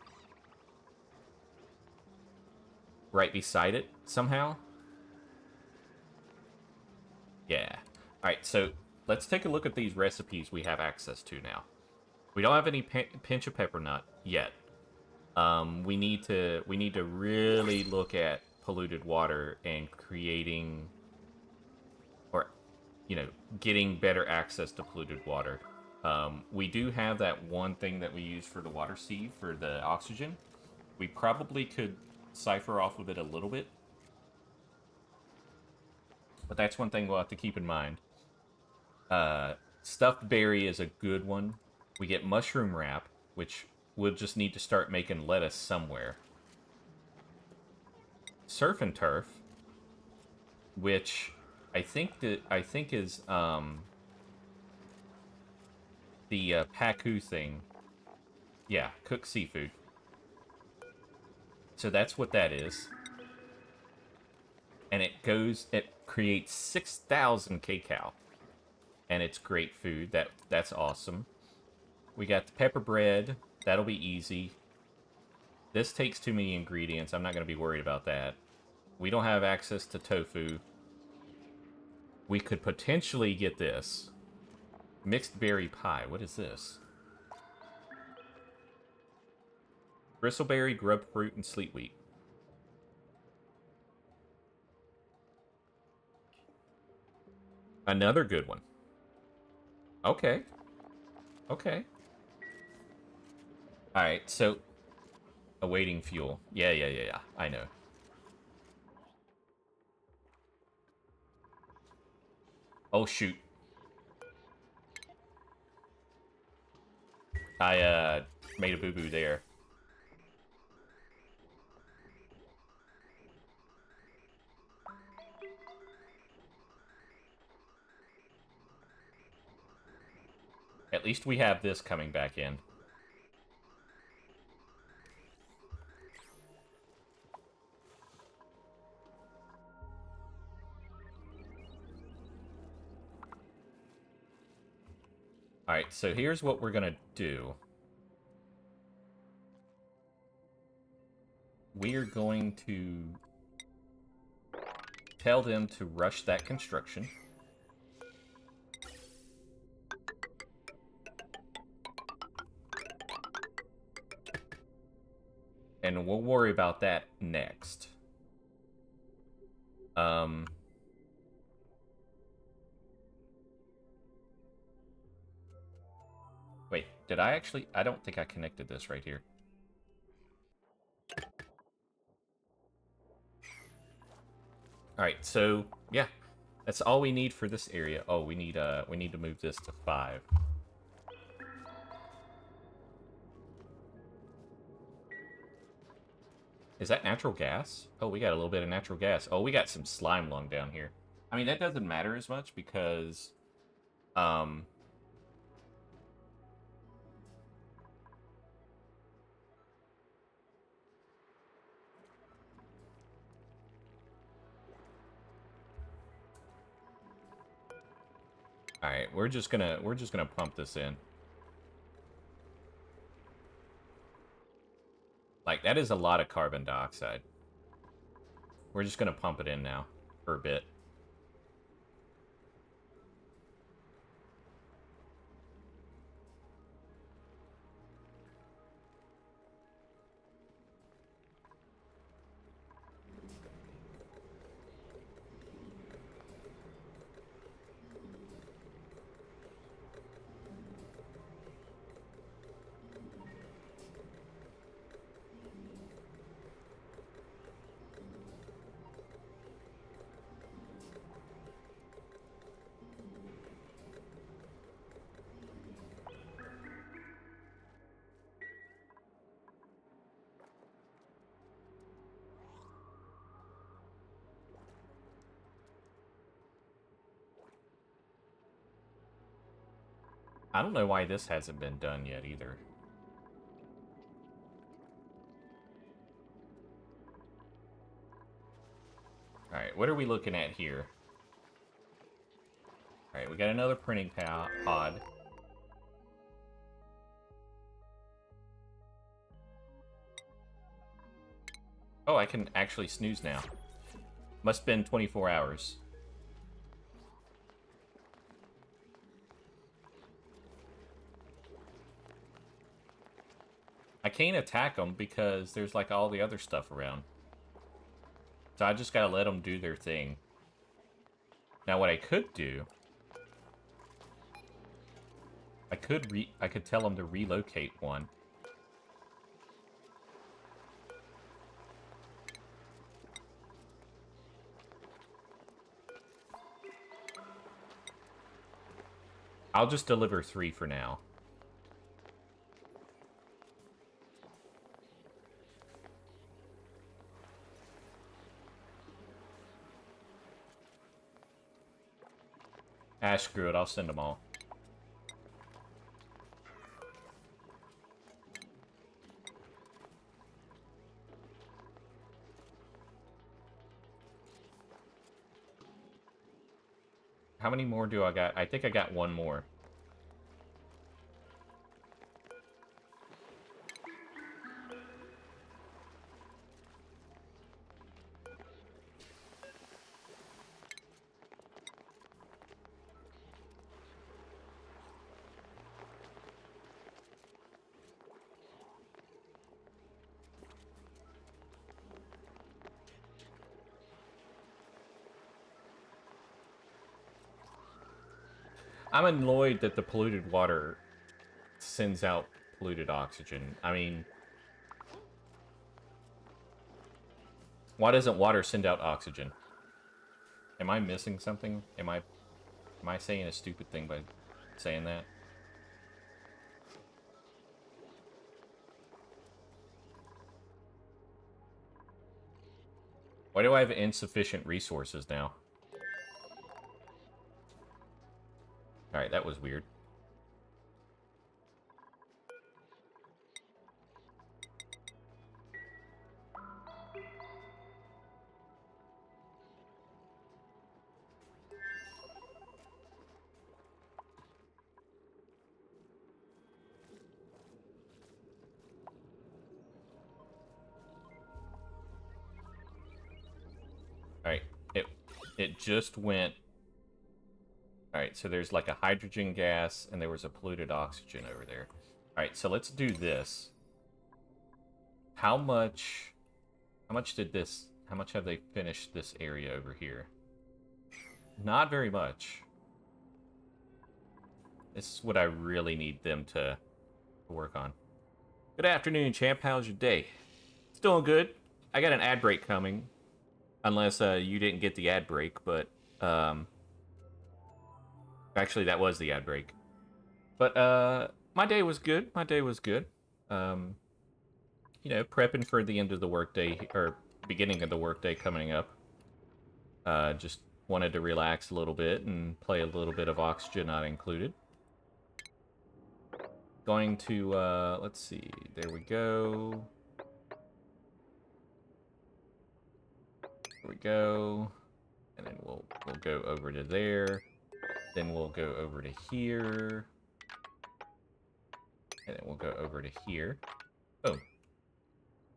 Right beside it, somehow. Yeah. Alright, so let's take a look at these recipes we have access to now. We don't have any pinch of pepper nut yet. We need to really look at polluted water and creating, or, you know, getting better access to polluted water. We do have that one thing that we use for the water sieve for the oxygen. We probably could cipher off of it a little bit. But that's one thing we'll have to keep in mind. Stuffed berry is a good one. We get mushroom wrap, which we'll just need to start making lettuce somewhere. Surf and turf, which I think is the paku thing. Yeah, cooked seafood. So that's what that is. And it creates 6,000 kcal. And it's great food. That's awesome. We got the pepper bread. That'll be easy. This takes too many ingredients. I'm not going to be worried about that. We don't have access to tofu. We could potentially get this. Mixed berry pie. What is this? Bristleberry, grubfruit, and sleet wheat. Another good one. Okay. Okay. Alright, so... Awaiting fuel. Yeah. I know. Oh, shoot. I, made a boo-boo there. At least we have this coming back in. Alright, so here's what we're gonna do. We're going to tell them to rush that construction. And we'll worry about that next. Wait, did I actually... I don't think I connected this right here. Alright, so, yeah. That's all we need for this area. Oh, we need to move this to 5. Is that natural gas? Oh, we got a little bit of natural gas. Oh, we got some slime lung down here. I mean, that doesn't matter as much because... Alright, we're just gonna pump this in. Like, that is a lot of carbon dioxide. We're just gonna pump it in now for a bit. I don't know why this hasn't been done yet either. Alright, what are we looking at here? Alright, we got another printing pod. Oh, I can actually snooze now. Must have been 24 hours. I can't attack them because there's like all the other stuff around. So I just gotta let them do their thing. Now what I could do... I could tell them to relocate one. I'll just deliver 3 for now. Ah, screw it. I'll send them all. How many more do I got? I think I got one more. I'm annoyed that the polluted water sends out polluted oxygen. I mean, why doesn't water send out oxygen? Am I missing something? Am I saying a stupid thing by saying that? Why do I have insufficient resources now? Alright, that was weird. Alright, it just went... Alright, so there's like a hydrogen gas, and there was a polluted oxygen over there. Alright, so let's do this. How much did this... How much have they finished this area over here? Not very much. This is what I really need them to work on. Good afternoon, champ. How's your day? It's doing good. I got an ad break coming. Unless you didn't get the ad break, but... Actually, that was the ad break. But my day was good. My day was good. You know, prepping for the end of the workday, or beginning of the workday coming up. Just wanted to relax a little bit and play a little bit of Oxygen Not Included. Going to, let's see, there we go. There we go. And then we'll go over to there. Then we'll go over to here. And then we'll go over to here. Oh.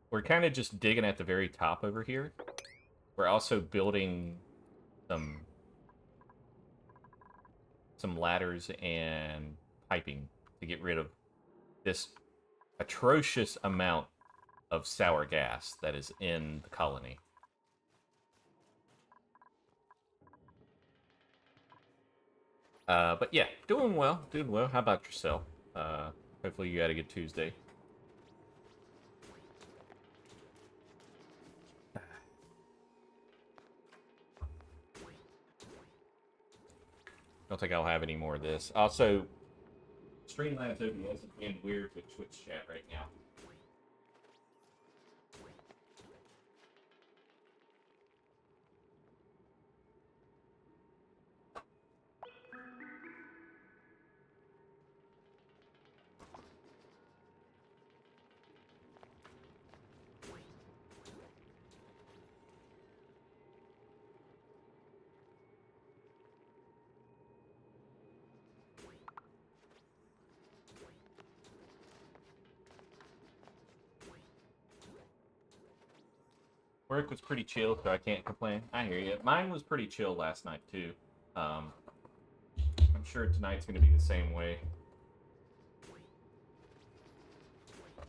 We're kind of just digging at the very top over here. We're also building some ladders and piping to get rid of this atrocious amount of sour gas that is in the colony. But yeah, doing well, doing well. How about yourself? Hopefully you had a good Tuesday. Don't think I'll have any more of this. Also, Streamlabs OBS is being weird with Twitch chat right now. Work was pretty chill, so I can't complain. I hear you. Mine was pretty chill last night, too. I'm sure tonight's going to be the same way.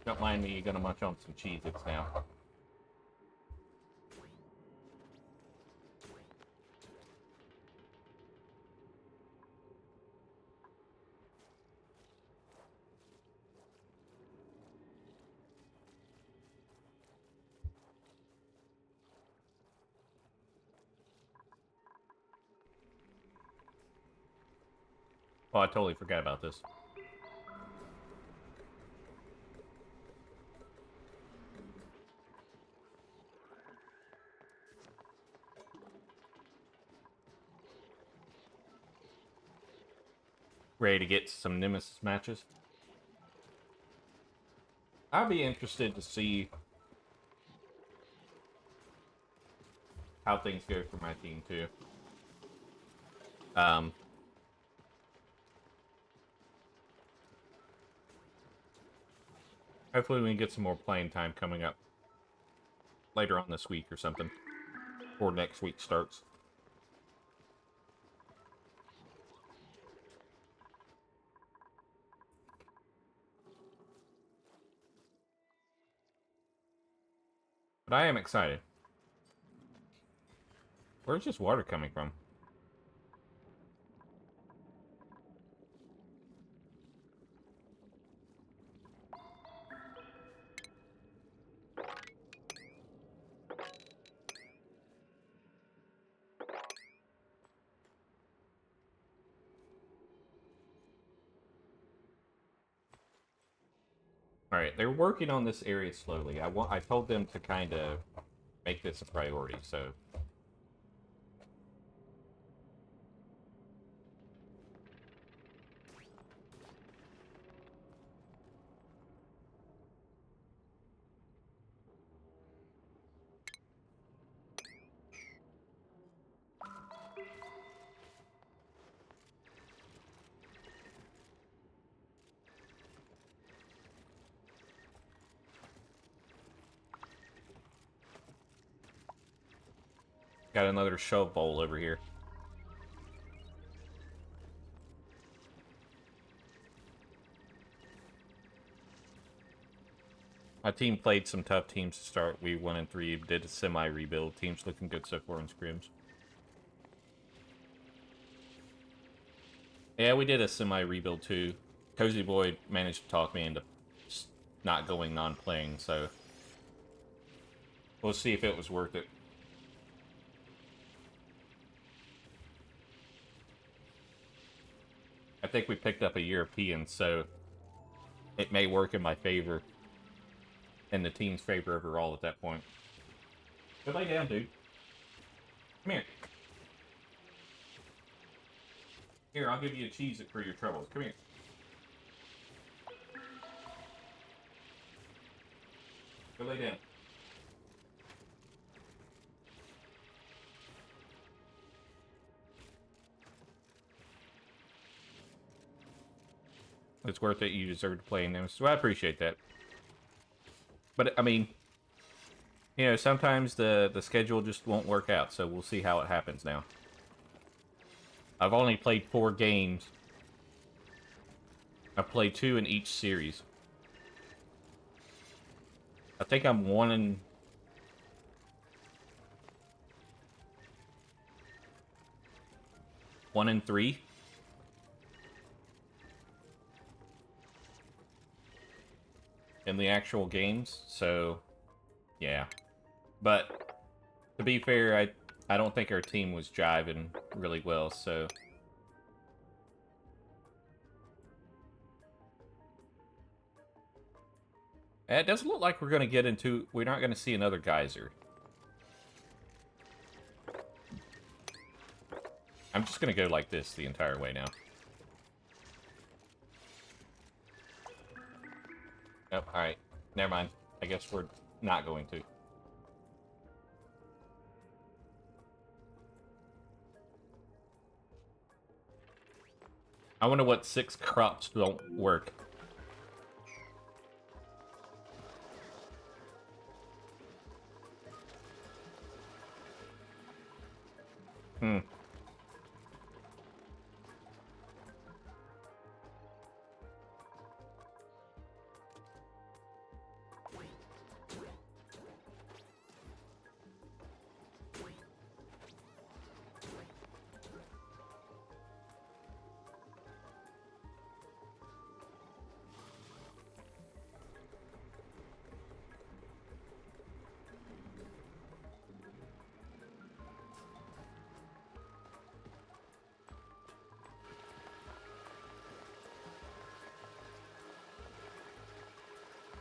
Don't mind me, you're going to munch on some Cheez-Its now. Oh, I totally forgot about this. Ready to get some Nemesis matches? I'd be interested to see how things go for my team, too. Hopefully we can get some more playing time coming up later on this week or something. Before next week starts. But I am excited. Where's this water coming from? All right, they're working on this area slowly. I told them to kind of make this a priority, so. Got another shove bowl over here. My team played some tough teams to start. We 1-3, did a semi-rebuild. Team's looking good so far in scrims. Yeah, we did a semi-rebuild too. Cozy Boy managed to talk me into not going non-playing, so we'll see if it was worth it. I think we picked up a European, so it may work in my favor. In the team's favor overall at that point. Go lay down, dude. Come here. Here, I'll give you a cheese for your troubles. Come here. Go lay down. It's worth it. You deserve to play in them. So I appreciate that. But, I mean, you know, sometimes the schedule just won't work out, so we'll see how it happens now. I've only played 4 games. I've played 2 in each series. I think I'm 1-3 in the actual games, so yeah. But to be fair, I don't think our team was jiving really well, so it doesn't look like we're going to get into... We're not going to see another geyser. I'm just going to go like this the entire way now. Oh, alright. Never mind. I guess we're not going to. I wonder what 6 crops don't work. Hmm.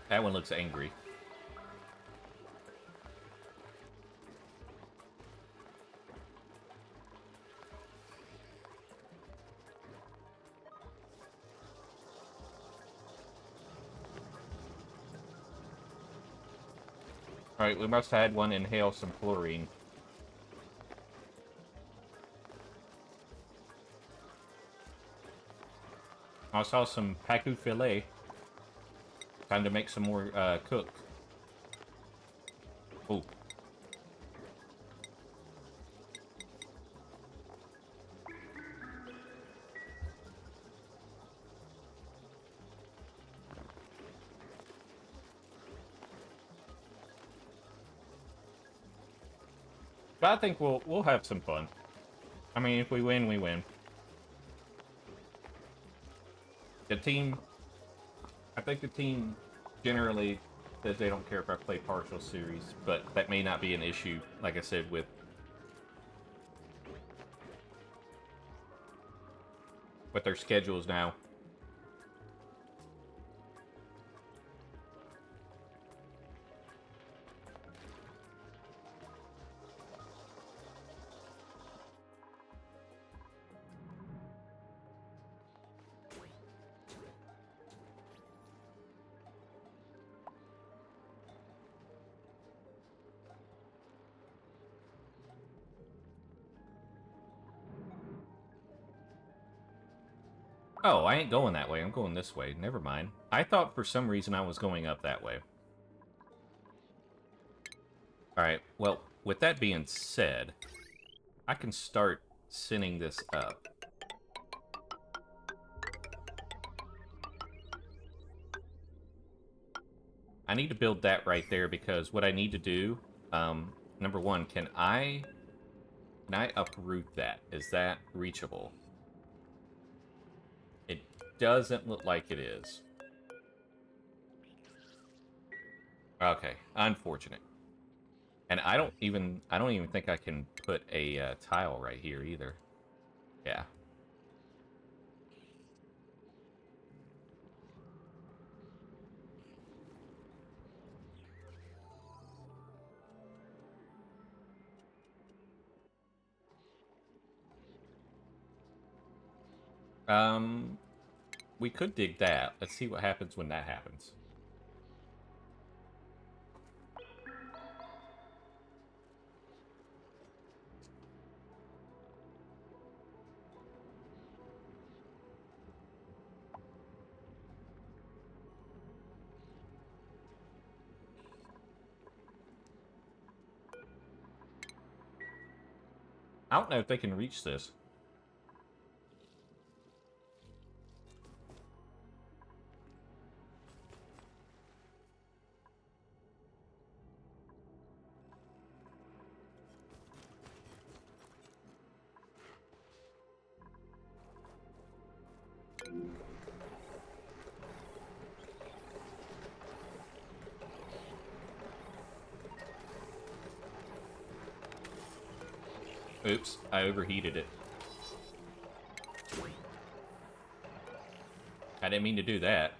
That one looks angry. Alright, we must have had one inhale some chlorine. I saw some pacu filet. Time to make some more cooked. Ooh. But I think we'll have some fun. I mean, if we win, we win. The team... I think the team generally says they don't care if I play partial series, but that may not be an issue, like I said, with their schedules now. Oh, I ain't going that way. I'm going this way. Never mind. I thought for some reason I was going up that way. Alright, well, with that being said, I can start sending this up. I need to build that right there because what I need to do, number one, can I uproot that? Is that reachable? It doesn't look like it is. Okay, unfortunate. And I don't even think I can put a tile right here either. Yeah. We could dig that. Let's see what happens when that happens. I don't know if they can reach this. Oops, I overheated it. I didn't mean to do that.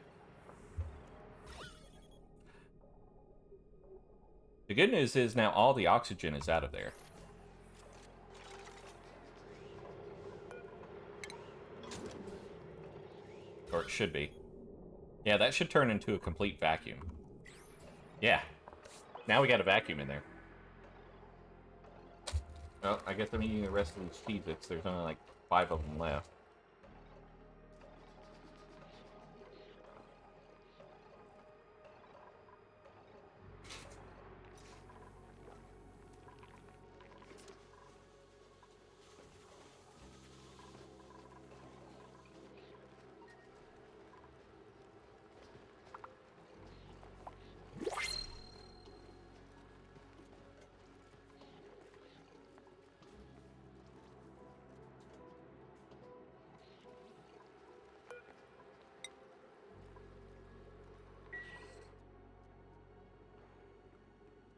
The good news is now all the oxygen is out of there. Or it should be. Yeah, that should turn into a complete vacuum. Yeah. Now we got a vacuum in there. Well, I guess I'm eating the rest of these Cheez-Its. There's only like 5 of them left.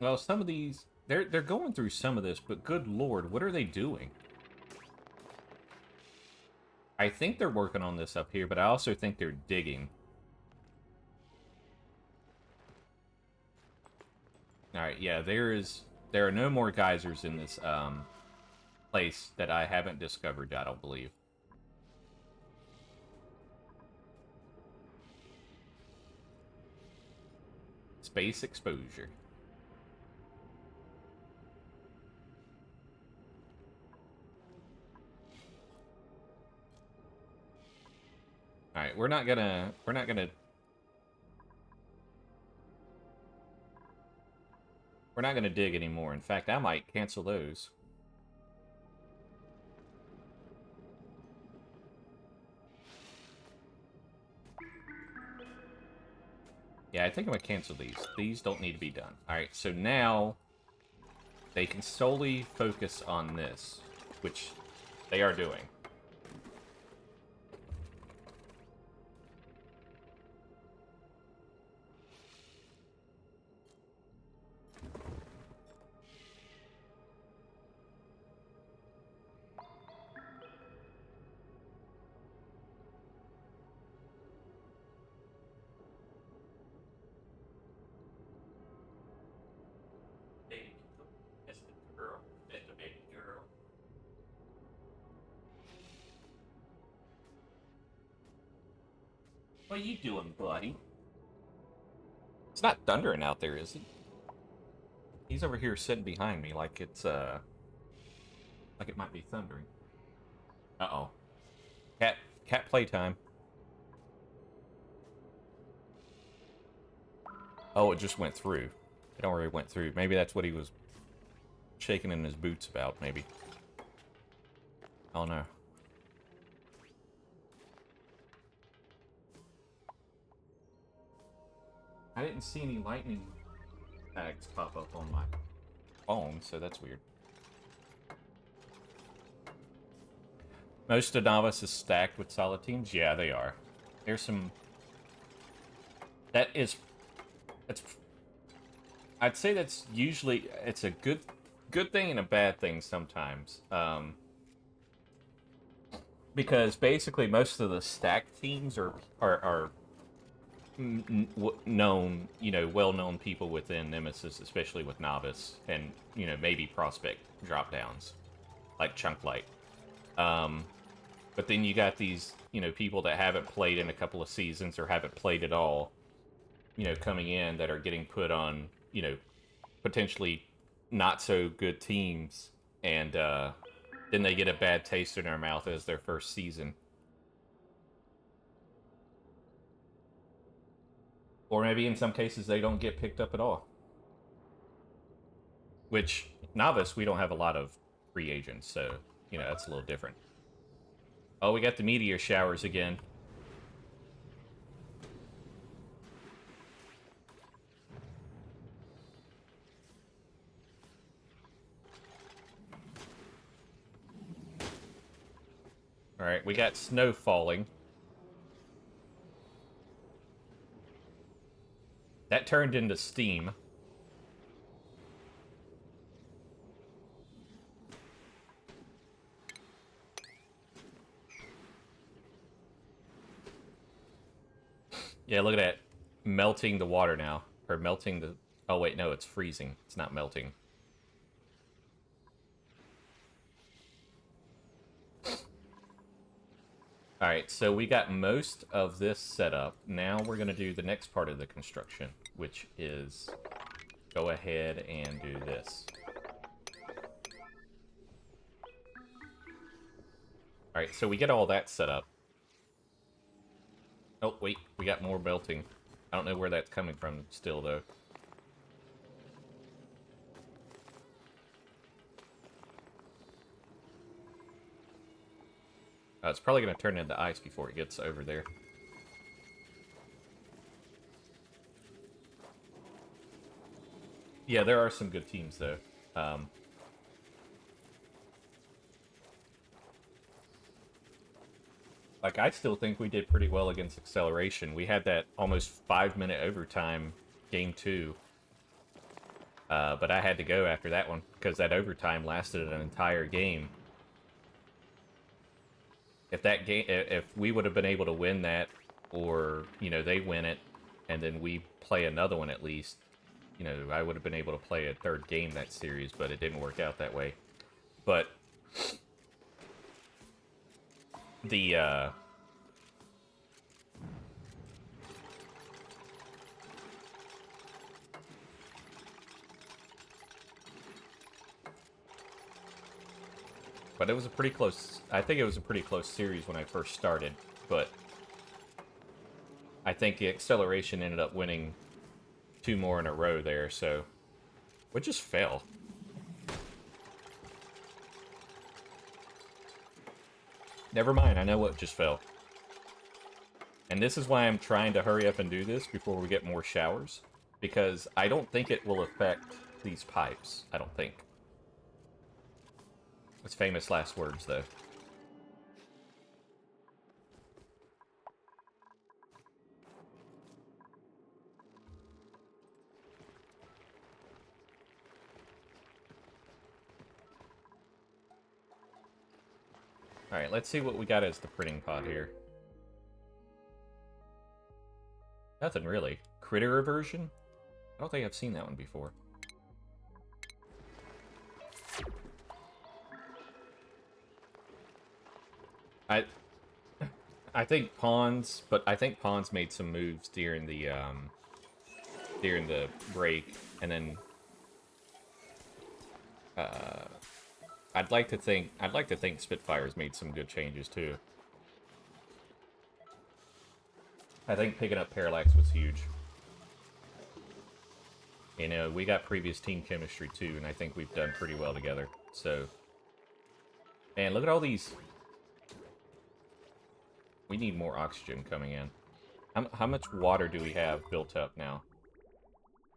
Well, some of these... They're going through some of this, but good lord, what are they doing? I think they're working on this up here, but I also think they're digging. Alright, yeah, there are no more geysers in this place that I haven't discovered, I don't believe. Space exposure. Alright, we're not gonna dig anymore. In fact, I might cancel those. Yeah, I think I'm gonna cancel these. These don't need to be done. Alright, so now they can solely focus on this, which they are doing. What are you doing, buddy? It's not thundering out there, is it? He's over here sitting behind me like it's, like it might be thundering. Uh-oh. Cat playtime. Oh, it just went through. It already went through. Maybe that's what he was shaking in his boots about, maybe. Oh no. I didn't see any lightning tags pop up on my phone, so that's weird. Most of Novice is stacked with solid teams? Yeah, they are. There's some... That's... I'd say that's usually... It's a good thing and a bad thing sometimes. Because basically most of the stacked teams are known, well-known people within Nemesis, especially with Novice, and, maybe Prospect drop-downs, like Chunk Light. But then you got these, people that haven't played in a couple of seasons or haven't played at all, coming in that are getting put on, potentially not so good teams, and then they get a bad taste in their mouth as their first season. Or maybe in some cases they don't get picked up at all. Which, Novice, we don't have a lot of free agents, so, that's a little different. Oh, we got the meteor showers again. Alright, we got snow falling. That turned into steam. Yeah, look at that. Melting the water now. Or melting the... Oh, wait, no, it's freezing. It's not melting. Alright, so we got most of this set up. Now we're going to do the next part of the construction, which is go ahead and do this. Alright, so we get all that set up. Oh, wait, we got more melting. I don't know where that's coming from still, though. It's probably going to turn into ice before it gets over there. Yeah, there are some good teams, though. Like, I still think we did pretty well against Acceleration. We had that almost 5-minute overtime game 2. But I had to go after that one, because that overtime lasted an entire game. If we would have been able to win that, or, they win it, and then we play another one at least, I would have been able to play a third game that series, but it didn't work out that way. But the, But it was a pretty close... I think it was a pretty close series when I first started, but I think the Acceleration ended up winning 2 more in a row there, so... What just fell? Never mind, I know what just fell. And this is why I'm trying to hurry up and do this before we get more showers, because I don't think it will affect these pipes. I don't think. It's famous last words, though. Alright, let's see what we got as the printing pod here. Nothing really. Critter aversion? I don't think I've seen that one before. I think Pawns, but I think Pawns made some moves during the break, and then I'd like to think Spitfire's made some good changes too. I think picking up Parallax was huge. You know, we got previous team chemistry too, and I think we've done pretty well together. So, man, look at all these. We need more oxygen coming in. How much water do we have built up now?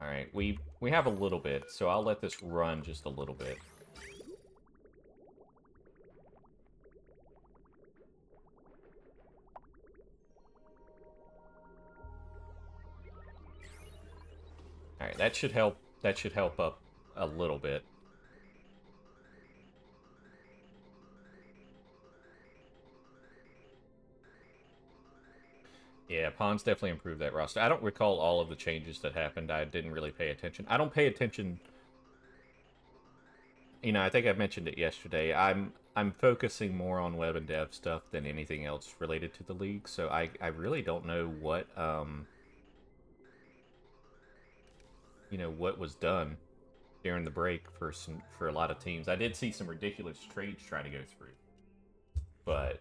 All right, we have a little bit, so I'll let this run just a little bit. All right, that should help. That should help up a little bit. Yeah, Pond's definitely improved that roster. I don't recall all of the changes that happened. I didn't really pay attention. I don't pay attention. You know, I think I mentioned it yesterday. I'm focusing more on web and dev stuff than anything else related to the league. So I really don't know what you know, what was done during the break for a lot of teams. I did see some ridiculous trades trying to go through, but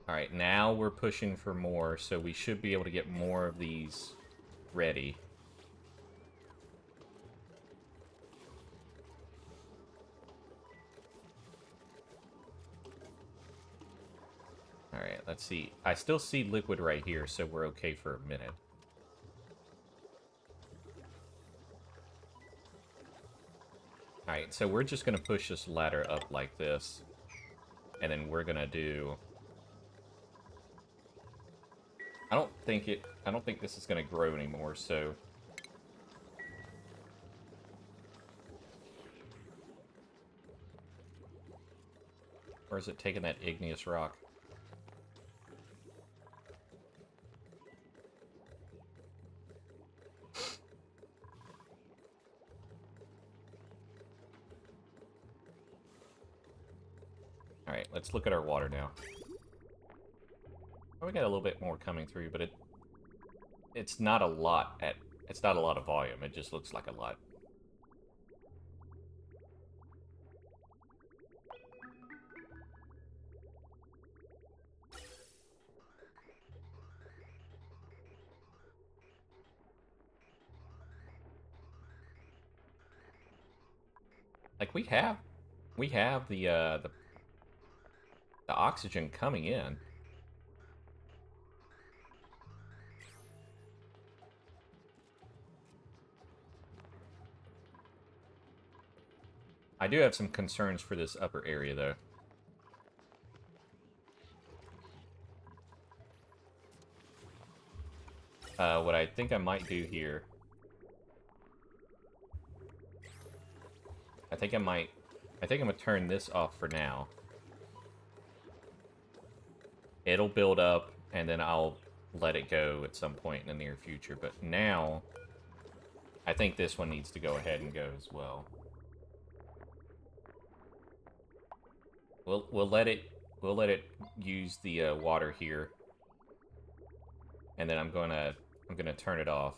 all right, now we're pushing for more, so we should be able to get more of these ready. All right, let's see. I still see liquid right here, so we're okay for a minute. All right, so we're just gonna push this ladder up like this, and then we're gonna do. I don't think this is gonna grow anymore. So. Or is it taking that igneous rock? Alright, let's look at our water now. Oh, we got a little bit more coming through, but it's not a lot it's not a lot of volume. It just looks like a lot. Like we have the oxygen coming in. I do have some concerns for this upper area though. What I think I might do here, I think I'm gonna turn this off for now. It'll build up, and then I'll let it go at some point in the near future. But now, I think this one needs to go ahead and go as well. We'll let it use the water here, and then I'm gonna turn it off.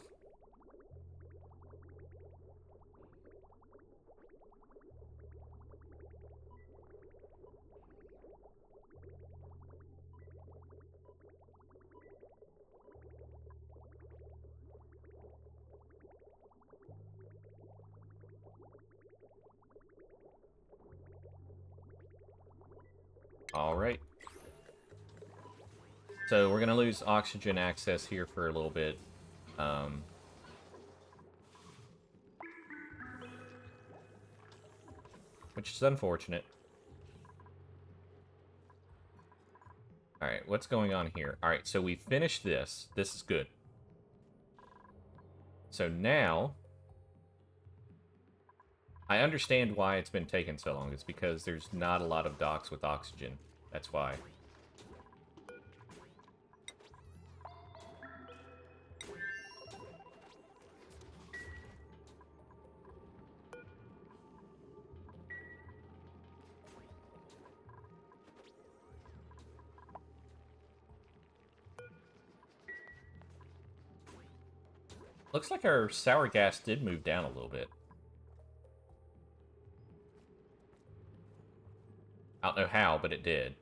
All right. So we're gonna lose oxygen access here for a little bit. Which is unfortunate. Alright, what's going on here? Alright, so we finished this. This is good. So now, I understand why it's been taking so long. It's because there's not a lot of docks with oxygen. That's why. Looks like our sour gas did move down a little bit. I don't know how, but it did.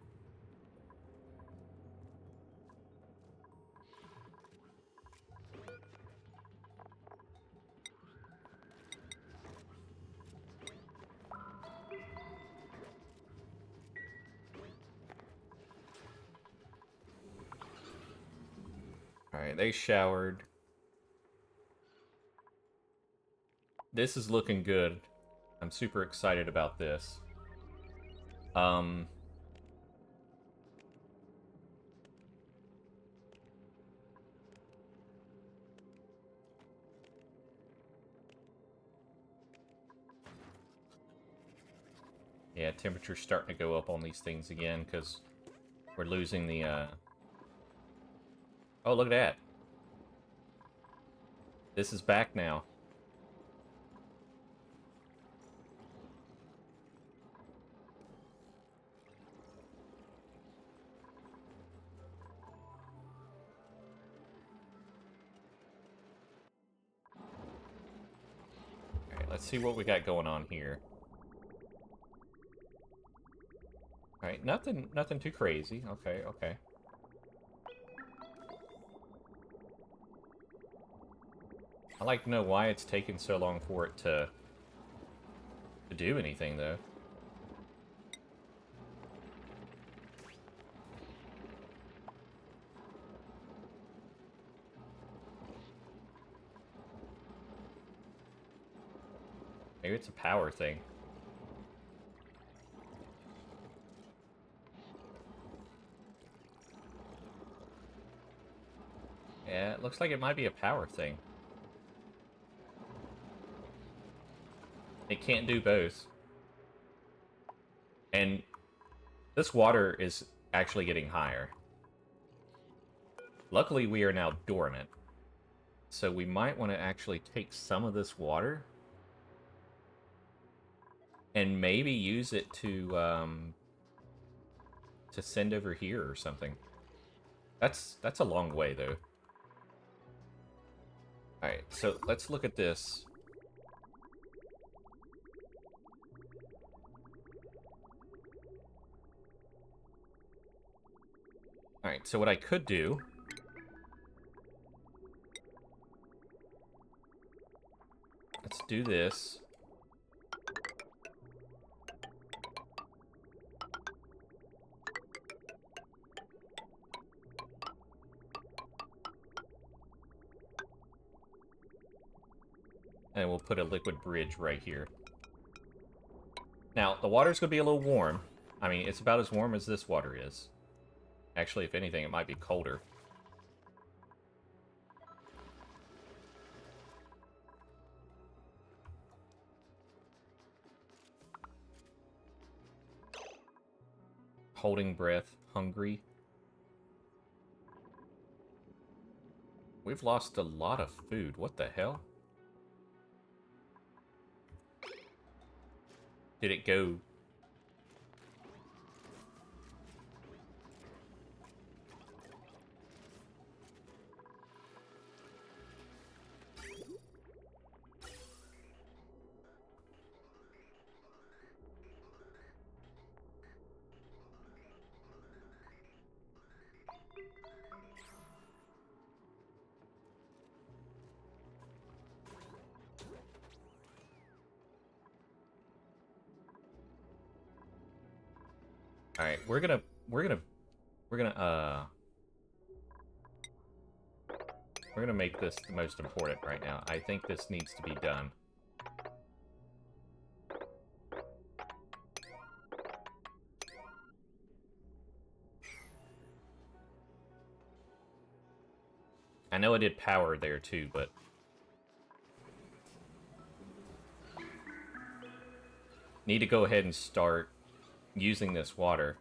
Alright, they showered. This is looking good. I'm super excited about this. Yeah, temperature's starting to go up on these things again, because we're losing the, Oh, look at that. This is back now. Alright, let's see what we got going on here. Alright, nothing too crazy. Okay, okay. I'd like to know why it's taking so long for it to do anything, though. Maybe it's a power thing. Yeah, it looks like it might be a power thing. It can't do both. And this water is actually getting higher. Luckily, we are now dormant. So we might want to actually take some of this water and maybe use it to send over here or something. That's a long way, though. Alright, so let's look at this. Alright, so what I could do... Let's do this. And we'll put a liquid bridge right here. Now, the water's going to be a little warm. I mean, it's about as warm as this water is. Actually, if anything, it might be colder. Holding breath, hungry. We've lost a lot of food. What the hell? Did it go... Alright, we're gonna make this the most important right now. I think this needs to be done. I know I did power there too, but... Need to go ahead and start using this water.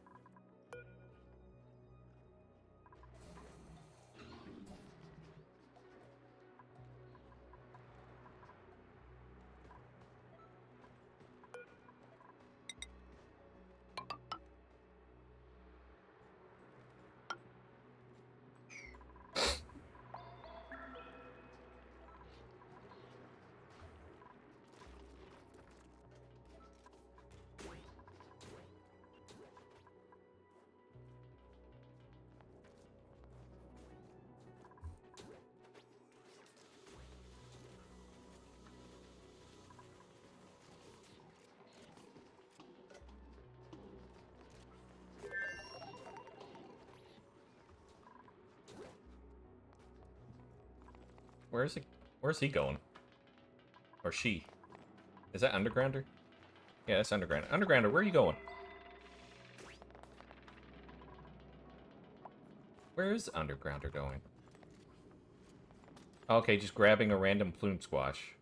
Where's he? Where's he going? Or she? Is that Undergrounder? Yeah, that's Undergrounder. Undergrounder, where are you going? Where is Undergrounder going? Okay, just grabbing a random plume squash.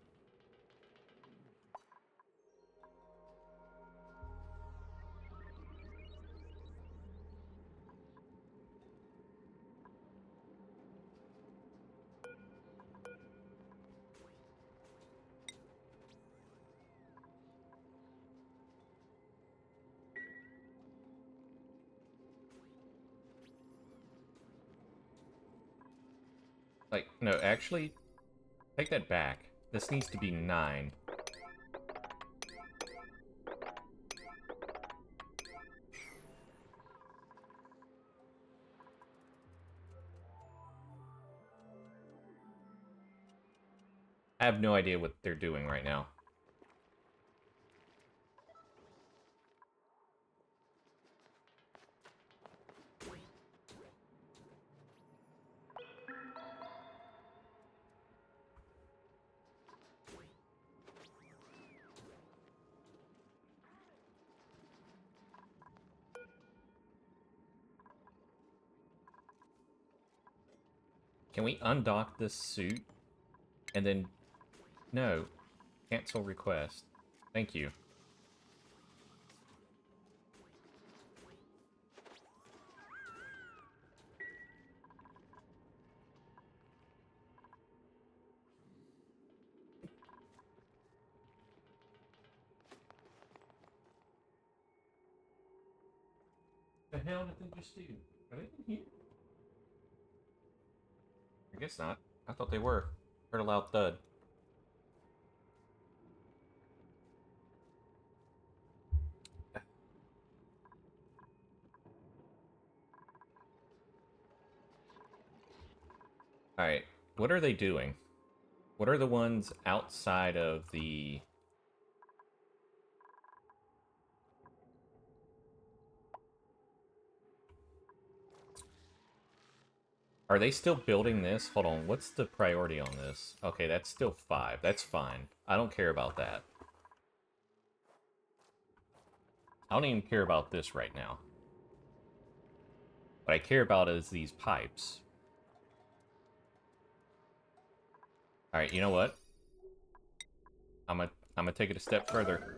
Like, no, actually, take that back. This needs to be 9. I have no idea what they're doing right now. Can we undock this suit? And then... No. Cancel request. Thank you. The hell did they just do? Are they in here? I guess not. I thought they were. Heard a loud thud. Alright, what are they doing? What are the ones outside of the... Are they still building this? Hold on, what's the priority on this? Okay, that's still 5. That's fine. I don't care about that. I don't even care about this right now. What I care about is these pipes. Alright, you know what? I'm gonna take it a step further.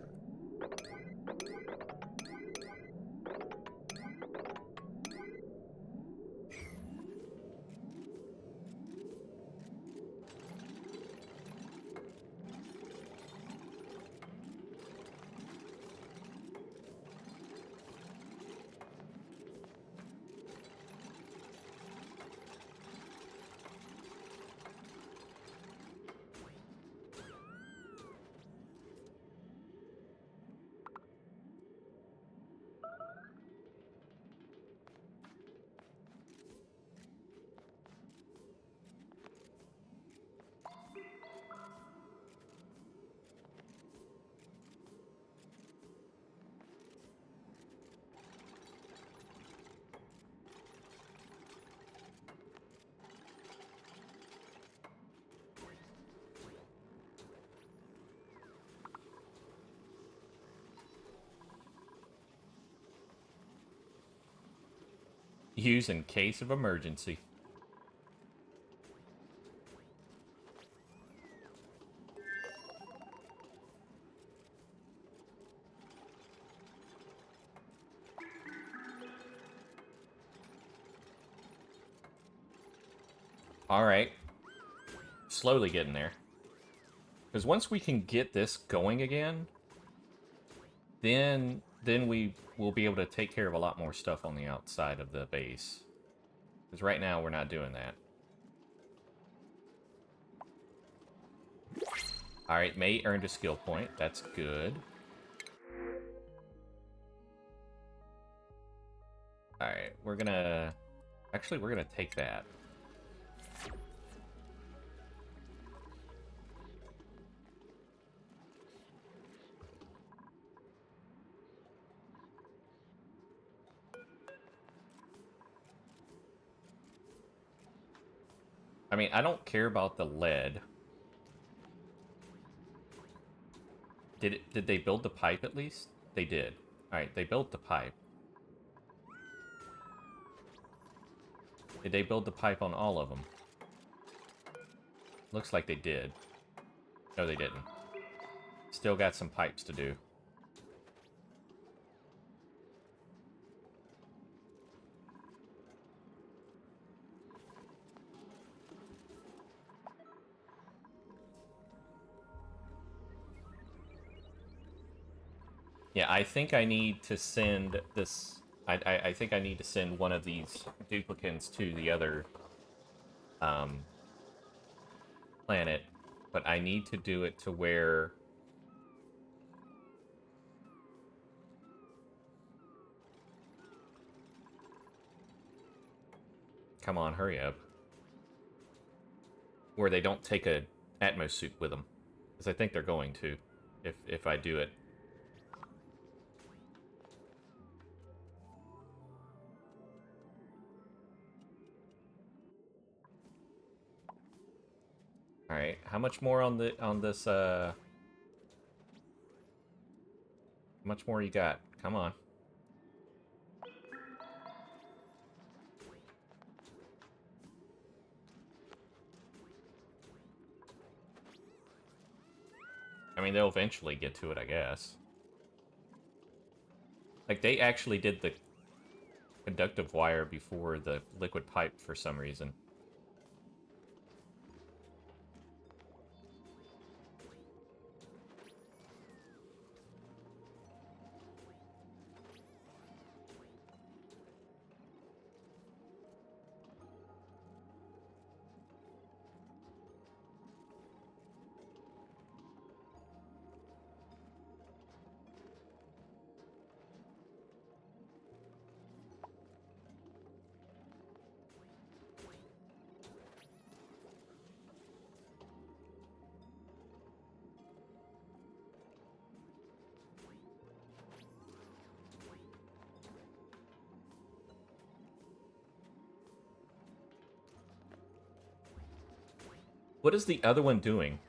Use in case of emergency. Alright. Slowly getting there. Because once we can get this going again, then we will be able to take care of a lot more stuff on the outside of the base. Because right now we're not doing that. Alright, May earned a skill point. That's good. Alright, we're gonna... Actually, we're gonna take that. I mean, I don't care about the lead. Did they build the pipe at least? They did. Alright, they built the pipe. Did they build the pipe on all of them? Looks like they did. No, they didn't. Still got some pipes to do. Yeah, I think I need to send this... I think I need to send one of these duplicants to the other planet, but I need to do it to where... Come on, hurry up. Where they don't take a Atmos suit with them. Because I think they're going to, if I do it. Alright, how much more on this, how much more you got? Come on. I mean, they'll eventually get to it, I guess. Like, they actually did the conductive wire before the liquid pipe for some reason. What is the other one doing?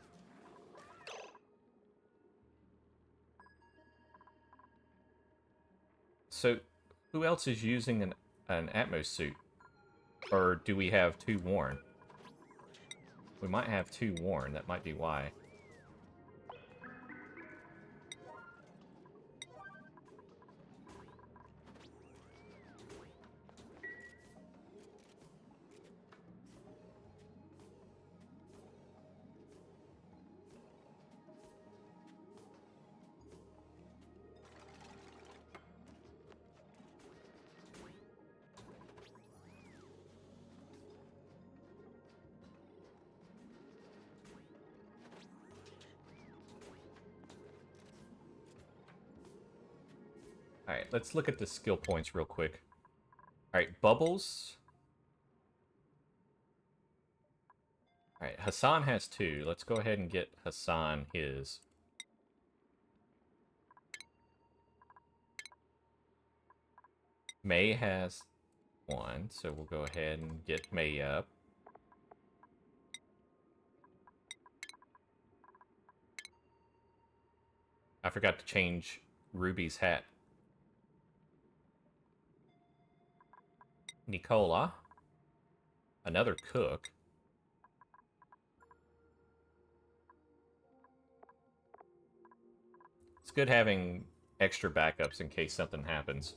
So, who else is using an Atmos suit? Or do we have two worn? We might have two worn, that might be why. Alright, let's look at the skill points real quick. Alright, Bubbles. Alright, Hassan has 2. Let's go ahead and get Hassan his. May has 1, so we'll go ahead and get May up. I forgot to change Ruby's hat. Nicola. Another cook. It's good having extra backups in case something happens.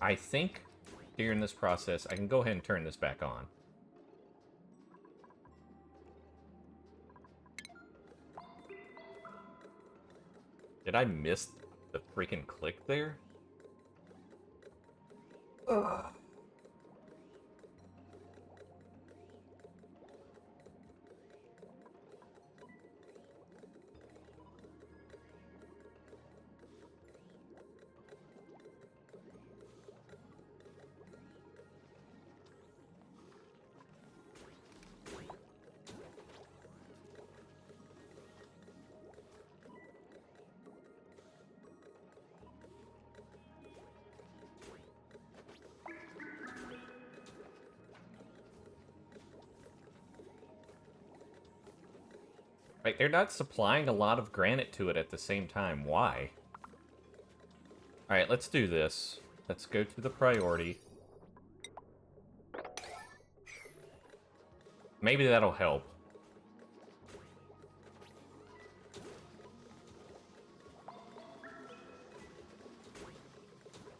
I think during this process, I can go ahead and turn this back on. Did I miss the freaking click there? Ugh. Right, they're not supplying a lot of granite to it at the same time. Why? Alright, let's do this. Let's go to the priority. Maybe that'll help.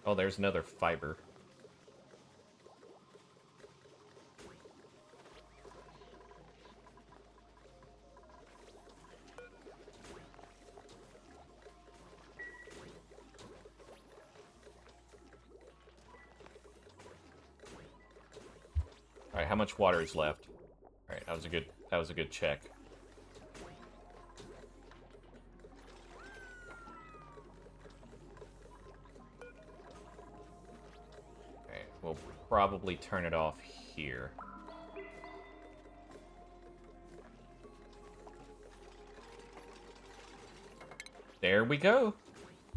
Oh, there's another fiber. Alright, how much water is left? Alright, that was a good check. Alright, we'll probably turn it off here. There we go.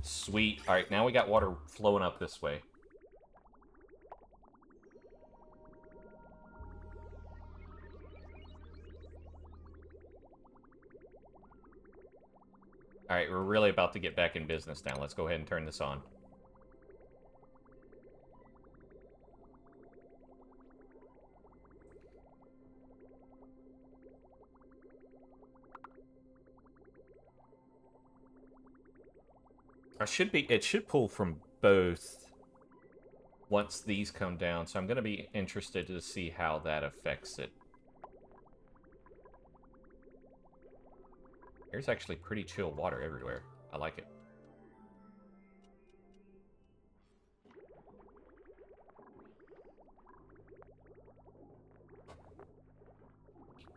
Sweet. Alright, now we got water flowing up this way. Alright, we're really about to get back in business now. Let's go ahead and turn this on. It should pull from both once these come down, so I'm going to be interested to see how that affects it. There's actually pretty chill water everywhere. I like it.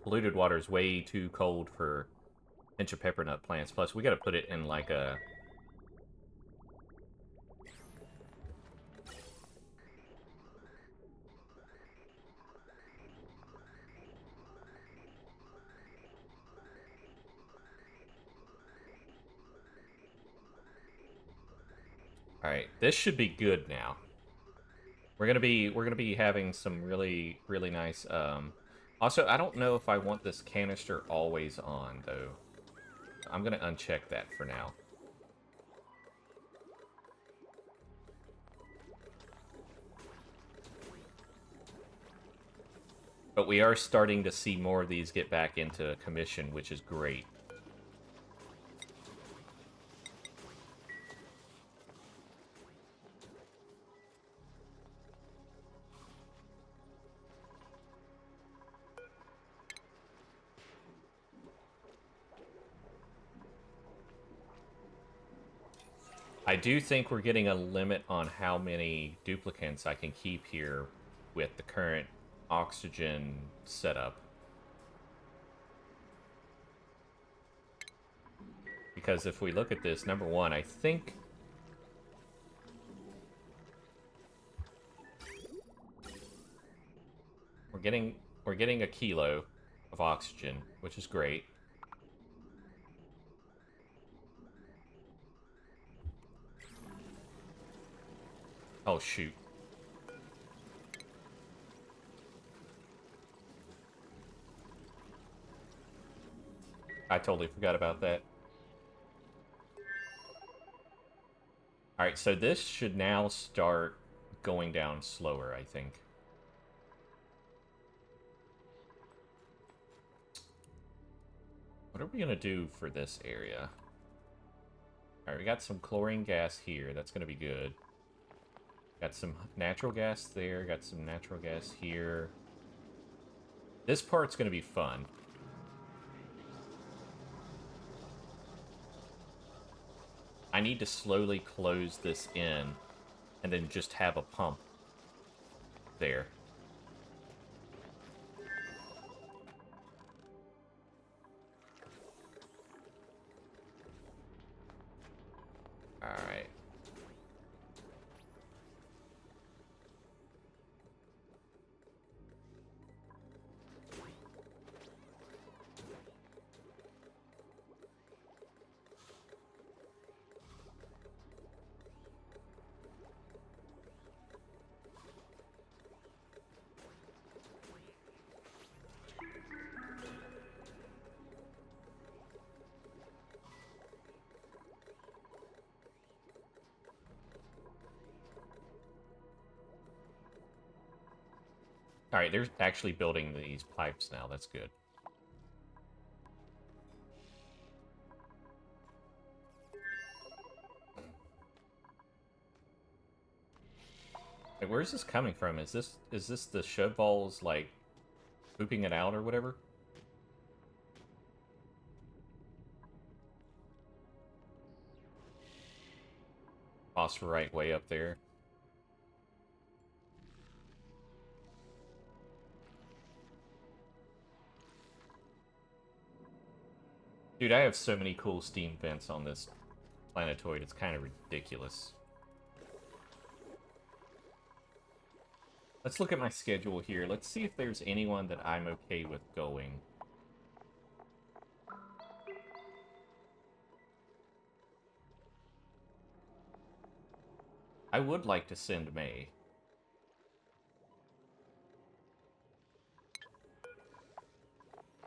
Polluted water is way too cold for pinch of peppernut plants. Plus, we got to put it in like a... Alright, this should be good now. We're gonna be having some really nice. Also, I don't know if I want this canister always on though. I'm gonna uncheck that for now. But we are starting to see more of these get back into commission, which is great. I do think we're getting a limit on how many duplicates I can keep here with the current oxygen setup. Because if we look at this, number one, I think... We're getting a kilo of oxygen, which is great. Oh, shoot. I totally forgot about that. Alright, so this should now start going down slower, I think. What are we going to do for this area? Alright, we got some chlorine gas here. That's going to be good. Got some natural gas there. Got some natural gas here. This part's going to be fun. I need to slowly close this in and then just have a pump there. Alright. Alright, they're actually building these pipes now. That's good. Like, where's this coming from? Is this the shove balls, like, pooping it out or whatever? Phosphorite way up there. Dude, I have so many cool steam vents on this planetoid, it's kind of ridiculous. Let's look at my schedule here. Let's see if there's anyone that I'm okay with going. I would like to send May.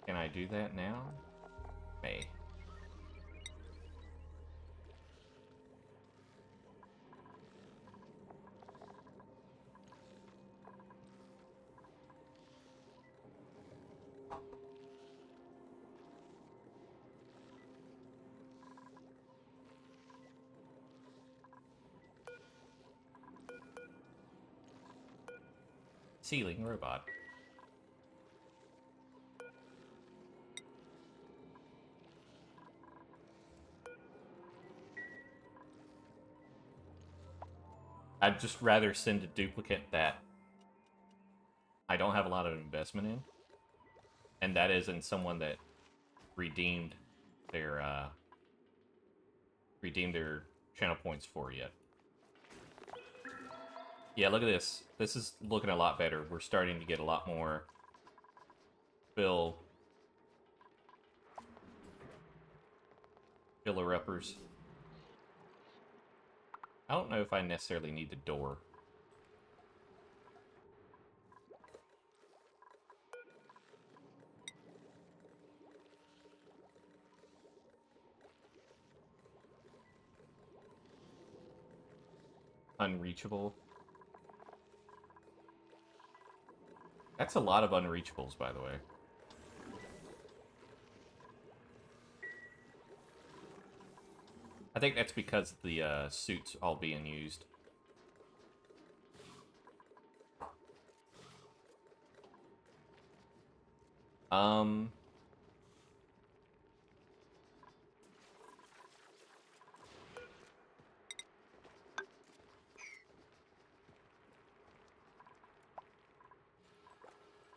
Can I do that now? May. Ceiling robot. I'd just rather send a duplicate that I don't have a lot of investment in. And that is in someone that redeemed their channel points for yet. Yeah, look at this. This is looking a lot better. We're starting to get a lot more filler uppers. I don't know if I necessarily need the door. Unreachable. That's a lot of unreachables, by the way. I think that's because the suit's all being used.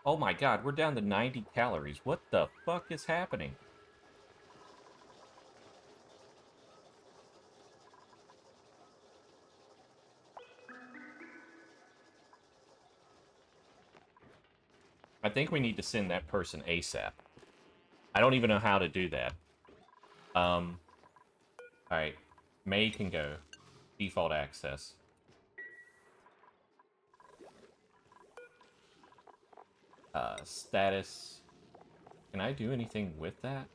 Oh my god, we're down to 90 calories. What the fuck is happening? I think we need to send that person ASAP. I don't even know how to do that. Alright. May can go. Default access. Status. Can I do anything with that?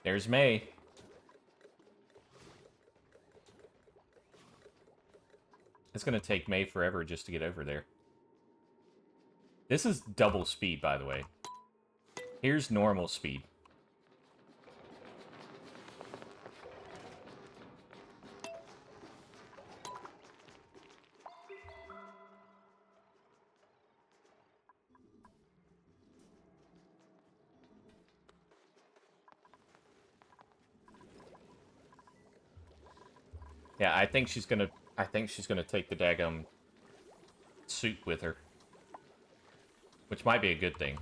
There's May. It's gonna take May forever just to get over there. This is double speed, by the way. Here's normal speed. Yeah, I think she's gonna take the daggum suit with her. Which might be a good thing.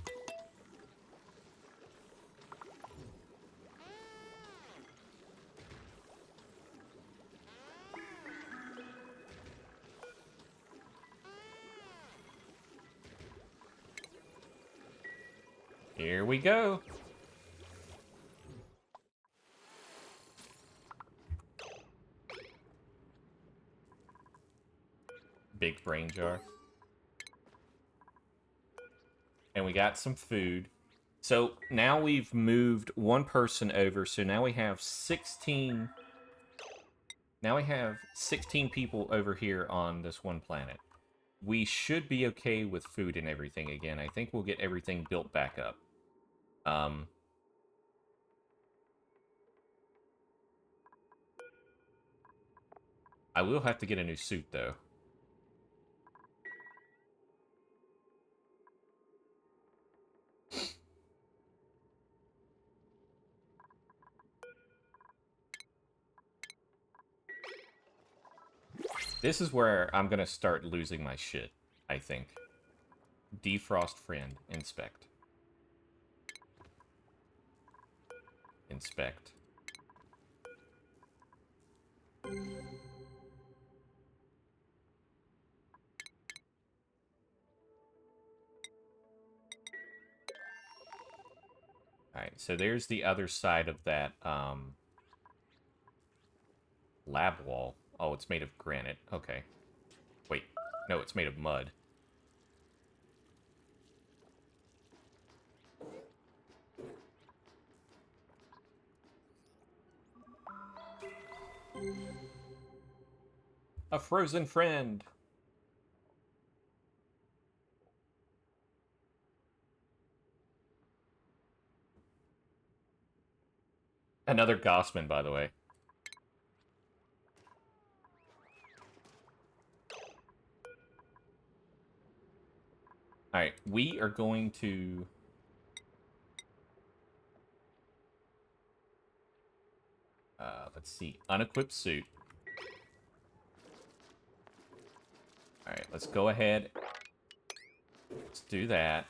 Here we go. big brain jar. And we got some food. So now we've moved one person over, so now we have 16... Now we have 16 people over here on this one planet. We should be okay with food and everything again. I think we'll get everything built back up. I will have to get a new suit, though. This is where I'm going to start losing my shit, I think. Defrost friend. Inspect. Inspect. Alright, so there's the other side of that lab wall. Oh, it's made of granite. Okay. Wait. No, it's made of mud. A frozen friend! Another Gossman, by the way. Alright, we are going to... let's see. Unequipped suit. Alright, let's go ahead. Let's do that.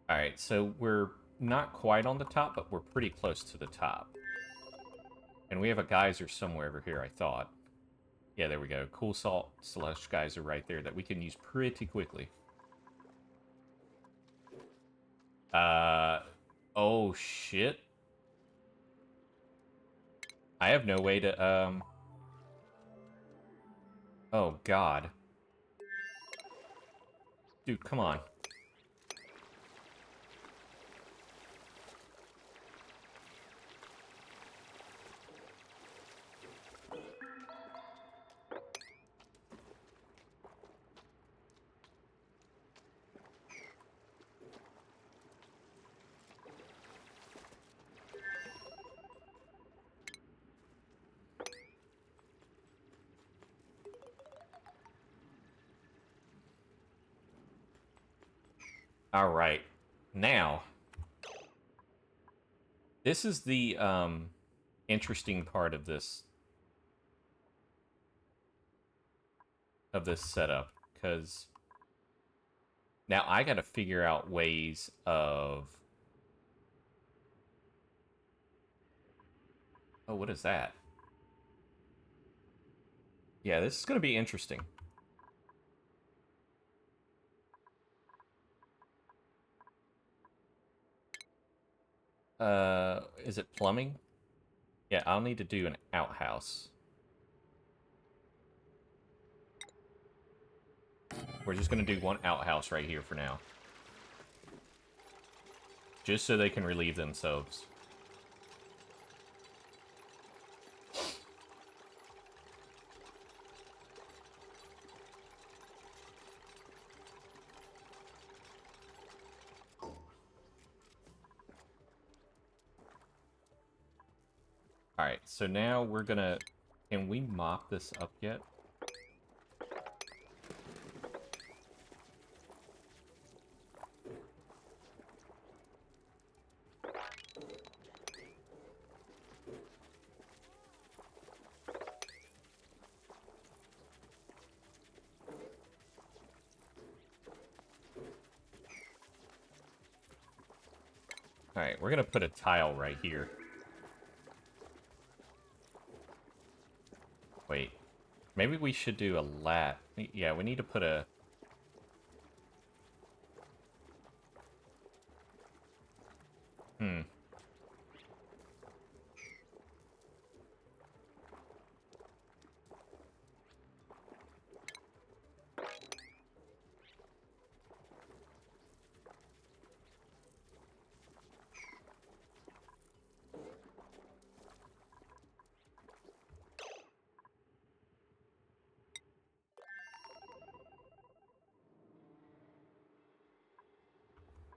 Alright, so we're not quite on the top, but we're pretty close to the top. And we have a geyser somewhere over here, I thought. Yeah, there we go. Cool salt slush geyser right there that we can use pretty quickly. Oh shit. I have no way to, Oh god. Dude, come on. Alright. Now, this is the interesting part of this setup, because now I gotta figure out ways of... Oh, what is that? Yeah, this is gonna be interesting. Is it plumbing? Yeah, I'll need to do an outhouse. We're just gonna do one outhouse right here for now. Just so they can relieve themselves. Alright, so now we're gonna... Can we mop this up yet? Alright, we're gonna put a tile right here. Wait. Maybe we should do a lat. Yeah, we need to put a... Hmm.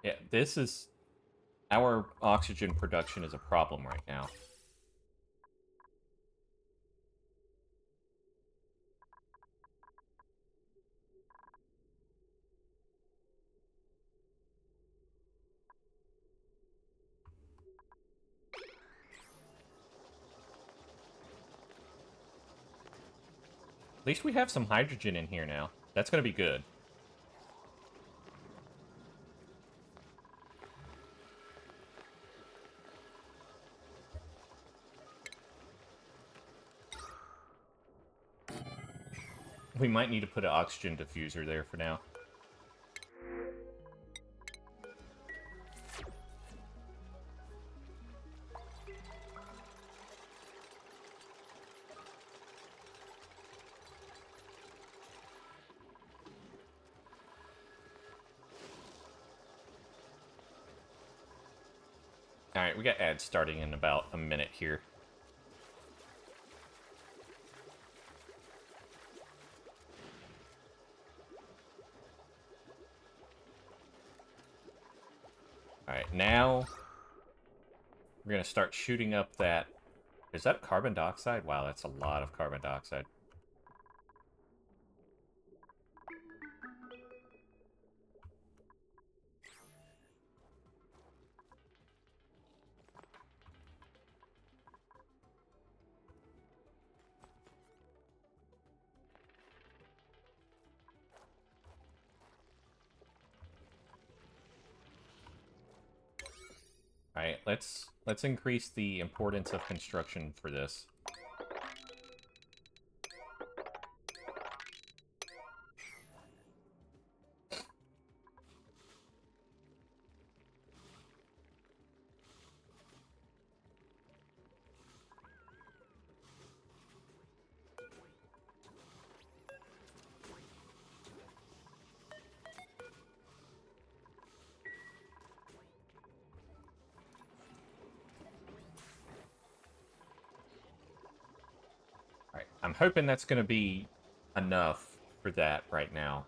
Yeah, this is... Our oxygen production is a problem right now. At least we have some hydrogen in here now. That's going to be good. We might need to put an oxygen diffuser there for now. Alright, we got ads starting in about a minute here. Alright, now we're going to start shooting up that... Is that carbon dioxide? Wow, that's a lot of carbon dioxide. Alright, let's increase the importance of construction for this. Alright, I'm hoping that's going to be enough for that right now.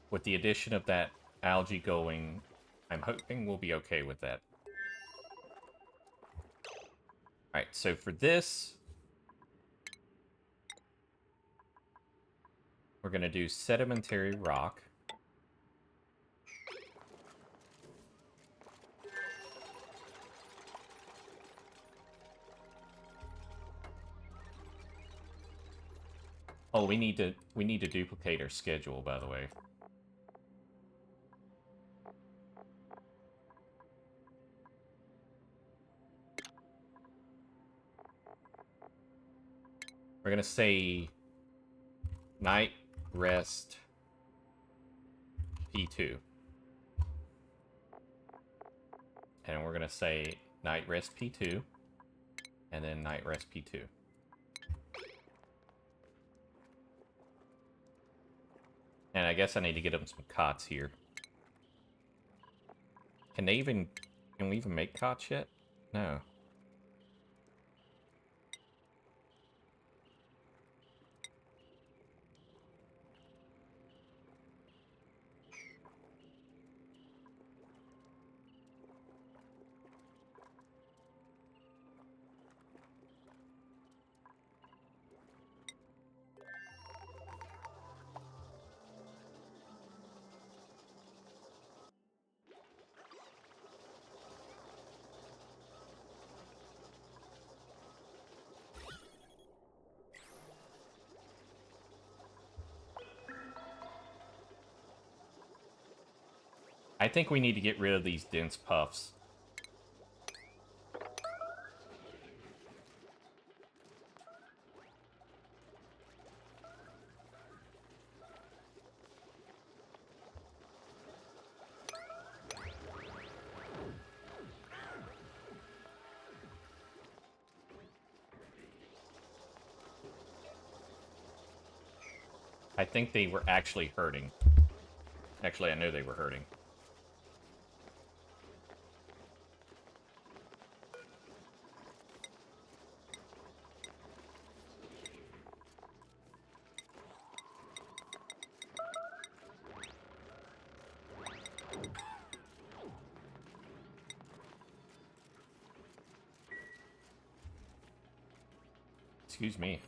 With the addition of that algae going, I'm hoping we'll be okay with that. Alright, so for this, we're going to do sedimentary rock. Oh, we need to duplicate our schedule, by the way. We're gonna say night rest P2. And we're gonna say night rest P2 and then night rest P2. And I guess I need to get them some cots here. Can we even make cots yet? No. I think we need to get rid of these dense puffs. I think they were actually hurting. Actually, I know they were hurting. Excuse me.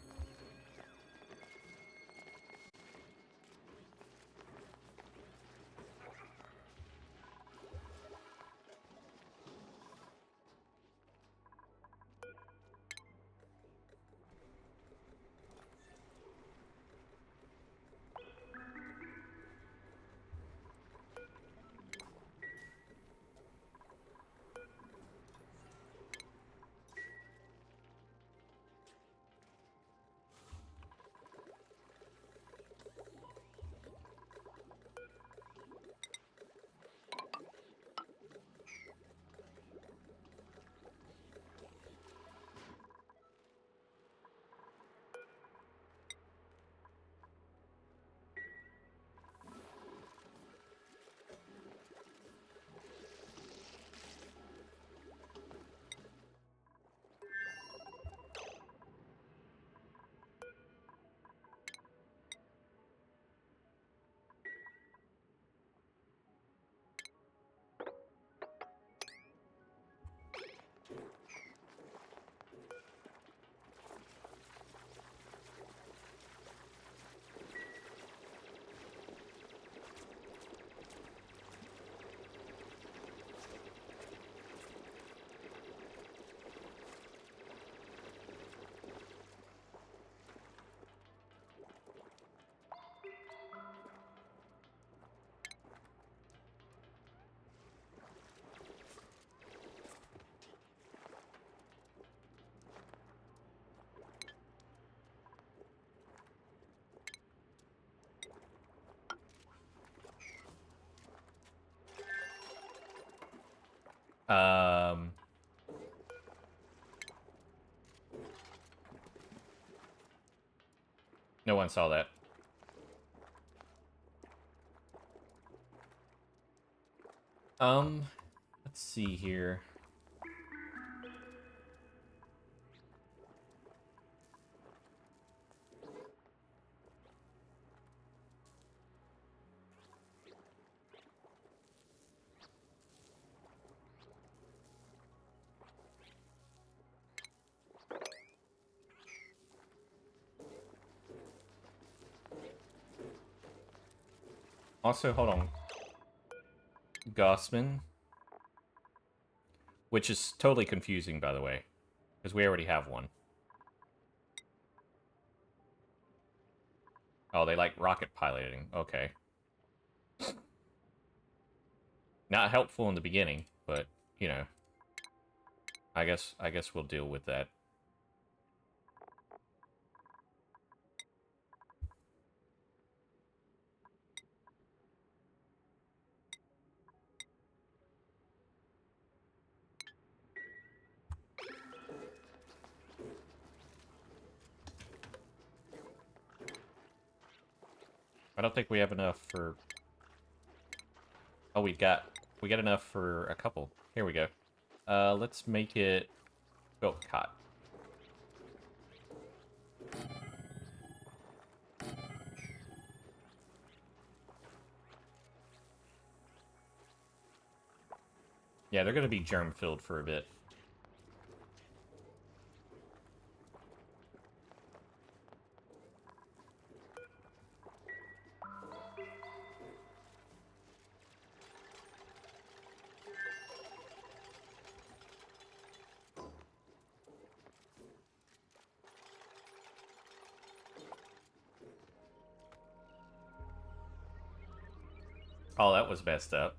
Um... No one saw that. Let's see here. Also, hold on. Gossman. Which is totally confusing, by the way. Because we already have one. Oh, they like rocket piloting. Okay. Not helpful in the beginning, but, you know. I guess we'll deal with that. I don't think we have enough for... Oh, we got enough for a couple. Here we go. Let's make it built cot. Yeah, they're gonna be germ-filled for a bit. Oh, that was messed up.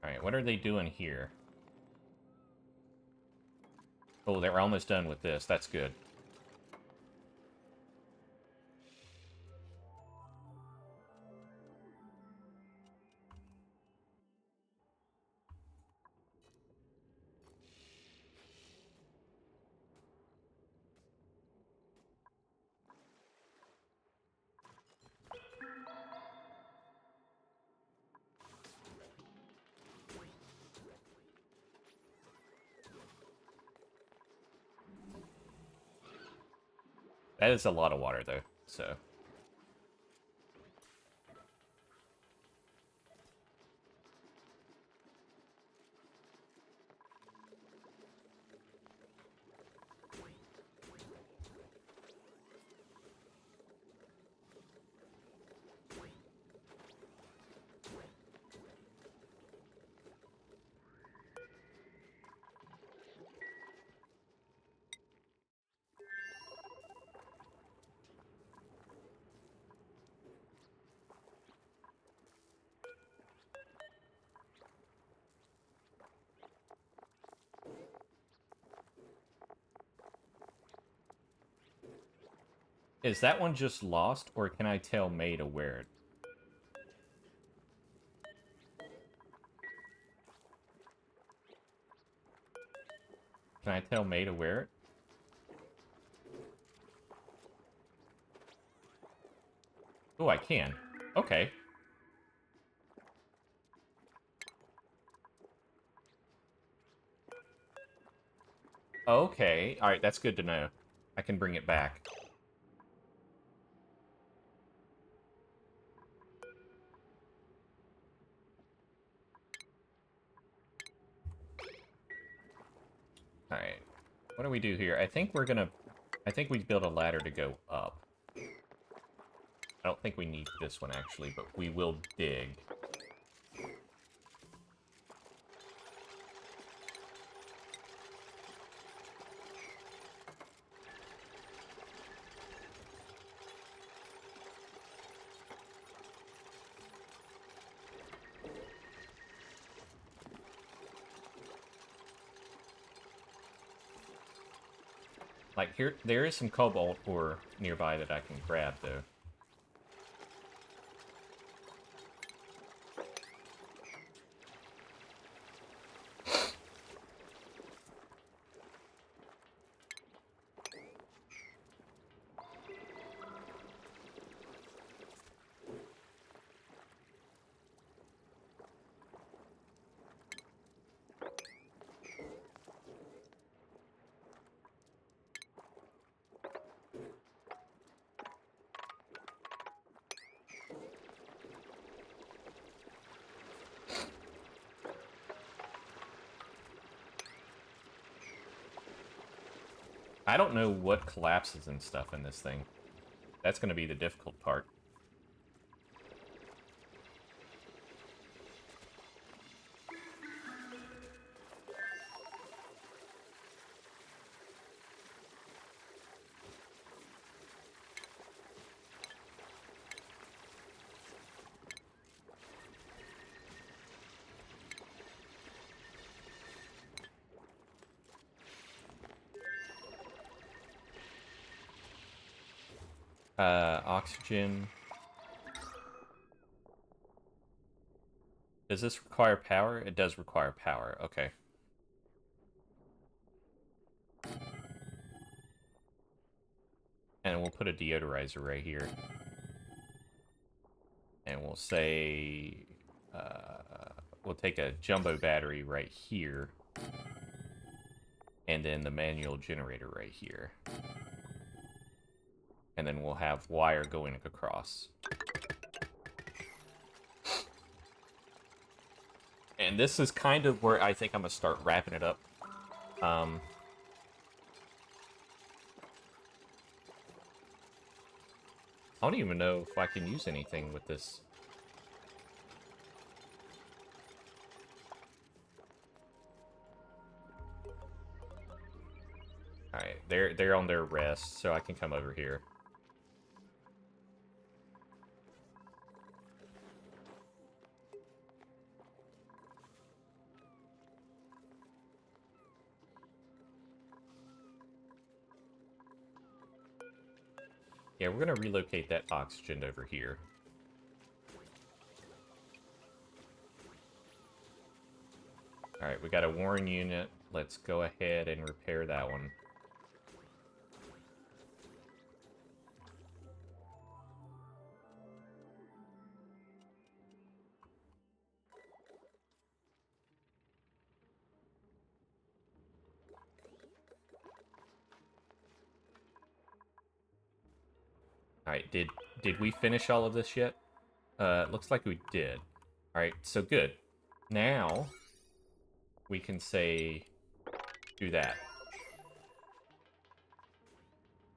Alright, what are they doing here? Oh, they're almost done with this. That's good. That is a lot of water, though, so... Is that one just lost, or can I tell May to wear it? Can I tell May to wear it? Oh, I can. Okay. Okay. Alright, that's good to know. I can bring it back. Alright. What do we do here? I think we build a ladder to go up. I don't think we need this one, actually, but we will dig. Like, there is some cobalt ore nearby that I can grab, though. I don't know what collapses and stuff in this thing. That's going to be the difficult part. Oxygen. Does this require power? It does require power. Okay. And we'll put a deodorizer right here. And we'll say... we'll take a jumbo battery right here. And then the manual generator right here. And then we'll have wire going across. And this is kind of where I think I'm going to start wrapping it up. I don't even know if I can use anything with this. Alright, they're on their rest, so I can come over here. Yeah, we're gonna relocate that oxygen over here. Alright, we got a Warren unit. Let's go ahead and repair that one. Alright, did we finish all of this yet? Looks like we did. Alright, so good. Now, we can say, do that.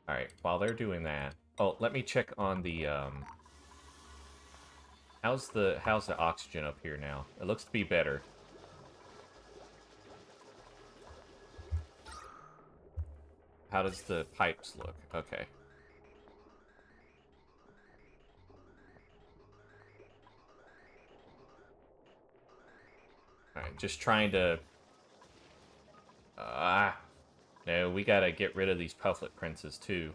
Alright, while they're doing that... Oh, let me check on the, How's the oxygen up here now? It looks to be better. How does the pipes look? Okay. Alright, just trying to... No, we gotta get rid of these pufflet princes, too.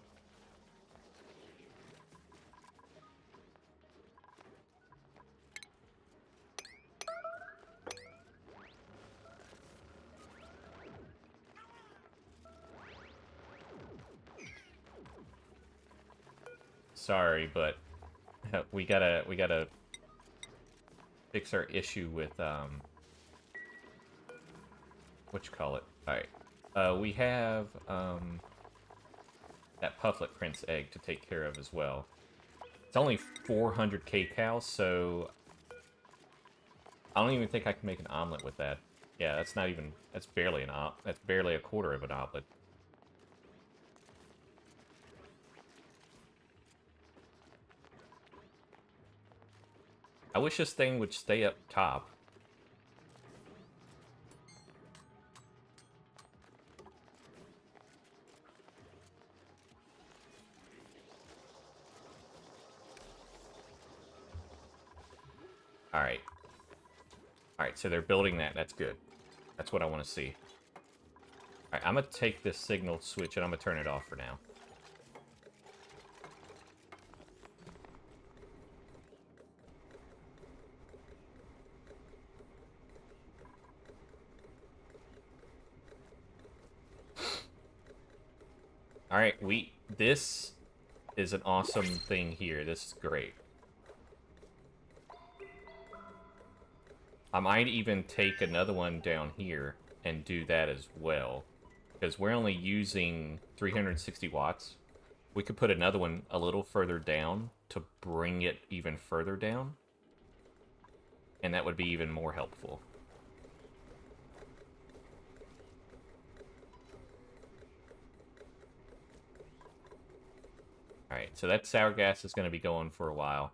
Sorry, but we gotta fix our issue with what you call it? Alright. We have that pufflet prince egg to take care of as well. It's only 400 kcal, so I don't even think I can make an omelet with that. Yeah, that's not even, that's barely an that's barely a quarter of an omelet. I wish this thing would stay up top. Alright. Alright, so they're building that. That's good. That's what I want to see. Alright, I'm going to take this signal switch and I'm going to turn it off for now. Alright, this is an awesome thing here. This is great. I might even take another one down here and do that as well. Because we're only using 360 watts. We could put another one a little further down to bring it even further down. And that would be even more helpful. Alright, so that sour gas is going to be going for a while.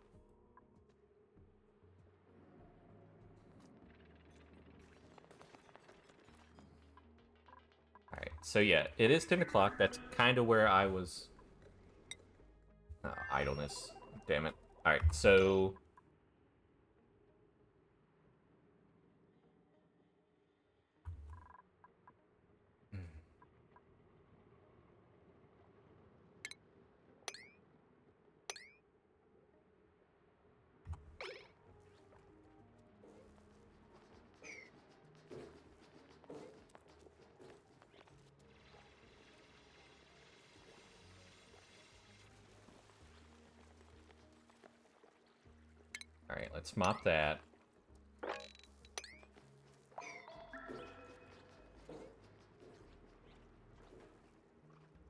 Alright, so yeah, it is 10 o'clock. That's kind of where I was... idleness. Damn it. Alright, so... Alright, let's mop that.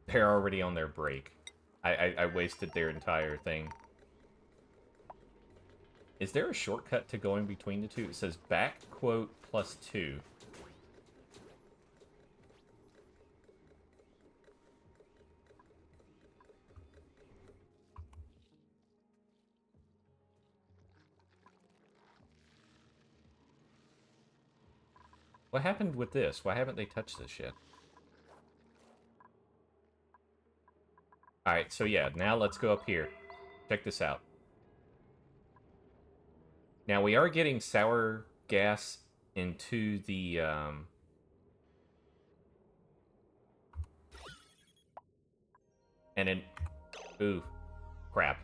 They're already on their break. I wasted their entire thing. Is there a shortcut to going between the two? It says back quote +2. What happened with this? Why haven't they touched this yet? Alright, so yeah, now let's go up here. Check this out. Now, we are getting sour gas into the, And then... Ooh. Crap.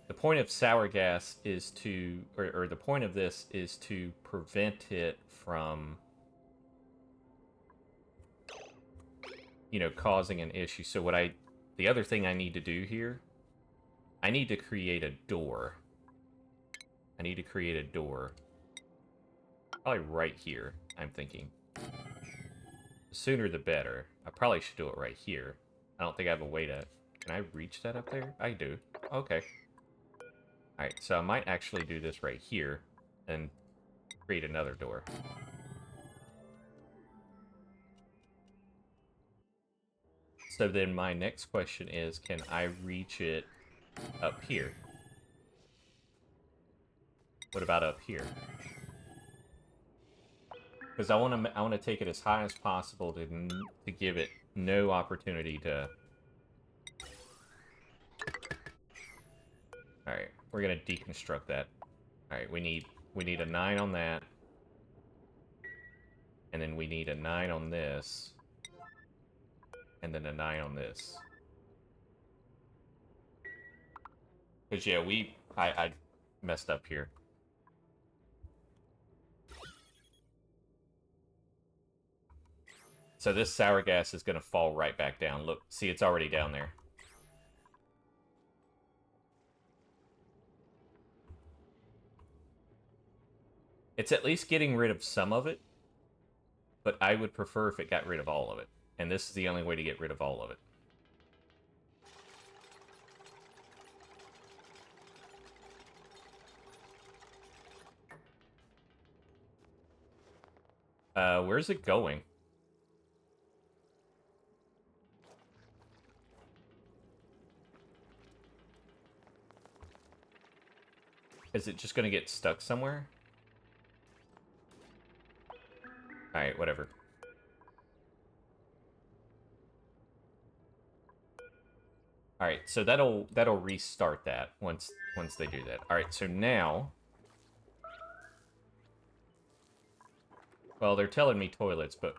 The point of sour gas is to, or the point of this is to prevent it from, you know, causing an issue. So the other thing I need to do here, I need to create a door. I need to create a door. Probably right here, I'm thinking. The sooner the better. I probably should do it right here. I don't think I have a way to... Can I reach that up there? I do. Okay. Alright, so I might actually do this right here and create another door. So then my next question is, can I reach it up here? What about up here? Because I want to take it as high as possible to give it no opportunity to... Alright, we're gonna deconstruct that. Alright, we need a 9 on that. And then we need a 9 on this. And then a 9 on this. Because, yeah, I messed up here. So this sour gas is going to fall right back down. Look, see, it's already down there. It's at least getting rid of some of it. But I would prefer if it got rid of all of it. And this is the only way to get rid of all of it. Where's it going? Is it just gonna get stuck somewhere? Alright, whatever. Alright, so that'll restart that once they do that. Alright, so now... Well, they're telling me toilets, but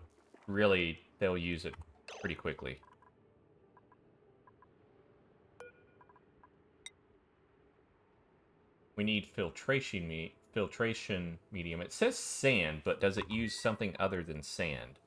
really, they'll use it pretty quickly. We need filtration medium. It says sand, but does it use something other than sand?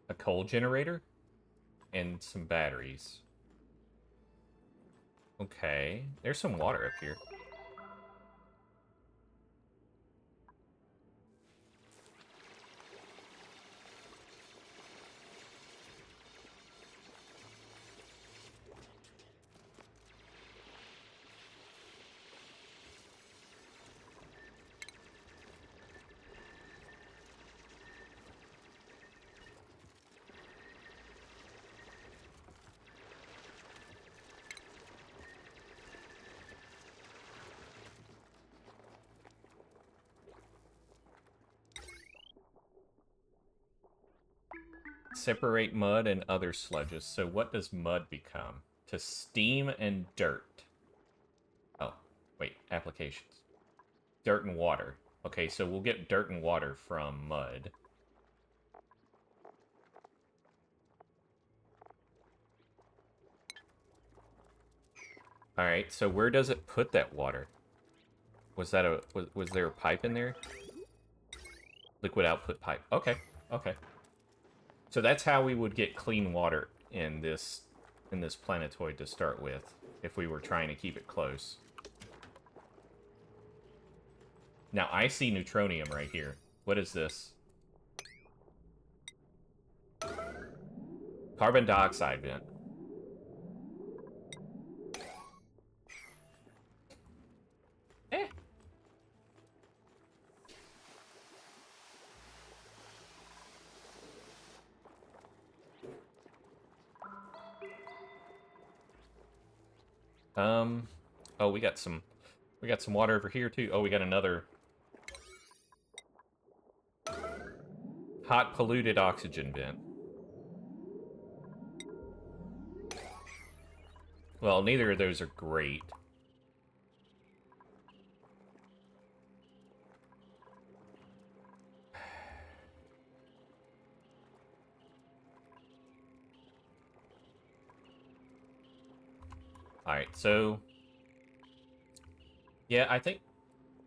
A coal generator? And some batteries. Okay. There's some water up here. Separate mud and other sludges. So what does mud become? To steam and dirt. Oh, wait. Applications. Dirt and water. Okay, so we'll get dirt and water from mud. Alright, so where does it put that water? Was there a pipe in there? Liquid output pipe. Okay, okay. So that's how we would get clean water in this planetoid to start with, if we were trying to keep it close. Now, I see neutronium right here. What is this? Carbon dioxide vent. Eh. Oh, we got some water over here too. Oh, we got another hot polluted oxygen vent. Well, neither of those are great. Alright, so... yeah, I think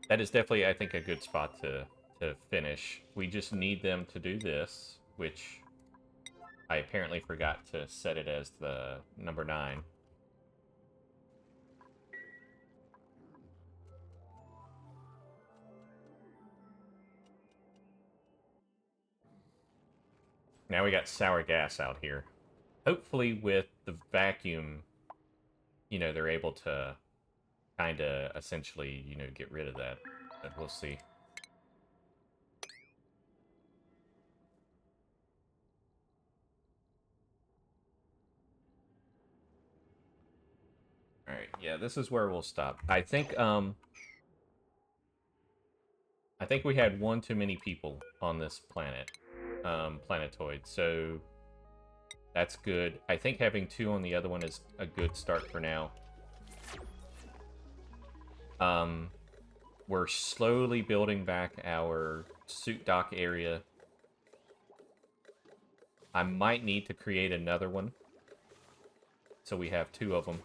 that is definitely, I think, a good spot to finish. We just need them to do this, which I apparently forgot to set it as the number 9. Now we got sour gas out here. Hopefully with the vacuum, you know, they're able to kind of essentially, you know, get rid of that. But we'll see. Alright, yeah, this is where we'll stop. I think we had one too many people on this planet. Planetoid, so that's good. I think having 2 on the other one is a good start for now. We're slowly building back our suit dock area. I might need to create another one, so we have 2 of them.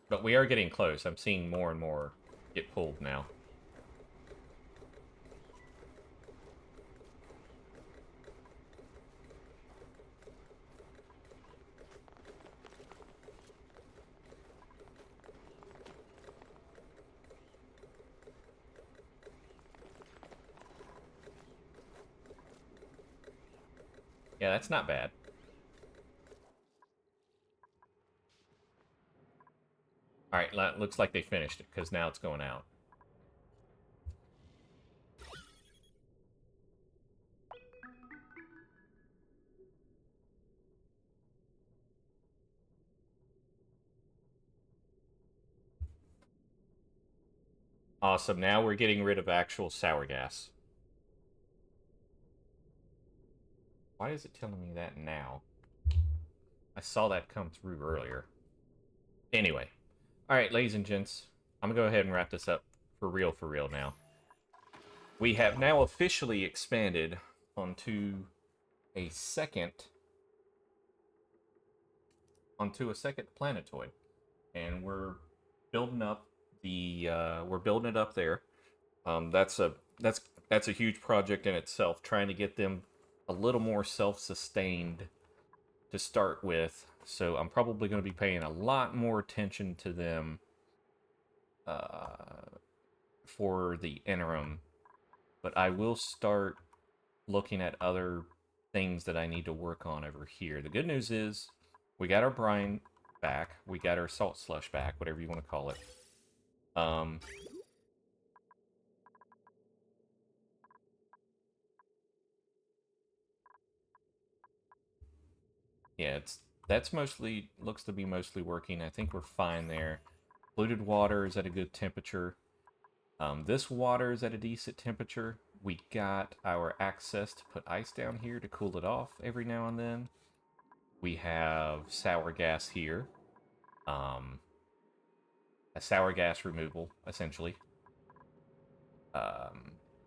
But we are getting close. I'm seeing more and more get pulled now. Yeah, that's not bad. Alright, looks like they finished it, because now it's going out. Awesome, now we're getting rid of actual sour gas. Why is it telling me that now? I saw that come through earlier. Anyway. Alright, ladies and gents. I'm gonna go ahead and wrap this up for real now. We have now officially expanded onto a second planetoid. And we're building up it up there. That's a huge project in itself, trying to get them a little more self-sustained to start with. So I'm probably going to be paying a lot more attention to them for the interim. But I will start looking at other things that I need to work on over here. The good news is we got our brine back. We got our salt slush back, whatever you want to call it. Yeah, that's mostly, looks to be mostly working. I think we're fine there. Polluted water is at a good temperature. This water is at a decent temperature. We got our access to put ice down here to cool it off every now and then. We have sour gas here. A sour gas removal, essentially.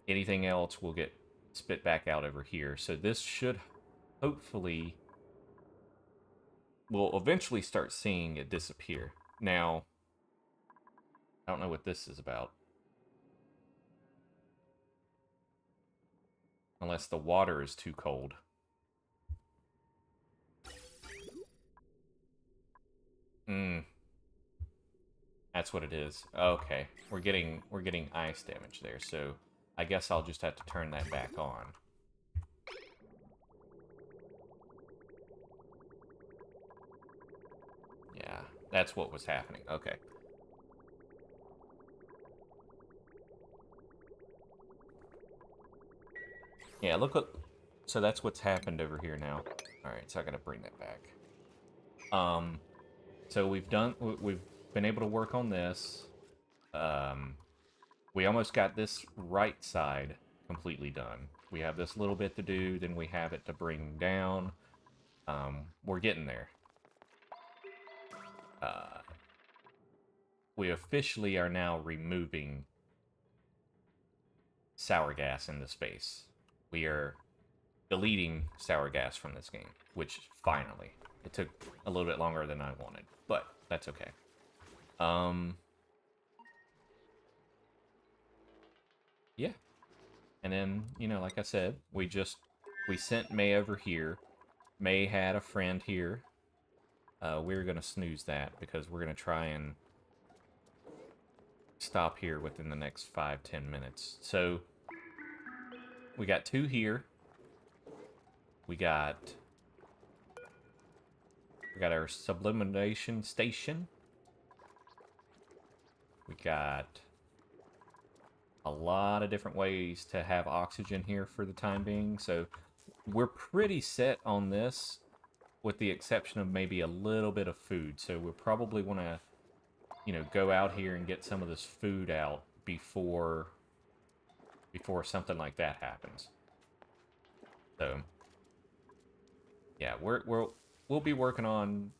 Anything else will get spit back out over here. So this should hopefully... we'll eventually start seeing it disappear. Now, I don't know what this is about. Unless the water is too cold. Mm, that's what it is. Okay, we're getting ice damage there, so I guess I'll just have to turn that back on. Yeah, that's what was happening. Okay. Yeah, look what... So that's what's happened over here now. Alright, so I gotta bring that back. So we've been able to work on this. We almost got this right side completely done. We have this little bit to do, then we have it to bring down. We're getting there. We officially are now removing sour gas into space. We are deleting sour gas from this game, which finally. It took a little bit longer than I wanted, but that's okay. Yeah. And then, like I said, we sent May over here. May had a friend here. We're gonna snooze that because we're gonna try and stop here within the next 5-10 minutes. So we got 2 here. We got our sublimation station. We got a lot of different ways to have oxygen here for the time being. So we're pretty set on this, with the exception of maybe a little bit of food. So we'll probably want to, go out here and get some of this food out before something like that happens. So yeah, we'll be working on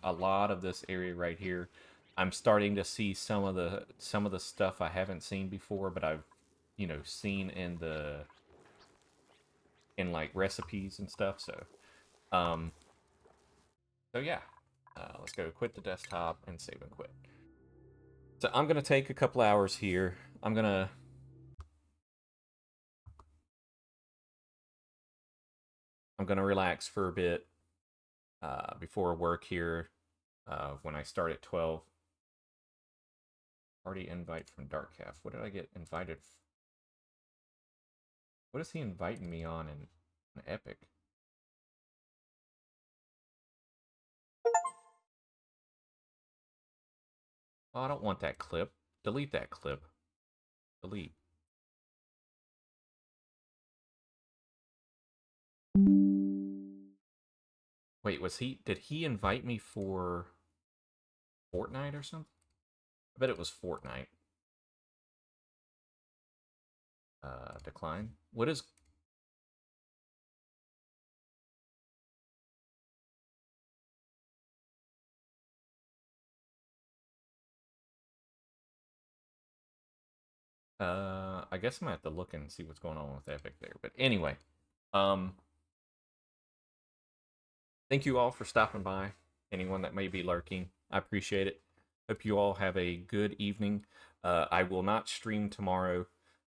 a lot of this area right here. I'm starting to see some of the stuff I haven't seen before, but I've seen in like recipes and stuff. Um, so yeah, let's go quit the desktop and save and quit. So I'm gonna take a couple hours here. I'm gonna relax for a bit before work here. When I start at 12. Party invite from Darkcaf. What did I get invited? What is he inviting me on in Epic? Oh, I don't want that clip. Delete that clip. Delete. Wait, did he invite me for Fortnite or something? I bet it was Fortnite. Decline. What is... I guess I'm gonna have to look and see what's going on with Epic there. But anyway, thank you all for stopping by. Anyone that may be lurking, I appreciate it. Hope you all have a good evening. I will not stream tomorrow.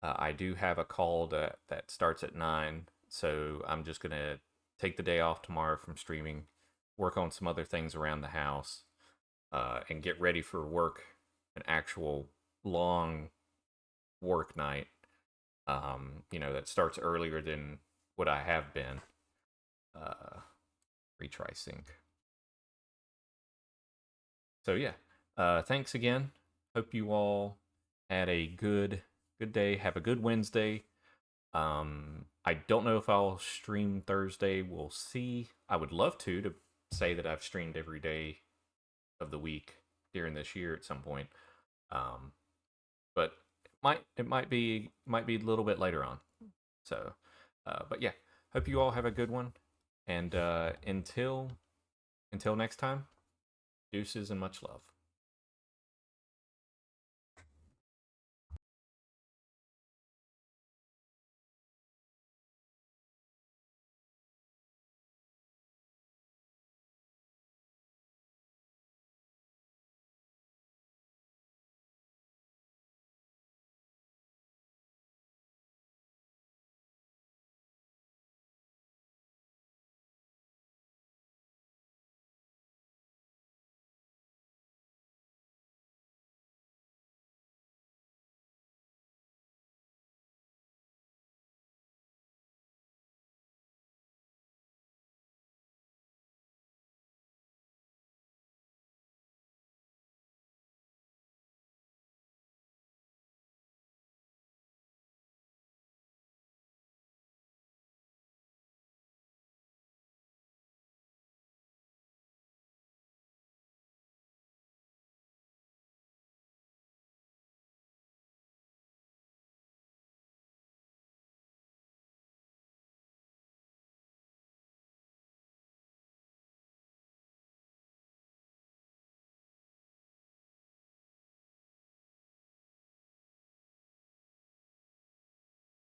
I do have a call that starts at 9, so I'm just gonna take the day off tomorrow from streaming, work on some other things around the house, and get ready for work, an actual long work night. That starts earlier than what I have been. Retry sync. So yeah, thanks again. Hope you all had a good day. Have a good Wednesday. I don't know if I'll stream Thursday. We'll see. I would love to say that I've streamed every day of the week during this year at some point. But it might be a little bit later on. So, but yeah, hope you all have a good one. And until next time, deuces and much love.